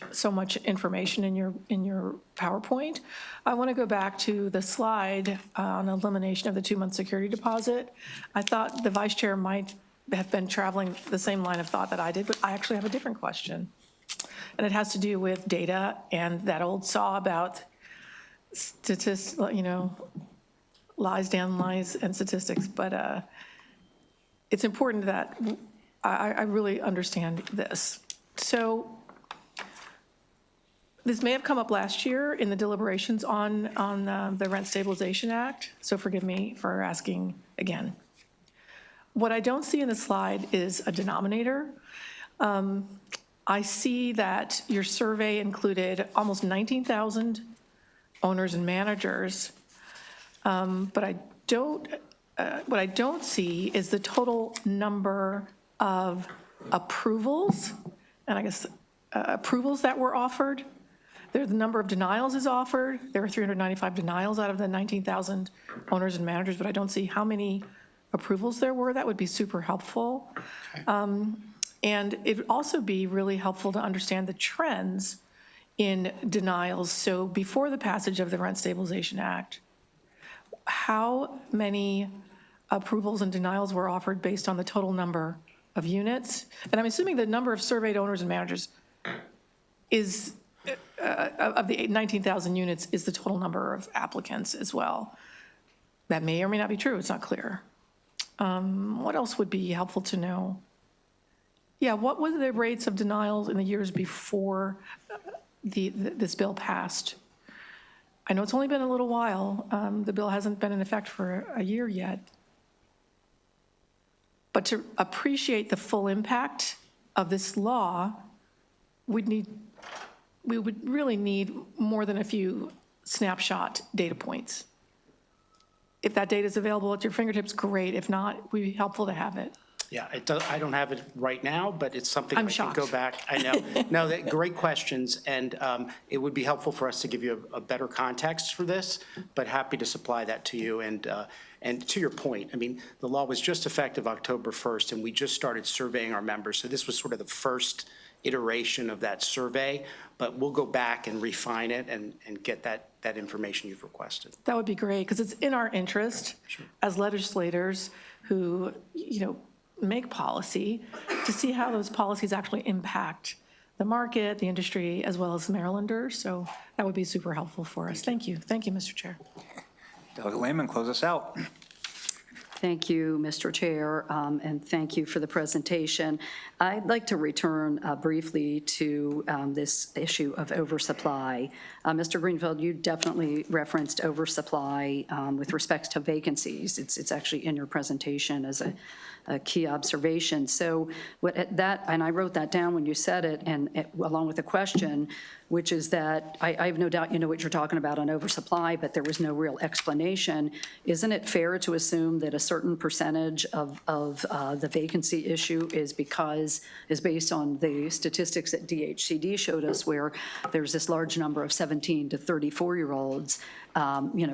information in your PowerPoint. I want to go back to the slide on elimination of the 2-month security deposit. I thought the Vice Chair might have been traveling the same line of thought that I did, but I actually have a different question. And it has to do with data and that old saw about statistics, lies, down lies, and statistics. But it's important that I really understand this. So this may have come up last year in the deliberations on the Rent Stabilization Act, so forgive me for asking again. What I don't see in the slide is a denominator. I see that your survey included almost 19,000 owners and managers, but what I don't see is the total number of approvals, and I guess approvals that were offered. The number of denials is offered. There were 395 denials out of the 19,000 owners and managers, but I don't see how many approvals there were. That would be super helpful. And it would also be really helpful to understand the trends in denials. So before the passage of the Rent Stabilization Act, how many approvals and denials were offered based on the total number of units? And I'm assuming the number of surveyed owners and managers is, of the 19,000 units, is the total number of applicants as well. That may or may not be true. It's not clear. What else would be helpful to know? Yeah, what were the rates of denials in the years before this bill passed? I know it's only been a little while. The bill hasn't been in effect for a year yet. But to appreciate the full impact of this law, we would really need more than a few snapshot data points. If that data is available at your fingertips, great. If not, it would be helpful to have it. Yeah, I don't have it right now, but it's something I'm I can shocked. go back. I know. No, great questions, and it would be helpful for us to give you a better context for this, but happy to supply that to you. And to your point, I mean, the law was just effective October 1st, and we just started surveying our members. So this was sort of the first iteration of that survey, but we'll go back and refine it and get that information you've requested. That would be great, because it's in our interest as legislators who, make policy to see how those policies actually impact the market, the industry, as well as Marylanders. So that would be super helpful for us. Thank you. Thank you, Mr. Chair. Delegate Lehman, close us out. Thank you, Mr. Chair, and thank you for the presentation. I'd like to return briefly to this issue of oversupply. Mr. Greenfield, you definitely referenced oversupply with respect to vacancies. It's actually in your presentation as a a key observation. So and I wrote that down when you said it, and along with the question, which is that I have no doubt you know what you're talking about on oversupply, but there was no real explanation. Isn't it fair to assume that a certain percentage of the vacancy issue is based on the statistics that DHCD showed us, where there's this large number of 17 to 34-year-olds,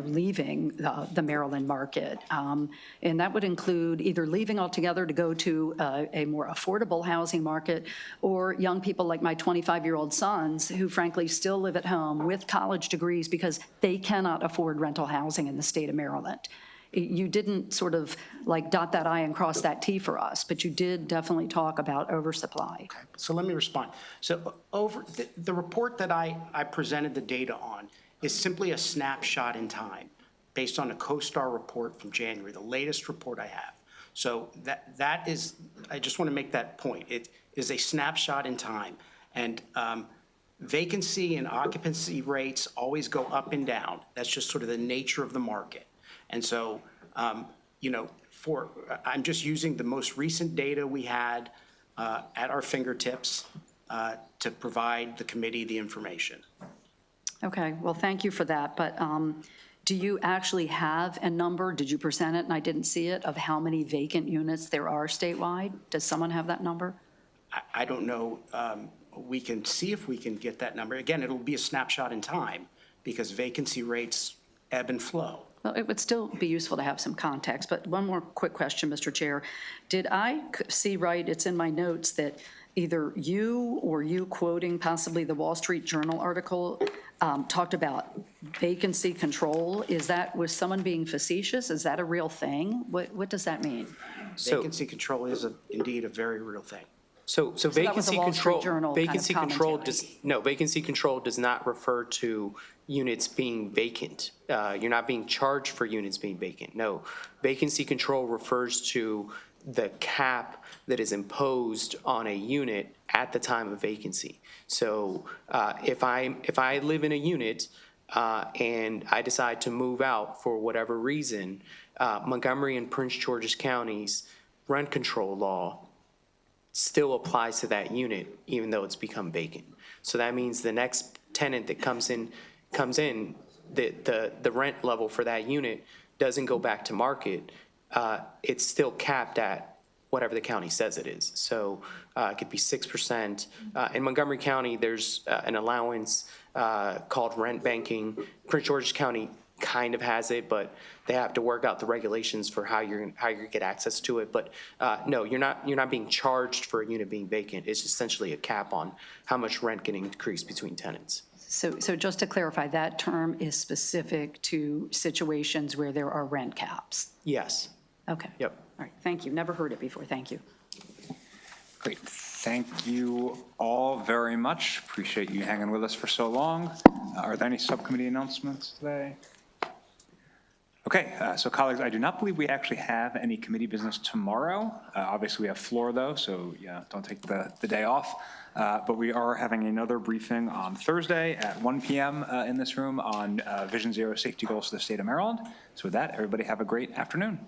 leaving the Maryland market, and that would include either leaving altogether to go to a more affordable housing market, or young people like my 25-year-old sons who frankly still live at home with college degrees because they cannot afford rental housing in the state of Maryland. You didn't sort of like dot that I and cross that T for us, but you did definitely talk about oversupply. Okay, so let me respond. So the report that I presented the data on is simply a snapshot in time based on a CoStar report from January, the latest report I have. So that is, I just want to make that point. It is a snapshot in time. And vacancy and occupancy rates always go up and down. That's just sort of the nature of the market. And so, I'm just using the most recent data we had at our fingertips to provide the committee the information. Okay, well, thank you for that. But do you actually have a number? Did you present it and I didn't see it, of how many vacant units there are statewide? Does someone have that number? I don't know. We can see if we can get that number. Again, it'll be a snapshot in time because vacancy rates ebb and flow. Well, it would still be useful to have some context, but one more quick question, Mr. Chair. Did I see right, it's in my notes, that either you or you quoting possibly the Wall Street Journal article talked about vacancy control? Was someone being facetious? Is that a real thing? What does that mean? Vacancy control is indeed a very real thing. So that was a vacancy Wall Street control, Journal kind of vacancy control does not refer to units being vacant. You're not being charged for units being vacant. No, vacancy control refers to the cap that is imposed on a unit at the time of vacancy. So if I live in a unit and I decide to move out for whatever reason, Montgomery and Prince George's counties rent control law still applies to that unit, even though it's become vacant. So that means the next tenant that comes in, the rent level for that unit doesn't go back to market. It's still capped at whatever the county says it is. So it could be 6%. In Montgomery County, there's an allowance called rent banking. Prince George's County kind of has it, but they have to work out the regulations for how you're gonna get access to it. But no, you're not being charged for a unit being vacant. It's essentially a cap on how much rent can increase between tenants. So just to clarify, that term is specific to situations where there are rent caps? Yes. Okay. Yep. All right, thank you. Never heard it before. Thank you. Great. Thank you all very much. Appreciate you hanging with us for so long. Are there any subcommittee announcements today? Okay, so colleagues, I do not believe we actually have any committee business tomorrow. Obviously, we have floor though, so yeah, don't take the day off. But we are having another briefing on Thursday at 1 p.m. In this room on Vision Zero safety goals for the state of Maryland. So with that, everybody have a great afternoon.